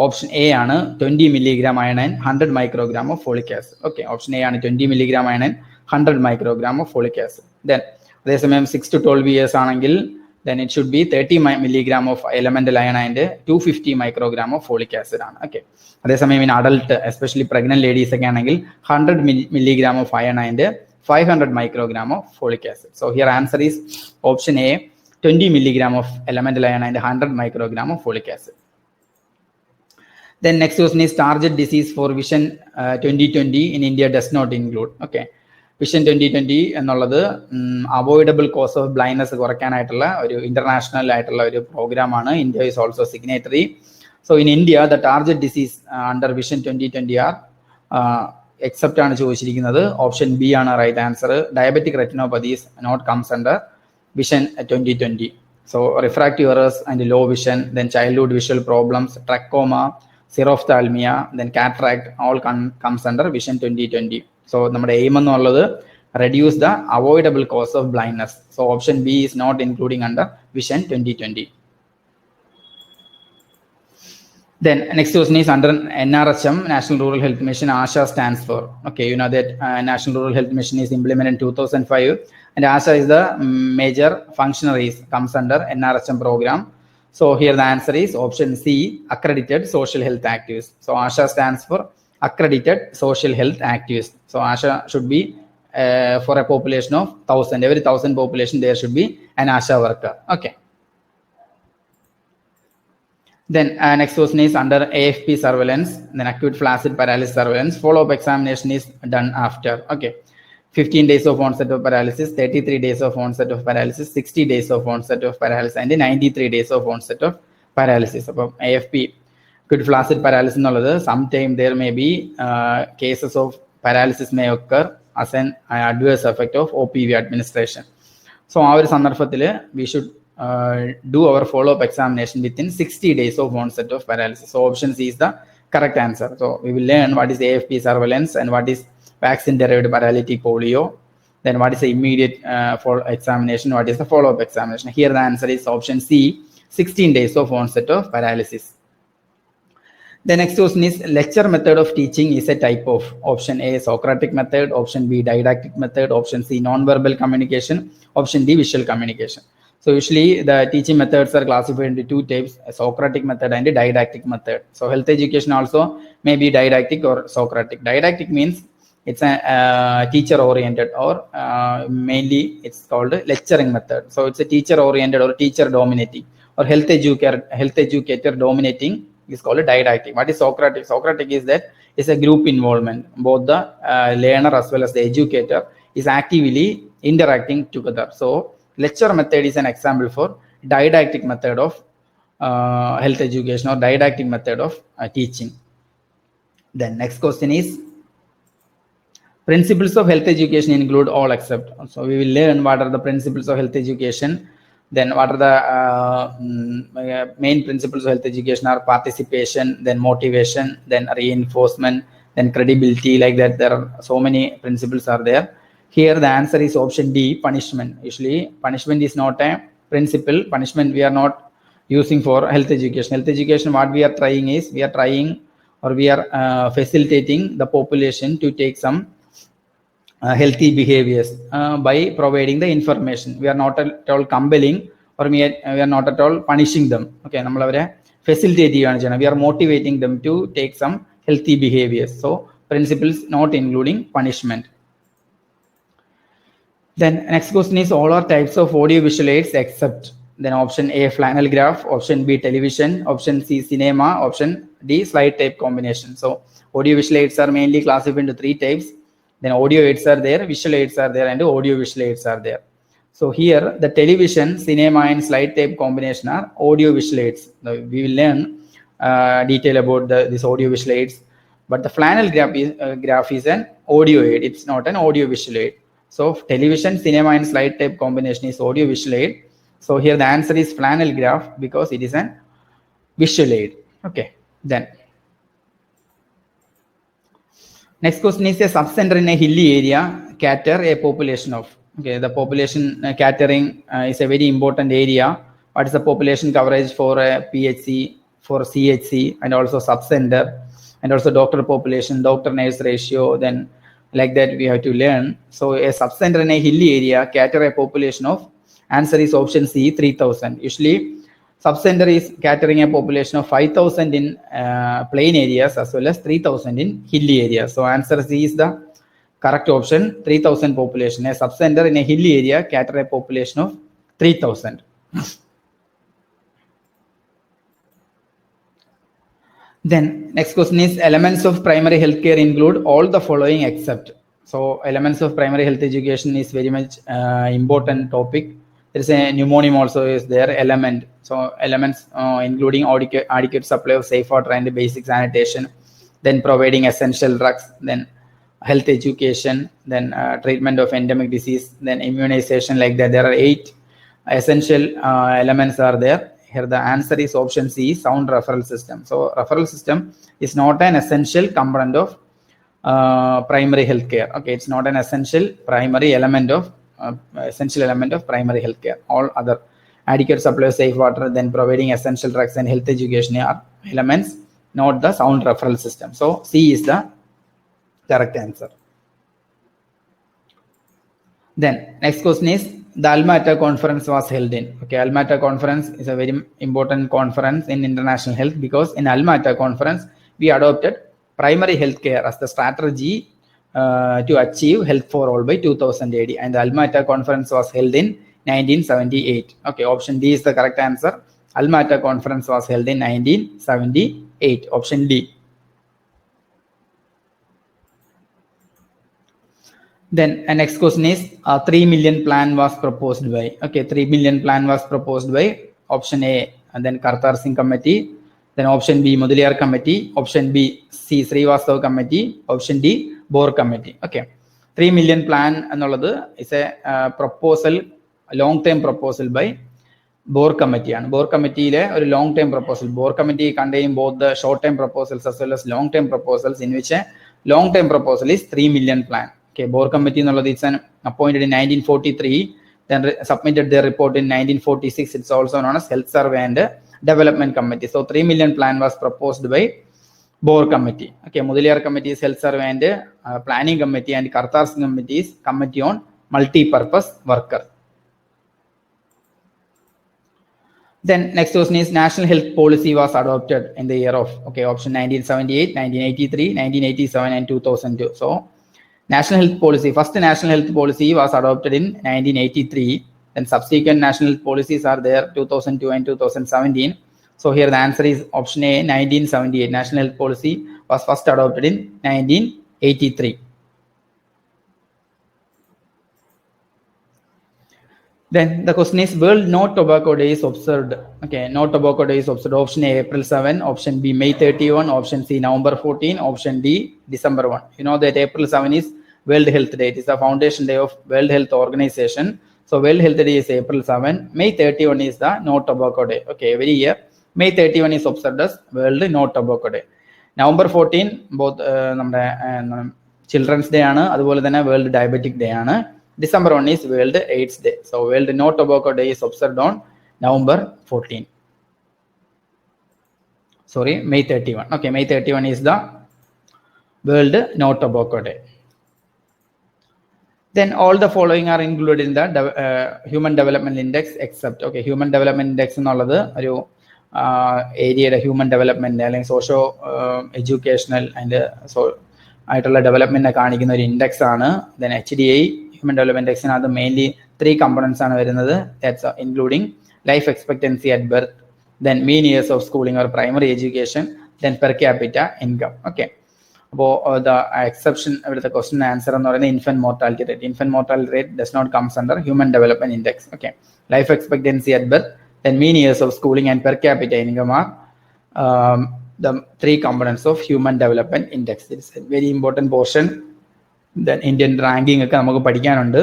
option A ആണ്. 20 milligram iron and 100 microgram of folic acid. Okay, option A ആണ് 20 milligram iron and 100 microgram of folic acid. Then അതേസമയം 6 to 12 years ആണെങ്കിൽ then it should be 30 milligram of elemental iron and 250 microgram of folic acid ആണ്. Okay, അതേസമയം in adult especially pregnant ladies ഒക്കെ ആണെങ്കിൽ 100 milligram of iron and 500 microgram of folic acid. So here answer is option A, 20 milligram of elemental iron and 100 microgram of folic acid. Then next question is, target disease for Vision 2020 in India does not include. Okay, Vision 2020 എന്നുള്ളത് avoidable cause of blindness കുറയ്ക്കാനായിട്ടുള്ള ഒരു international ആയിട്ടുള്ള ഒരു പ്രോഗ്രാമാണ്. India is also signatory. So in India the target disease under vision 2020 are except ആണ് ചോദിച്ചിരിക്കുന്നത്. Option B ആണ് right answer. Diabetic retinopathies not comes under vision 2020. So refractive errors and low vision, then childhood visual problems, trachoma, xerophthalmia, then cataract all comes under vision 2020. So നമ്മുടെ aim എന്നുള്ളത് reduce the avoidable cause of blindness. So option B is not including under vision 2020. Then next question is under NRHM, National Rural Health Mission, ASHA stands for. Okay, you know that National Rural Health Mission is implemented in 2005 and ASHA is the major functionaries, comes under NRHM program. So here the answer is option C, accredited social health activists. So ASHA stands for accredited social health activists. So ASHA should be for a population of 1000. Every 1000 population there should be an ASHA worker. Okay. Then next question is under AFP surveillance, then acute flaccid paralysis surveillance, follow-up examination is done after. Okay, 15 days of onset of paralysis, 33 days of onset of paralysis, 60 days of onset of paralysis and 93 days of onset of paralysis. So AFP acute flaccid paralysis എന്നുള്ളത് sometime there may be cases of paralysis may occur as an adverse effect of OPV administration. So ആ ഒരു സന്ദർഭത്തിൽ we should do our follow-up examination within 60 days of onset of paralysis. So option C is the correct answer. So we will learn what is AFP surveillance and what is vaccine-derived paralytic polio. Then what is the immediate examination, what is the follow-up examination. Here the answer is option C, 16 days of onset of paralysis. The next question is, lecture method of teaching is a type of. Option A, Socratic method. Option B, didactic method. Option C, non-verbal communication. Option D, visual communication. So usually the teaching methods are classified into two types, a Socratic method and a didactic method. So health education also may be didactic or Socratic. Didactic means it's a teacher oriented or mainly it's called a lecturing method. So it's a teacher oriented or teacher dominating, or health educator dominating is called a didactic. What is Socratic? Socratic is that it's a group involvement. Both the learner as well as the educator is actively interacting together. So lecture method is an example for didactic method of health education or didactic method of teaching. Then next question is, principles of health education include all except. So we will learn what are the principles of health education. Then what are the main principles of health education are participation, then motivation, then reinforcement, then credibility. Like that, there are so many principles are there. Here the answer is option D, punishment. Usually punishment is not a principle. Punishment we are not using for health education. Health education, what we are trying is, we are trying or we are facilitating the population to take some healthy behaviors by providing the information. We are not at all compelling or we are not at all punishing them. Okay, നമ്മൾ അവരെ facilitate ചെയ്യാണ് ചെയ്യുന്നത്. We are motivating them to take some healthy behaviors. So principles not including punishment. Then next question is, all are types of audio visual aids except. Then option A, flannel graph. Option B, television. Option C, cinema. Option D, slide type combination. So audio visual aids are mainly classified into three types. Then audio aids are there, visual aids are there, and audio visual aids are there. So here the television, cinema, and slide tape combination are audio visual aids. Now, we will learn detail about this audio visual aids, but the flannel graph is an audio aid. It's not an audio visual aid. So television, cinema, and slide tape combination is audio visual aid. So here the answer is flannel graph because it is an visual aid. Okay, then next question is a subcenter in a hilly area cater a population of. Okay, the population catering is a very important area. What is the population coverage for a PHC, for CHC, and also subcenter, and also doctor population, doctor nurse ratio? Then like that we have to learn. So a subcenter in a hilly area cater a population of, answer is option C, 3000. Usually subcenter is catering a population of 5000 in plain areas as well as 3000 in hilly areas. So answer C is the correct option, 3000 population. A subcenter in a hilly area cater a population of 3000. Then next question is elements of primary healthcare include all the following except. So elements of primary health education is very much important topic. There is a pneumonym also is there, element. So elements including adequate supply of safe water and basic sanitation, then providing essential drugs, then health education, then treatment of endemic disease, then immunization, like that. There are 8 essential elements are there. Here the answer is option C, sound referral system. So referral system is not an essential component of primary healthcare. Okay, it's not an essential primary element of primary healthcare. All other adequate supply of safe water, then providing essential drugs and health education are elements, not the sound referral system. So C is the correct answer. Then next question is the Alma-Ata conference was held in. Okay, Alma-Ata conference is a very important conference in international health because in Alma-Ata conference we adopted primary healthcare as the strategy to achieve health for all by 2000 AD, and the Alma-Ata conference was held in 1978. Okay, option D is the correct answer. Alma-Ata conference was held in 1978. Option D. Then next question is 3 million plan was proposed by. Okay, 3 million plan was proposed by option A, and then Kartar Singh committee, then option B Mudaliar committee, option B C Srivastava committee, option D Bohr committee. Okay, 3 million plan എന്നുള്ളത് is a proposal, long term proposal by Bohr committee ആണ്. Bohr committeeയിലെ ഒരു long term proposal. Bohr committee contain both the short term proposals as well as long term proposals, in which a long term proposal is 3 million plan. Okay, Bohr committee എന്നുള്ളത് it's an appointed in 1943, then submitted their report in 1946. It's also known as Health Survey and Development Committee. So 3 million plan was proposed by Bohr committee. Okay, Mudaliar committee is Health Survey and Planning Committee, and Kartar Singh committee is Committee on Multi-Purpose Worker. Then next question is national health policy was adopted in the year of, okay, option 1978, 1983, 1987, and 2002. So national health policy, first national health policy was adopted in 1983. Then subsequent national health policies are there, 2002 and 2017. So here the answer is option A, 1978. National health policy was first adopted in 1983. Then the question is World No Tobacco Day is observed. Okay, No Tobacco Day is observed. Option A, April 7, option B, May 31, option C, November 14, option D, December 1. You know that April 7 is World Health Day. It is the foundation day of World Health Organization. So World Health Day is April 7. May 31 is the No Tobacco Day. Okay, every year May 31 is observed as World No Tobacco Day. November 14 both നമ്മുടെ Children's Day ആണ്, അതുപോലെ തന്നെ World Diabetic Day ആണ്. December 1 is World AIDS Day. So World No Tobacco Day is observed on November 14. Sorry, May 31. Okay, May 31 is the World No Tobacco Day. Then all the following are included in the Human Development Index except. Okay, Human Development Index എന്നുള്ളത് ഒരു ഏരിയയുടെ human development അല്ലെങ്കിൽ socio educational and ആയിട്ടുള്ള ഡെവലപ്മെന്റിനെ കാണിക്കുന്ന ഒരു index ആണ്. Then HDI human development ഇൻഡെക്സിനകത്ത് മെയിൻലി 3 കമ്പോണൻസ് ആണ് വരുന്നത്. That's including life expectancy at birth, then mean years of schooling or primary education, then per capita income. Okay, അപ്പോൾ the exception ഇവിടുത്തെ ക്വസ്റ്റ്യൻ ആൻസർ എന്ന് പറയുന്നത് infant mortality rate. Infant mortality rate does not comes under human development index. Okay, life expectancy at birth, then mean years of schooling and per capita income are the three components of human development index. It's a very important portion. Then Indian ranking ഒക്കെ നമുക്ക് പഠിക്കാനുണ്ട്.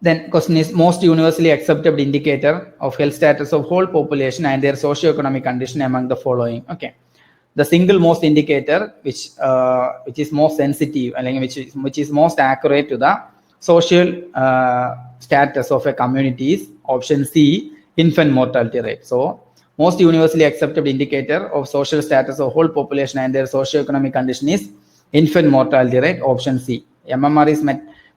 Then question is most universally accepted indicator of health status of whole population and their socio-economic condition among the following. Okay, the single most indicator which is most sensitive, which is most accurate to the social status of a community is option C, infant mortality rate. So most universally accepted indicator of social status of whole population and their socio-economic condition is infant mortality rate, option C. MMR is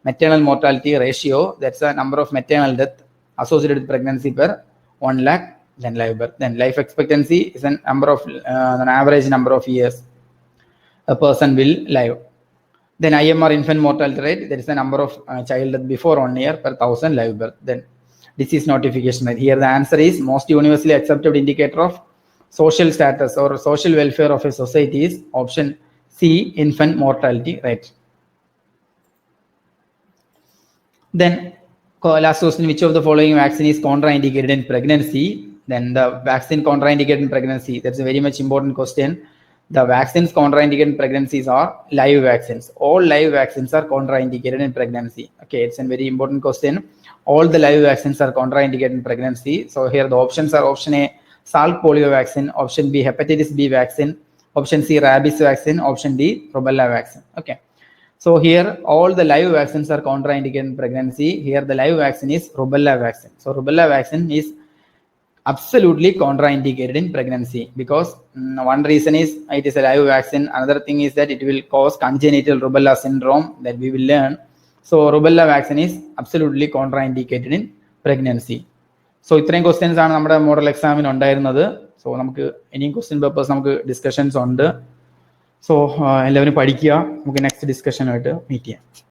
maternal mortality ratio, that's the number of maternal death associated with pregnancy per 1 lakh, then live birth. Then life expectancy is an average number of years a person will live. Then IMR, infant mortality rate, there is the number of child death before 1 year per 1,000 live birth. Then disease notification rate. Here the answer is most universally accepted indicator of social status or social welfare of a society is option C, infant mortality rate. Then last question, which of the following vaccine is contraindicated in pregnancy? Then the vaccine contraindicated in pregnancy, that's a very much important question. The vaccines contraindicated in pregnancies are live vaccines. All live vaccines are contraindicated in pregnancy. Okay, it's a very important question. All the live vaccines are contraindicated in pregnancy. So here the options are option A, Salk polio vaccine, option B, hepatitis B vaccine, option C, rabies vaccine, option D, rubella vaccine. Okay, so here all the live vaccines are contraindicated in pregnancy. Here the live vaccine is rubella vaccine. So rubella vaccine is absolutely contraindicated in pregnancy because one reason is it is a live vaccine. Another thing is that it will cause congenital rubella syndrome that we will learn. So rubella vaccine is absolutely contraindicated in pregnancy. So ഇത്രയും questions ആണ് നമ്മുടെ model എക്സാമിന് ഉണ്ടായിരുന്നത്. So നമുക്ക് ഇനിയും question papers നമുക്ക് discussions ഉണ്ട്. So എല്ലാവരും പഠിക്കുക. നമുക്ക് നെക്സ്റ്റ് ഡിസ്കഷനായിട്ട് മീറ്റ് ചെയ്യാം.